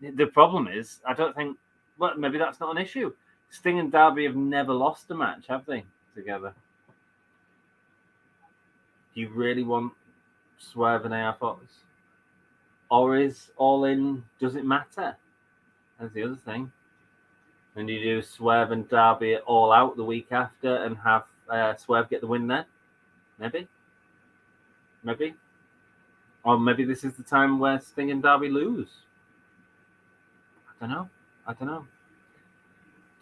Speaker 5: The problem is, I don't think... Well, maybe that's not an issue. Sting and Darby have never lost a match, have they, together? Do you really want Swerve and AR Fox? Or is All In, does it matter? That's the other thing. And you do Swerve and Darby All Out the week after and have Swerve get the win there? Maybe. Or maybe this is the time where Sting and Darby lose. I don't know.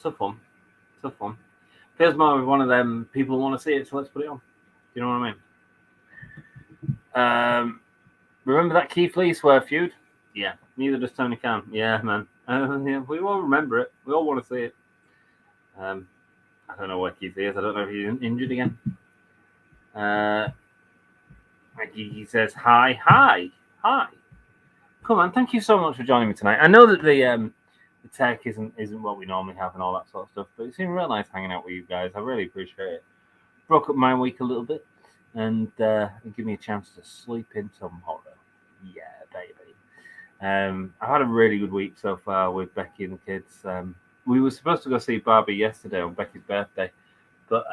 Speaker 5: Tough one. Feels more of one of them people want to see it, so let's put it on. Do you know what I mean? Remember that Keith Lee Swerve feud? Yeah. Neither does Tony Khan. Yeah, man. Yeah, we all remember it. We all want to see it. I don't know where Keith Lee is. I don't know if he's injured again. He says hi. Come on, thank you so much for joining me tonight. I know that the tech isn't what we normally have and all that sort of stuff, but it's been real nice hanging out with you guys. I really appreciate it. Broke up my week a little bit and give me a chance to sleep in tomorrow. Yeah, baby. I've had a really good week so far with Becky and the kids. We were supposed to go see Barbie yesterday on Becky's birthday, But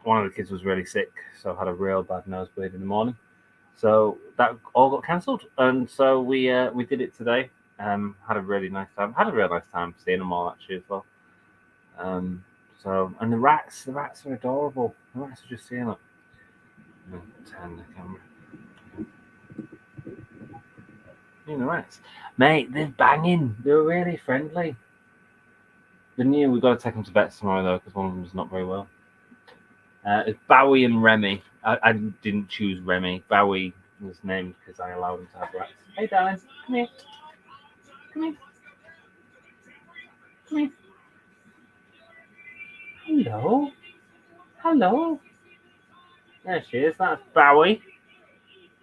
Speaker 5: one of the kids was really sick, so I had a real bad nosebleed in the morning. So that all got cancelled, and so we did it today. Had a really nice time. Had a real nice time seeing them all actually as well. So and the rats are adorable. The rats are just seeing it. Turn the camera. The rats, mate, they're banging. They're really friendly. The new we've got to take them to vets tomorrow though because one of them's not very well. It's Bowie and Remy. I didn't choose Remy. Bowie was named because I allowed him to have rats. Hey, darling, come here. Come here. Come here. Hello. Hello. There she is. That's Bowie.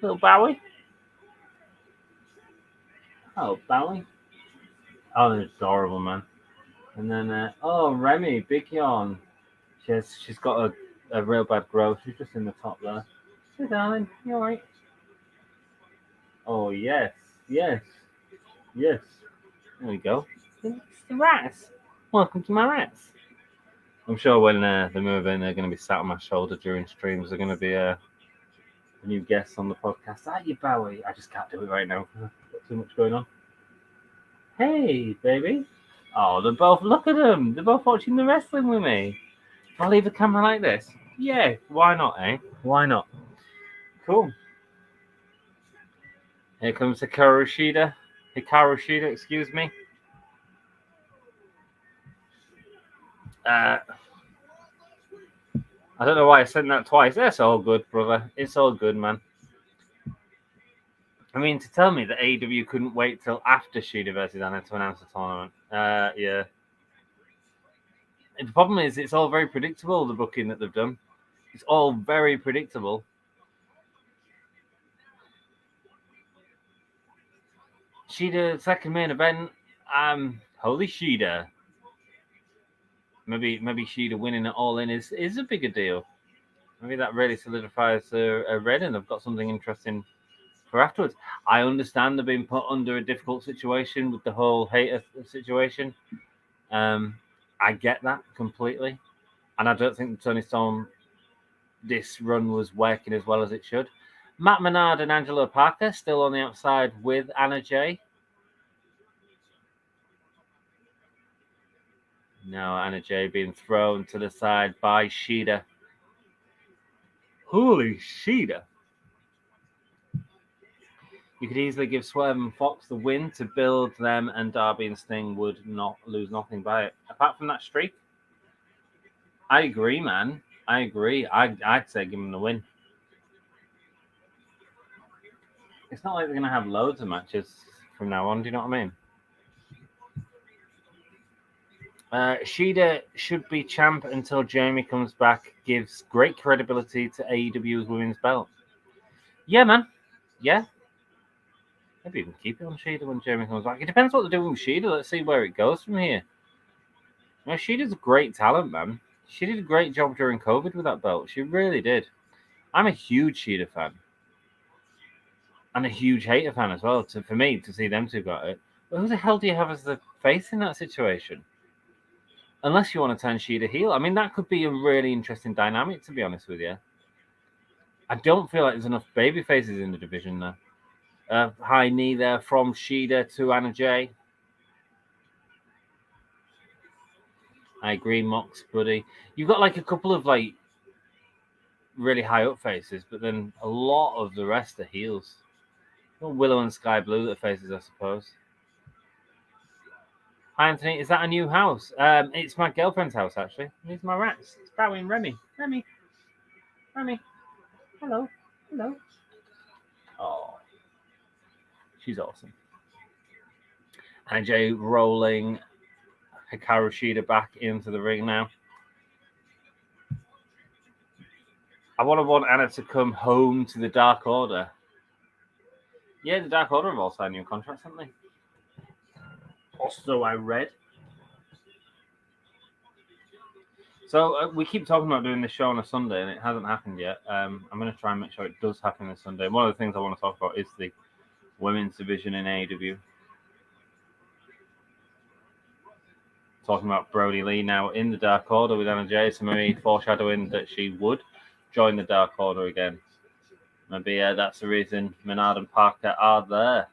Speaker 5: Little Bowie. Oh, Bowie. Oh, they're adorable, man. And then, Remy, big yawn. She's got a real bad growth. She's just in the top there. Hey, darling, you all right? Oh, yes. Yes. Yes. There we go. It's the rats. Welcome to my rats. I'm sure when they move in, they're going to be sat on my shoulder during streams. They're going to be a new guest on the podcast. Are you, Bowie? I just can't do it right now. I've got too much going on. Hey, baby. Oh, they're both, look at them. They're both watching the wrestling with me. I'll leave the camera like this. Yeah, why not, eh? Why not? Cool. Here comes Hikaru Shida. Excuse me. I don't know why I said that twice. That's all good, brother. It's all good, man. I mean, to tell me that AEW couldn't wait till after Shida versus Anna to announce the tournament. Yeah. And the problem is, it's all very predictable, the booking that they've done. It's all very predictable. Shida, second main event. Holy Shida. Maybe Shida winning it all in is a bigger deal. Maybe that really solidifies a red, and they've got something interesting for afterwards. I understand they're being put under a difficult situation with the whole hater situation. I get that completely, and I don't think Tony Storm this run was working as well as it should. Matt Menard and Angelo Parker still on the outside with Anna Jay. No, Anna Jay being thrown to the side by Shida. Holy Shida. You could easily give Swerve and Fox the win to build them, and Darby and Sting would not lose nothing by it. Apart from that streak, I agree, man. I agree. I'd say give them the win. It's not like they're going to have loads of matches from now on. Do you know what I mean? Shida should be champ until Jamie comes back. Gives great credibility to AEW's women's belt. Yeah, man. Yeah. Maybe even keep it on Shida when Jamie comes back. It depends what they're doing with Shida. Let's see where it goes from here. You know, Shida's a great talent, man. She did a great job during COVID with that belt. She really did. I'm a huge Shida fan. And a huge hater fan as well. For me, to see them two got it. But who the hell do you have as the face in that situation? Unless you want to turn Shida heel. I mean, that could be a really interesting dynamic, to be honest with you. I don't feel like there's enough baby faces in the division there. High knee there from Shida to Anna Jay. I agree, Mox, buddy. You've got like a couple of like really high up faces, but then a lot of the rest are heels. Willow and Sky Blue that faces, I suppose. Hi, Anthony. Is that a new house? It's my girlfriend's house, actually. These are my rats. It's Bowie and Remy. Remy. Hello. Oh. She's awesome. And Jay rolling Hikaru Shida back into the ring now. I want Anna to come home to the Dark Order. Yeah, the Dark Order have all signed new contracts, haven't they? Also, I read. So we keep talking about doing this show on a Sunday, and it hasn't happened yet. I'm going to try and make sure it does happen this Sunday. One of the things I want to talk about is the women's division in AEW. talking about Brody Lee now in the Dark Order with Anna Jay. So maybe foreshadowing that she would join the Dark Order again. Maybe that's the reason Menard and Parker are there.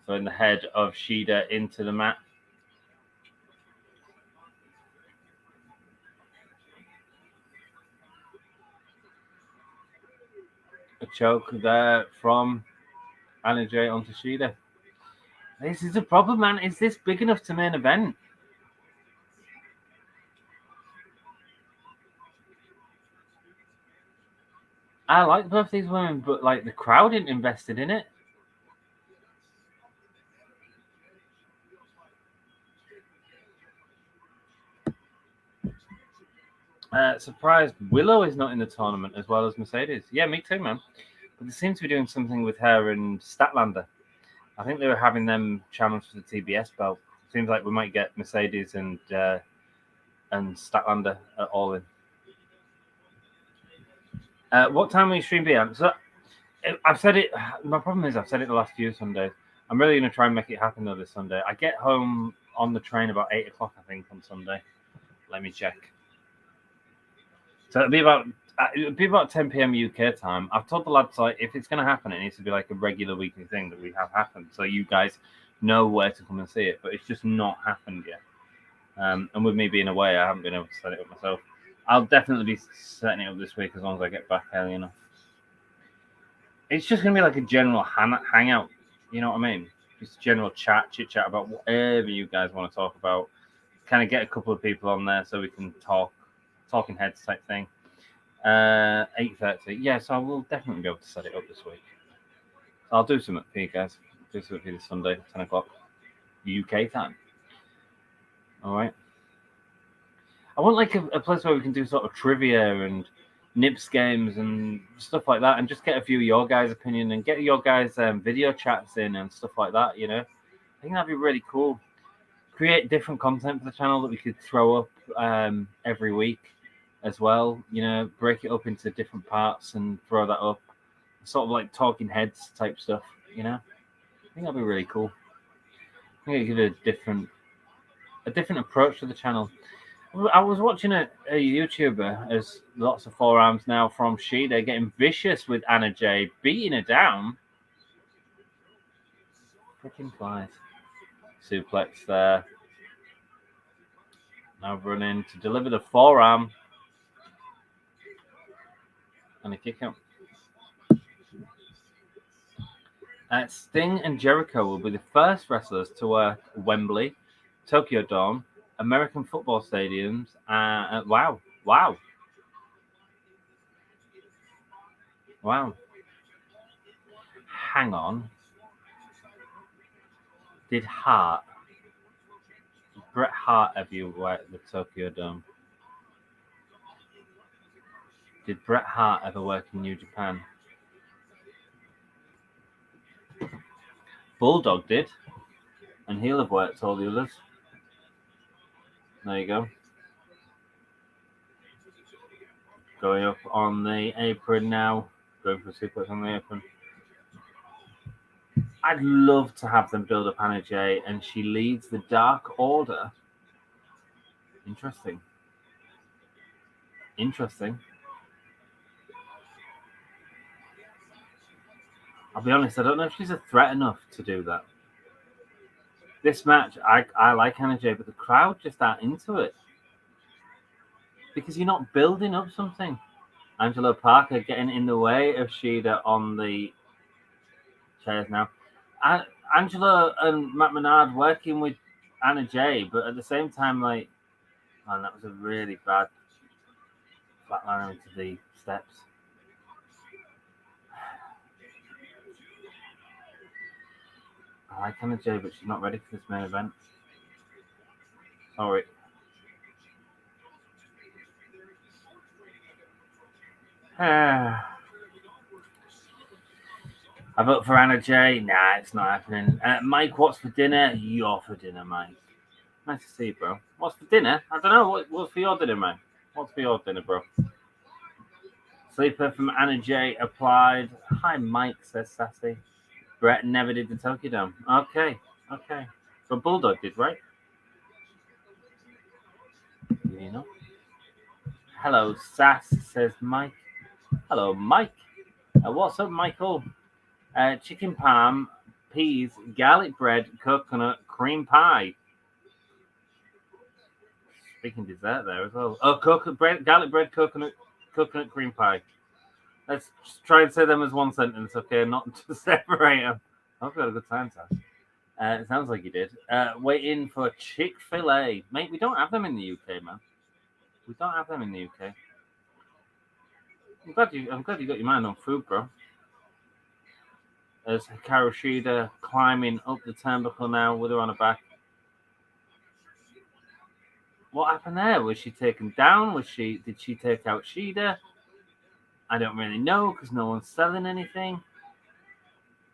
Speaker 5: So in the head of Shida into the mat. A choke there from Anna Jay onto Shida. This is a problem, man. Is this big enough to main event? I like both these women, but like the crowd isn't invested in it. Surprised Willow is not in the tournament as well as Mercedes. Yeah, me too, man. But they seem to be doing something with her and Statlander. I think they were having them challenge for the TBS belt. Seems like we might get Mercedes and Statlander at All In. What time will you stream be on? So I've said it. My problem is I've said it the last few Sundays. I'm really going to try and make it happen though this Sunday. I get home on the train about 8 o'clock, I think, on Sunday. Let me check. So it'll be about 10 p.m. UK time. I've told the lads like if it's going to happen, it needs to be like a regular weekly thing that we have happen, so you guys know where to come and see it. But it's just not happened yet. And with me being away, I haven't been able to set it up myself. I'll definitely be setting it up this week as long as I get back early enough. It's just going to be like a general hangout. You know what I mean? Just general chit chat about whatever you guys want to talk about. Kind of get a couple of people on there so we can talking heads type thing. 8:30. Yeah, so I will definitely be able to set it up this week. So I'll do something for you guys. Do something for you this Sunday, 10 o'clock UK time. All right. I want like a place where we can do sort of trivia and Nips games and stuff like that, and just get a few of your guys' opinion and get your guys' video chats in and stuff like that. You know, I think that'd be really cool. Create different content for the channel that we could throw up every week as well. You know, break it up into different parts and throw that up. Sort of like talking heads type stuff. You know, I think that'd be really cool. I think it'd give it a different approach to the channel. I was watching a YouTuber as lots of forearms now from Shida getting vicious with Anna Jay, beating her down. Freaking flies. Suplex there. Now running to deliver the forearm. And a kick out. Sting and Jericho will be the first wrestlers to work Wembley, Tokyo Dome, American football stadiums. Wow. Hang on. Did Bret Hart ever work the Tokyo Dome? Did Bret Hart ever work in New Japan? Bulldog did. And he'll have worked all the others. There you go. Going up on the apron now. Going for a suplex on the apron. I'd love to have them build up Anna Jay, and she leads the Dark Order. Interesting. I'll be honest, I don't know if she's a threat enough to do that. This match, I like Anna Jay, but the crowd just aren't into it. Because you're not building up something. Angelo Parker getting in the way of Shida on the chairs now. Angelo and Matt Menard working with Anna Jay, but at the same time, like, man, that was a really bad flatliner into the steps. I like Anna Jay, but she's not ready for this main event. Sorry. I vote for Anna Jay. Nah, it's not happening. Mike, what's for dinner? You're for dinner, Mike. Nice to see you, bro. What's for dinner? I don't know. What's for your dinner, man? What's for your dinner, bro? Sleeper from Anna Jay applied. Hi, Mike, says Sassy. Brett never did the Tokyo Dome. Okay. But Bulldog did, right? Did he not? Hello, Sass, says Mike. Hello, Mike. What's up, Michael? Chicken parm, peas, garlic bread, coconut, cream pie. Speaking dessert there as well. Oh, garlic bread, coconut cream pie. Let's try and say them as one sentence, okay? Not to separate them. I hope you had a good time, Sass. It sounds like you did. Waiting for Chick-fil-A. Mate, we don't have them in the UK, man. We don't have them in the UK. I'm glad you got your mind on food, bro. There's Hikaru Shida climbing up the turnbuckle now with her on her back. What happened there? Was she taken down? Did she take out Shida? I don't really know because no one's selling anything.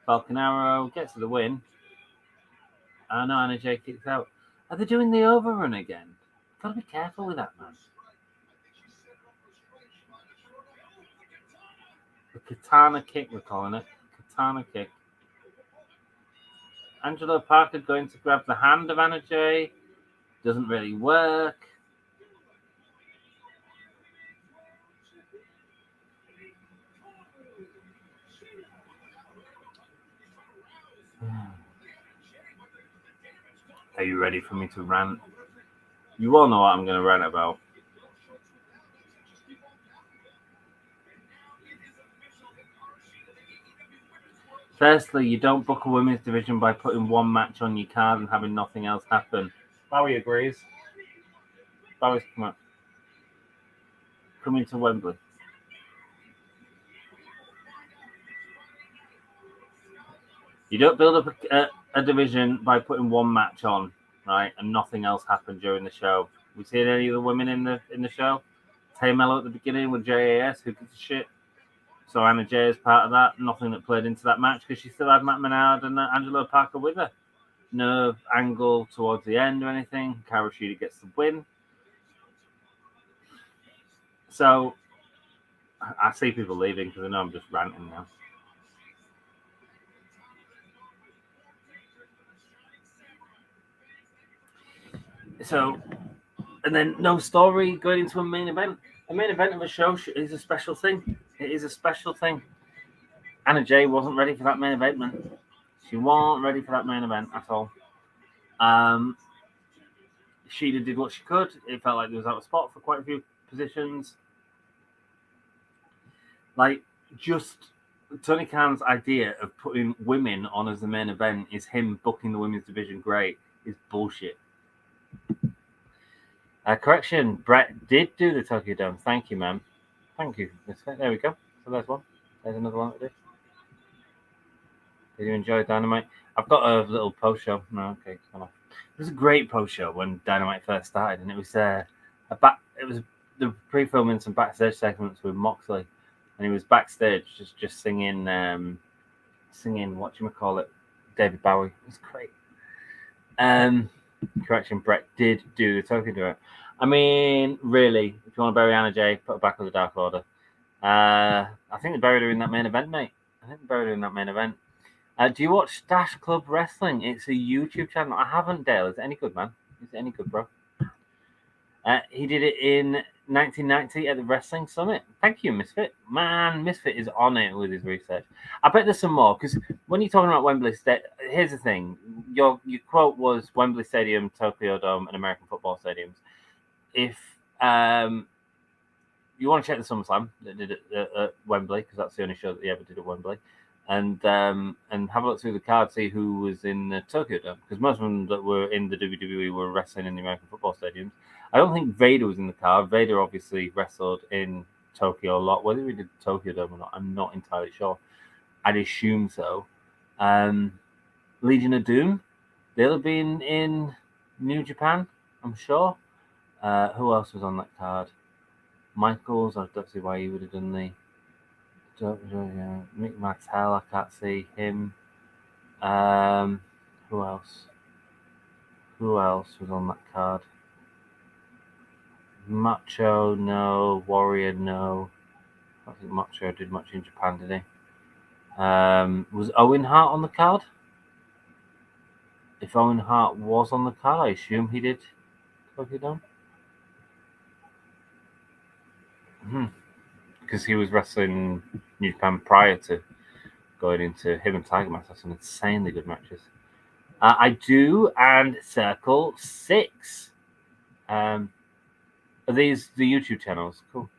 Speaker 5: Falcon Arrow gets to the win. I know Anna Jay kicks out. Are they doing the overrun again? Gotta be careful with that, man. The katana kick, we're calling it. Katana kick. Angelo Parker going to grab the hand of Anna Jay. Doesn't really work. Are you ready for me to rant? You all know what I'm going to rant about. Firstly, you don't book a women's division by putting one match on your card and having nothing else happen. Bowie agrees. Bowie's coming to Wembley. You don't build up a division by putting one match on, right, and nothing else happened during the show. We seen any of the women in the show? Tay Mello at the beginning with JAS, who gives a shit. So Anna Jay is part of that. Nothing that played into that match because she still had Matt Menard and Angelo Parker with her. No angle towards the end or anything. Hikaru Shida gets the win. So I see people leaving because I know I'm just ranting now. So, and then no story going into a main event. A main event of a show is a special thing. It is a special thing. Anna Jay wasn't ready for that main event, man. She wasn't ready for that main event at all. Shida did what she could. It felt like there was out of spot for quite a few positions. Like, just Tony Khan's idea of putting women on as the main event is him booking the women's division great is bullshit. Correction, Brett did do the Tokyo Dome. Thank you, ma'am. Thank you. There we go. So there's one. There's another one to do. Did you enjoy Dynamite? I've got a little post show. No, okay, it's gone off. It was a great post show when Dynamite first started, and it was the pre-filming some backstage segments with Moxley, and he was backstage just singing whatchamacallit, David Bowie. It was great. Correction, Brett did do the Tokyo Dome. I mean, really, if you want to bury Anna Jay, put her back with the Dark Order. I think they buried her in that main event, mate. Do you watch Stash Club Wrestling? It's a YouTube channel. I haven't, Dale. Is it any good, man? Is it any good, bro? He did it in 1990 at the Wrestling Summit. Thank you, Misfit. Man, Misfit is on it with his research. I bet there's some more, because when you're talking about Wembley Stadium, here's the thing. Your quote was Wembley Stadium, Tokyo Dome, and American football stadiums. If you want to check the SummerSlam that did it at Wembley, because that's the only show that he ever did at Wembley, and have a look through the card, see who was in the Tokyo Dome, because most of them that were in the WWE were wrestling in the American football stadiums. I don't think Vader was in the card. Vader obviously wrestled in Tokyo a lot. Whether he did the Tokyo Dome or not, I'm not entirely sure. I'd assume so. Legion of Doom, they'll have been in New Japan, I'm sure. Who else was on that card? Michaels, I don't see why he would have done the... Mick Martel, I can't see him. Who else? Who else was on that card? Macho, no. Warrior, no. I don't think Macho did much in Japan, did he? Was Owen Hart on the card? If Owen Hart was on the card, I assume he did Tokyo Dome. Because he was wrestling New Japan prior to going into him and Tiger Mask. That's some insanely good matches. I do, and Circle 6. Are these the YouTube channels? Cool.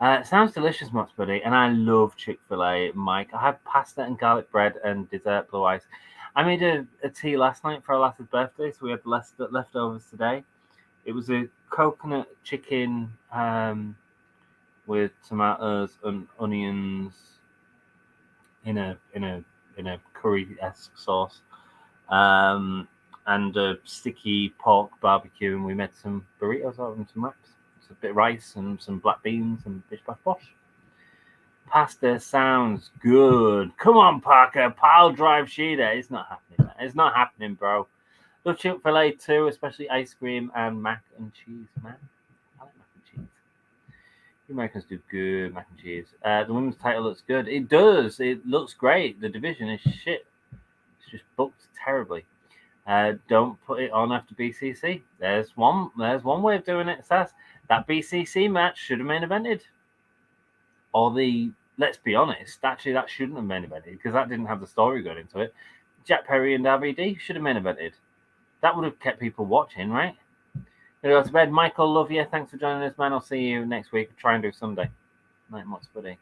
Speaker 5: It sounds delicious, Mott's Buddy, and I love Chick-fil-A, Mike. I had pasta and garlic bread and dessert blue ice. I made a tea last night for our las's birthday, so we had leftovers today. It was a coconut chicken with tomatoes and onions in a curry-esque sauce, and a sticky pork barbecue, and we made some burritos out of them, some wraps. A bit of rice and some black beans and bish bash bosh. Pasta sounds good. Come on, Parker. Pile drive Shida. It's not happening, man. It's not happening, bro. Love Chick-fil-A too, especially ice cream and mac and cheese, man. I like mac and cheese. You Americans do good mac and cheese. The women's title looks good. It does. It looks great. The division is shit. It's just booked terribly. Don't put it on after BCC. There's one way of doing it, Sass. That BCC match should have main evented. Or let's be honest, actually that shouldn't have main evented because that didn't have the story going into it. Jack Perry and RVD should have main evented. That would have kept people watching, right? Gonna go to bed. Michael, love you. Thanks for joining us, man. I'll see you next week. Try and do Sunday. Night, Mott's Buddy.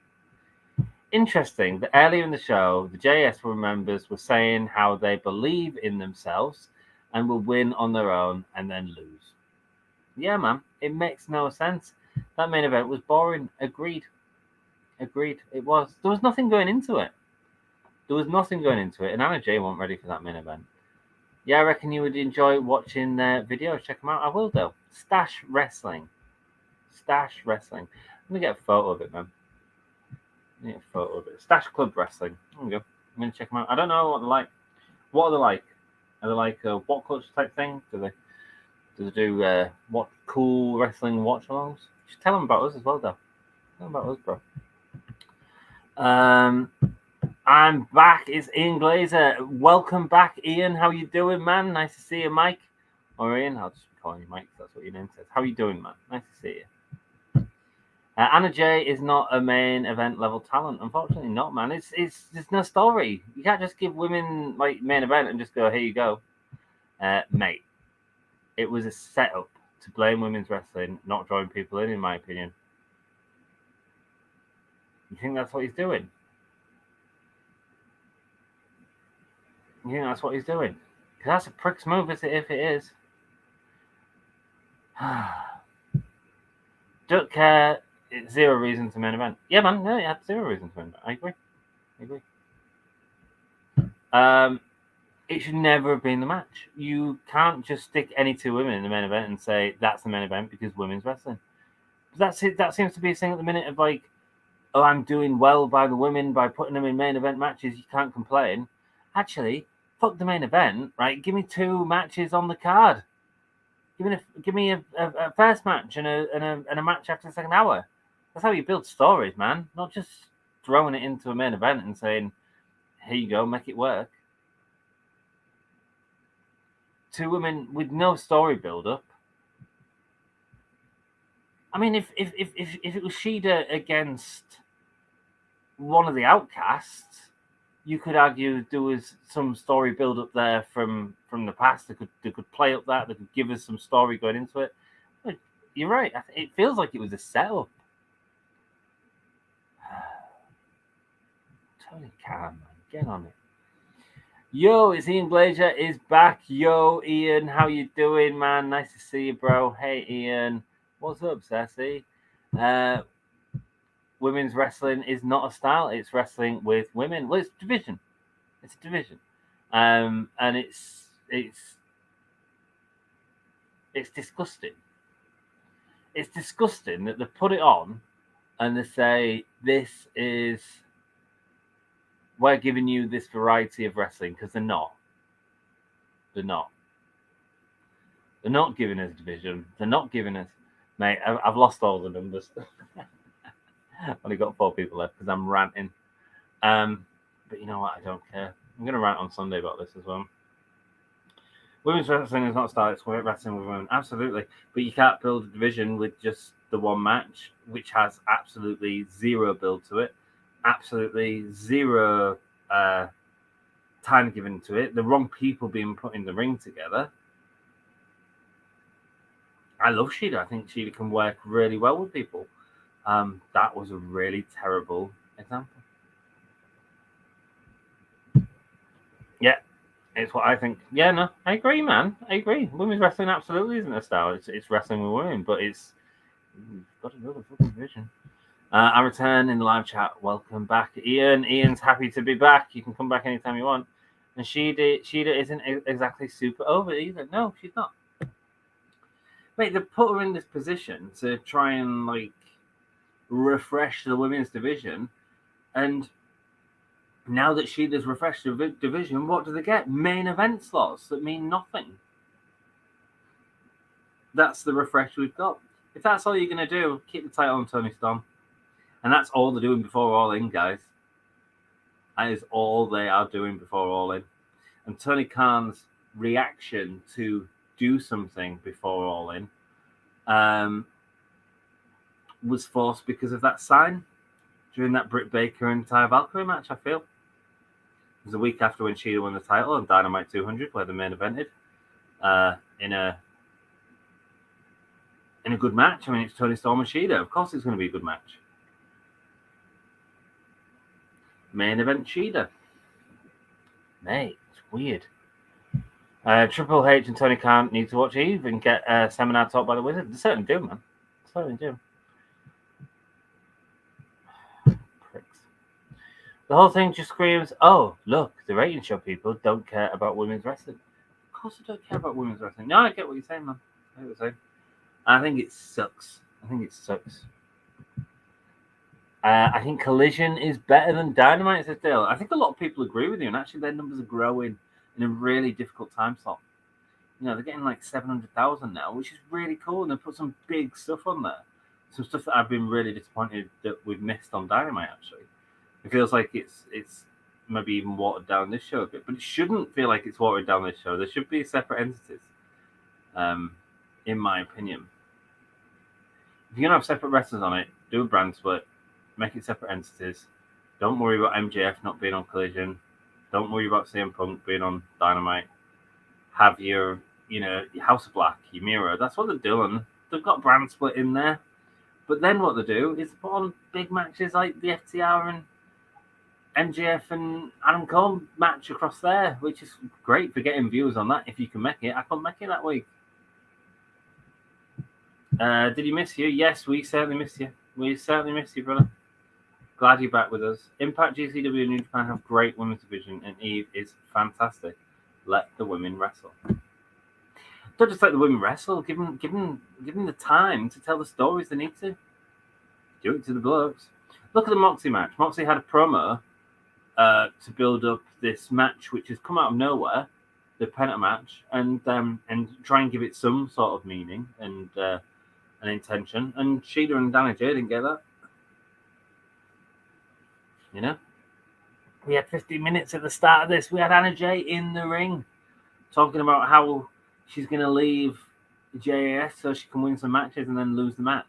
Speaker 5: Interesting that earlier in the show, the JS members were saying how they believe in themselves and will win on their own and then lose. Yeah, man, it makes no sense. That main event was boring. Agreed. It was. There was nothing going into it. And Anna Jay wasn't ready for that main event. Yeah, I reckon you would enjoy watching their videos. Check them out. I will, though. Stash Wrestling. I'm going to get a photo of it, man. Stash Club Wrestling. There we go. I'm going to check them out. I don't know what they're like. What are they like? Are they like a what culture type thing? Do they do what cool wrestling watch-alongs? Just tell them about us as well, though. Tell them about us, bro. I'm back. It's Ian Glazer. Welcome back, Ian. How you doing, man? Nice to see you, Mike. Or Ian, I'll just be calling you Mike. That's what your name says. How you doing, man? Nice to see you. Anna Jay is not a main event level talent. Unfortunately, not, man. There's no story. You can't just give women like main event and just go, here you go, mate. It was a setup to blame women's wrestling, not drawing people in my opinion. You think that's what he's doing? Because that's a prick's move, if it is. Don't care. It's zero reason to main event. Yeah, man. No, yeah, zero reason to main event. I agree. It should never have been the match. You can't just stick any two women in the main event and say that's the main event because women's wrestling. That's it. That seems to be a thing at the minute of like, oh, I'm doing well by the women by putting them in main event matches. You can't complain. Actually, fuck the main event, right? Give me two matches on the card. Give me a first match and a match after the second hour. That's how you build stories, man. Not just throwing it into a main event and saying, here you go, make it work. Two women with no story build-up. I mean, if it was Shida against one of the Outcasts, you could argue there was some story build-up there from the past. They could play up that. They could give us some story going into it. But you're right. It feels like it was a setup. Totally calm, man. Get on it. Yo, it's Ian Glazer is back. Yo, Ian, how you doing, man? Nice to see you, bro. Hey, Ian. What's up, Sassy? Women's wrestling is not a style. It's wrestling with women. Well, it's a division. And it's disgusting. It's disgusting that they put it on and they say, we're giving you this variety of wrestling, because they're not. They're not giving us division. They're not giving us... Mate, I've lost all the numbers. I've only got 4 people left because I'm ranting. But you know what? I don't care. I'm going to rant on Sunday about this as well. Women's wrestling is not started, it's wrestling with women. Absolutely. But you can't build a division with just the one match, which has absolutely zero build to it, absolutely zero time given to it, the wrong people being put in the ring together. I love Shida. I think Shida can work really well with people. That was a really terrible example. Yeah, it's what I think. Yeah, no, I agree, man. I agree. Women's wrestling absolutely isn't a style. It's wrestling with women, but it's got another fucking vision. I return in the live chat. Welcome back, Ian. Ian's happy to be back. You can come back anytime you want. And Shida isn't exactly super over either. No, she's not. Mate, they put her in this position to try and like refresh the women's division, and now that Shida's refreshed the division, what do they get? Main event slots that mean nothing. That's the refresh we've got. If that's all you're going to do, keep the title on Tony Storm. And that's all they're doing before All In, guys. That is all they are doing before All In. And Tony Khan's reaction to do something before All In was forced because of that sign during that Britt Baker and Ty Valkyrie match, I feel. It was a week after when Shida won the title on Dynamite 200, where the main evented in a good match. I mean, it's Tony Storm and Shida. Of course it's going to be a good match. Main event Shida. Mate, it's weird. Triple H and Tony Khan need to watch Eve and get seminar taught by the Wizard. They certainly do, man. They certainly do. Pricks. The whole thing just screams, oh, look, the rating show people don't care about women's wrestling. Of course they don't care about women's wrestling. No, I get what you're saying, man. I get what you're saying. I think it sucks. I think Collision is better than Dynamite, says Dale. I think a lot of people agree with you, and actually their numbers are growing in a really difficult time slot. You know, they're getting like 700,000 now, which is really cool, and they put some big stuff on there. Some stuff that I've been really disappointed that we've missed on Dynamite, actually. It feels like it's maybe even watered down this show a bit, but it shouldn't feel like it's watered down this show. There should be separate entities, in my opinion. If you're going to have separate wrestlers on it, do a brand split, make it separate entities. Don't worry about MJF not being on Collision. Don't worry about CM Punk being on Dynamite. Have your, your House of Black, your Miro. That's what they're doing. They've got brand split in there. But then what they do is put on big matches like the FTR and MJF and Adam Cole match across there, which is great for getting viewers on that if you can make it. I couldn't make it that week. Did he miss you? Yes, we certainly missed you. We certainly missed you, brother. Glad you're back with us. Impact, GCW, and New Japan have great women's division, and Eve is fantastic. Let the women wrestle. Don't just let the women wrestle. Give them the time to tell the stories they need to. Do it to the blokes. Look at the Moxie match. Moxie had a promo to build up this match, which has come out of nowhere, the Penta match, and try and give it some sort of meaning and an intention. And Shida and Danny J didn't get that. You know, we had 15 minutes at the start of this. We had Anna Jay in the ring talking about how she's going to leave JAS so she can win some matches and then lose the match.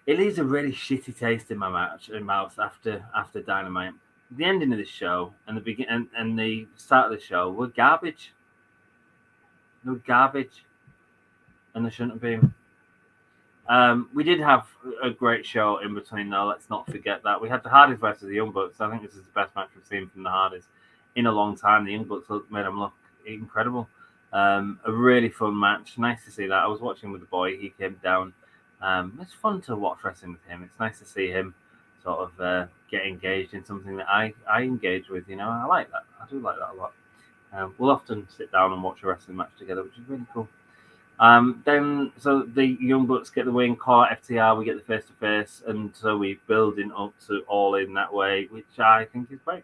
Speaker 5: It leaves a really shitty taste in my mouth after Dynamite. The ending of this show and the start of the show were garbage. They were garbage, and they shouldn't have been. We did have a great show in between, though. Let's not forget that. We had the Hardys versus the Young Bucks. I think this is the best match we've seen from the Hardys in a long time. The Young Bucks made them look incredible. A really fun match. Nice to see that. I was watching with the boy. He came down. It's fun to watch wrestling with him. It's nice to see him sort of get engaged in something that I engage with. You know, I like that. I do like that a lot. We'll often sit down and watch a wrestling match together, which is really cool. So the Young Bucks get the win, call FTR, we get the face-to-face, and so we're building up to All In that way, which I think is great.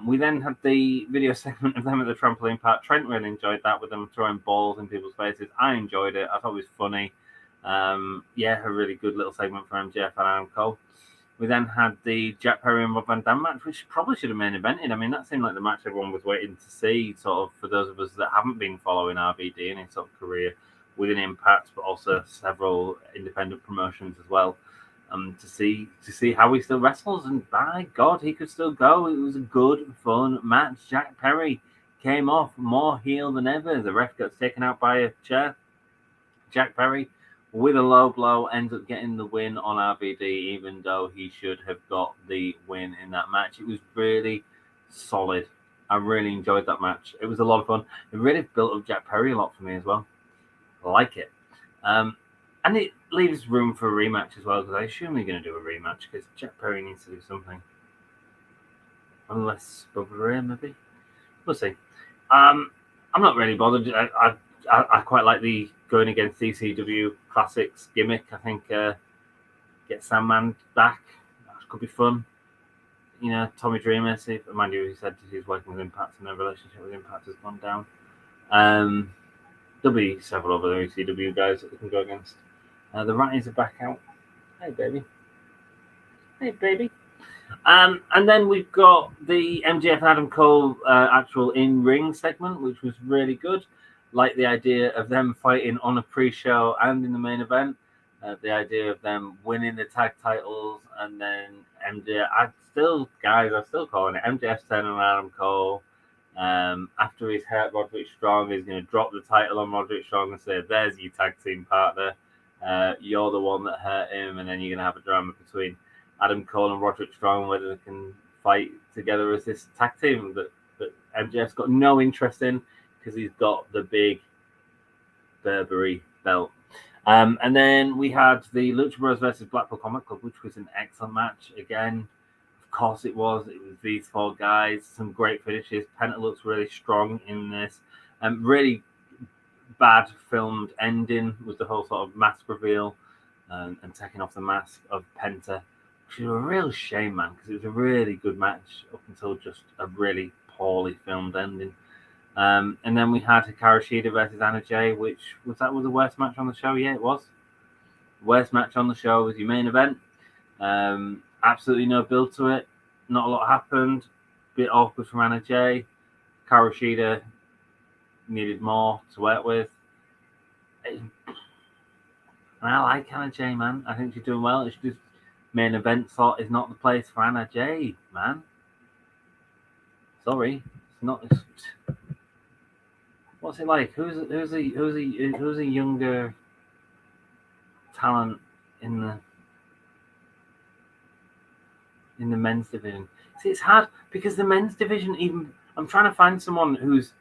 Speaker 5: We then had the video segment of them at the trampoline park. Trent really enjoyed that, with them throwing balls in people's faces. I enjoyed it. I thought it was funny. A really good little segment for MJF and Adam Cole. We then had the Jack Perry and Rob Van Dam match, which probably should have main evented. I mean, that seemed like the match everyone was waiting to see, sort of, for those of us that haven't been following RVD in his sort of career within Impact, but also several independent promotions as well, to see how he still wrestles. And by God, he could still go. It was a good, fun match. Jack Perry came off more heel than ever. The ref got taken out by a chair. Jack Perry, with a low blow, ends up getting the win on RVD, even though he should have got the win in that match. It was really solid. I really enjoyed that match. It was a lot of fun. It really built up Jack Perry a lot for me as well. I like it. And it leaves room for a rematch as well, because I assume they're going to do a rematch, because Jack Perry needs to do something. Unless Bubba Ray, maybe. We'll see. I'm not really bothered. I quite like the going against ECW Classics gimmick. I think get Sandman back. That could be fun. You know, Tommy Dreamer, mind you, he said he's working with Impact and their relationship with Impact has gone down. There'll be several other ECW guys that we can go against. The Ratties are back out. Hey, baby. Hey, baby. And then we've got the MJF and Adam Cole actual in-ring segment, which was really good. Like the idea of them fighting on a pre-show and in the main event. The idea of them winning the tag titles, and then MJF. I'm still calling it MJF's turning on Adam Cole. After he's hurt Roderick Strong, he's going to drop the title on Roderick Strong and say, "There's your tag team partner. You're the one that hurt him," and then you're going to have a drama between Adam Cole and Roderick Strong, whether they can fight together as this tag team that MJF's got no interest in, because he's got the big Burberry belt. And then we had the Lucha Bros versus Blackpool Combat Club, which was an excellent match. Again, of course it was. It was these four guys, some great finishes. Penta looks really strong in this. Really bad filmed ending with the whole sort of mask reveal and taking off the mask of Penta, which is a real shame, man, because it was a really good match up until just a really poorly filmed ending. And then we had Hikaru Shida versus Anna Jay, which was the worst match on the show? Yeah, it was. Worst match on the show was your main event. Absolutely no build to it. Not a lot happened. Bit awkward from Anna Jay. Hikaru Shida needed more to work with. I like Anna Jay, man. I think she's doing well. It's just main event slot is not the place for Anna Jay, man. Sorry, it's not. What's it like? Who's a younger talent in the men's division? See, it's hard because the men's division, even I'm trying to find someone who's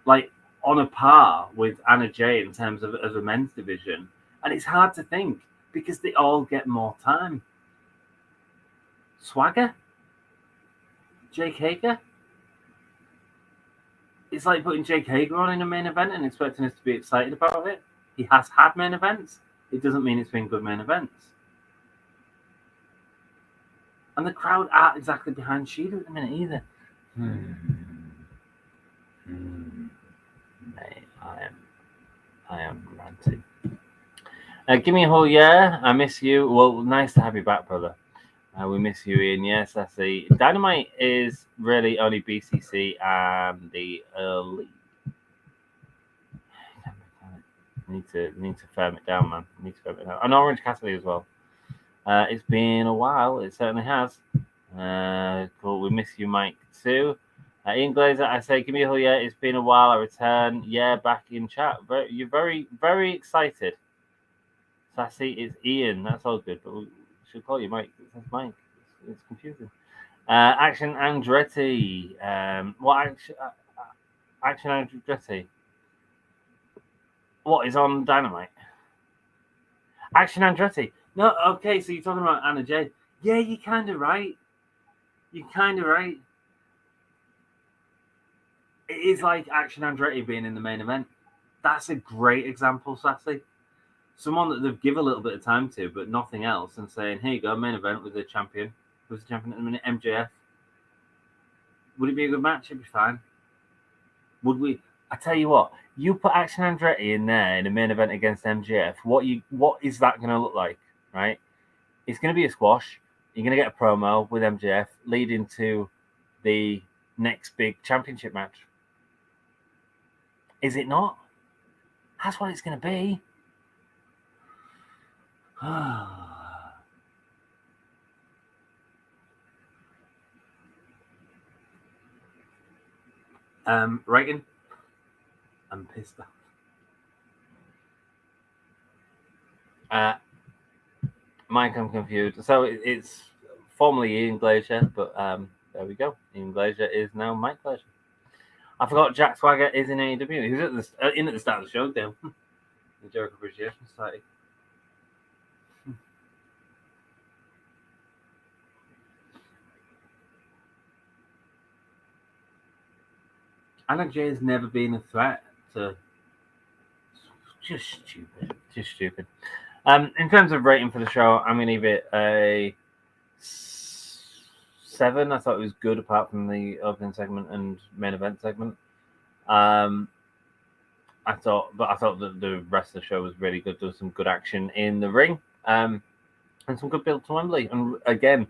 Speaker 5: like on a par with Anna Jay in terms of as a men's division, and it's hard to think because they all get more time. Swagger, Jake Hager. It's like putting Jake Hager on in a main event and expecting us to be excited about it. He has had main events. It doesn't mean it's been good main events. And the crowd aren't exactly behind Shida at the minute either. Mate, I am ranting. Give me a whole year. I miss you. Well, nice to have you back, brother. We miss you, Ian. Yes, I see. Dynamite is really only BCC and the early. Need to firm it down, man. And Orange Cassidy as well. It's been a while. It certainly has. Cool. We miss you, Mike, too. Ian Glazer, I say, give me a whole year. It's been a while. I return. Yeah, back in chat. You're very, very excited. Sassy is Ian. That's all good. But we should call you Mike. That's Mike. It's confusing. Action Andretti. What Action Andretti? What is on Dynamite? Action Andretti. No, okay, so you're talking about Anna Jay. Yeah, you're kind of right. It is like Action Andretti being in the main event. That's a great example, Sassy. Someone that they've given a little bit of time to, but nothing else, and saying, here you go, main event with the champion. Who's the champion at the minute? MJF. Would it be a good match? It'd be fine. Would we? I tell you what, you put Action Andretti in there in a main event against MJF. What is that going to look like, right? It's going to be a squash. you're going to get a promo with MJF leading to the next big championship match. Is it not? That's what it's going to be. Reagan, I'm pissed off. Mike, I'm confused. So it's formerly Ian Glacier, but there we go. Ian Glacier is now Mike Glacier. I forgot Jack Swagger is in AEW. He was at the start of the show, Dale. The Jericho Appreciation Society. Anna Jay has never been a threat to. Just stupid. In terms of rating for the show, I'm going to give it a 7. I thought it was good, apart from the opening segment and main event segment. I thought that the rest of the show was really good. There was some good action in the ring, and some good build to Wembley. And again,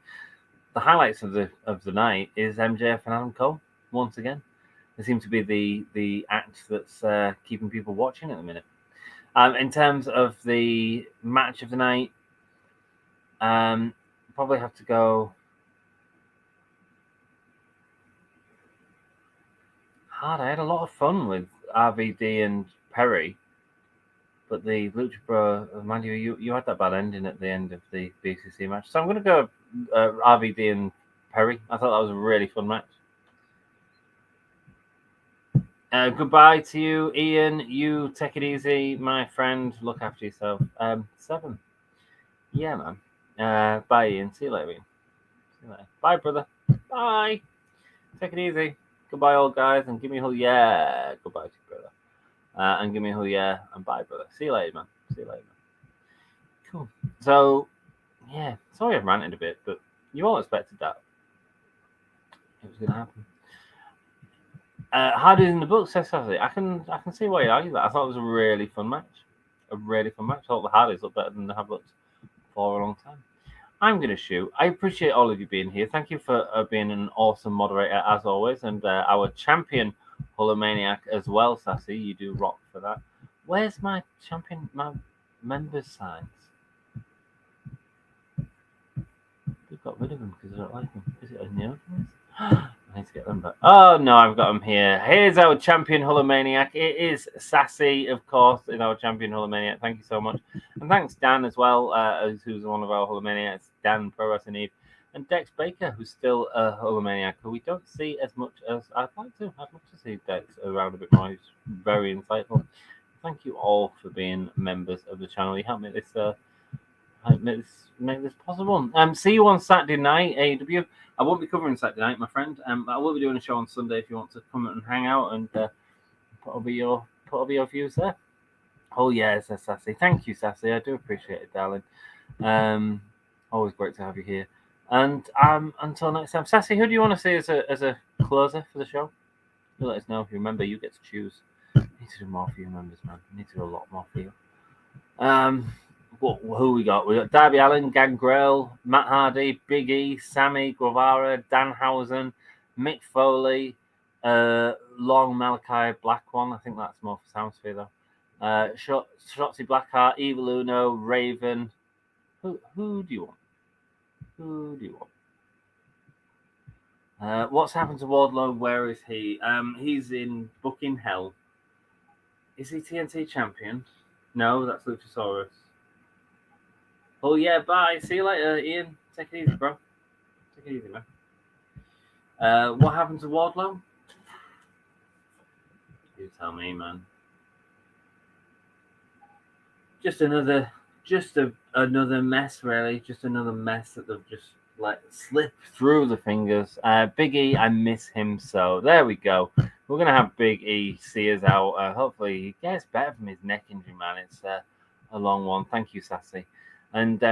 Speaker 5: the highlights of the night is MJF and Adam Cole once again. They seem to be the act that's keeping people watching at the minute. In terms of the match of the night, probably have to go hard. I had a lot of fun with RVD and Perry, but the Lucha Bro, mind you had that bad ending at the end of the BCC match. So I'm going to go RVD and Perry. I thought that was a really fun match. Goodbye to you, Ian. You take it easy, my friend. Look after yourself. 7. Yeah, man. Bye, Ian. See you later, Ian. See you later. Bye, brother. Bye. Take it easy. Goodbye, old guys, and give me a whole yeah. Goodbye to you, brother. And give me a whole yeah, and bye, brother. See you later, man. See you later, man. Cool. So, yeah. Sorry I've ranted a bit, but you all expected that. It was going to happen. Hardys in the book, says Sassy. I can see why you argue that. I thought it was a really fun match. I thought the Hardys looked better than they have looked for a long time. I'm going to shoot. I appreciate all of you being here. Thank you for being an awesome moderator, as always. And our champion, Hulomaniac, as well, Sassy. You do rock for that. Where's my champion, my members' signs? We've got rid of them because I don't like them. Is it a new one? I need to get them back. Oh, no, I've got them here. Here's our champion Hulomaniac. It is Sassy, of course, is our champion Hulomaniac. Thank you so much. And thanks, Dan, as well, who's one of our Hulomaniacs. Dan, Pro Wrestling Need. And Dex Baker, who's still a Hulomaniac, who we don't see as much as I'd like to. I'd love to see Dex around a bit more. He's very insightful. Thank you all for being members of the channel. You helped make this possible. See you on Saturday night, AEW. I won't be covering Saturday night, my friend. I will be doing a show on Sunday if you want to come and hang out and put over your views there. Oh yeah, says Sassy. Thank you, Sassy. I do appreciate it, darling. Always great to have you here. And until next time, Sassy, who do you want to see as a closer for the show? You let us know. If you remember, you get to choose. You need to do more for your members, man. You need to do a lot more for you. Who we got? We got Darby Allin, Gangrel, Matt Hardy, Big E, Sammy Guevara, Danhausen, Mick Foley, Long Malachi, Black One. I think that's more for Soundsphere though. Shotzi Blackheart, Evil Uno, Raven. Who do you want? Who do you want? What's happened to Wardlow? Where is he? He's in booking hell. Is he TNT champion? No, that's Luchasaurus. Oh yeah, bye. See you later, Ian. Take it easy, bro. Take it easy, man. What happened to Wardlow? You tell me, man. Just another mess, really. Just another mess that they've just slipped through the fingers. Big E, I miss him so. There we go. We're gonna have Big E see us out. Hopefully he gets better from his neck injury, man. It's a long one. Thank you, Sassy. And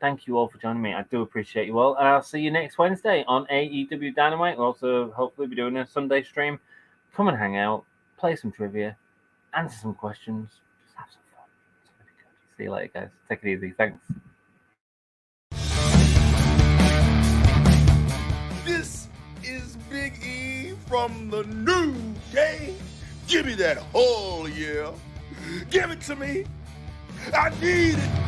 Speaker 5: thank you all for joining me. I do appreciate you all. And I'll see you next Wednesday on AEW Dynamite. We'll also hopefully be doing a Sunday stream. Come and hang out, play some trivia, answer some questions. Just have some fun. It's really good. See you later, guys. Take it easy. Thanks.
Speaker 7: Big E from the new day. Give me that, oh yeah. Give it to me. I need it.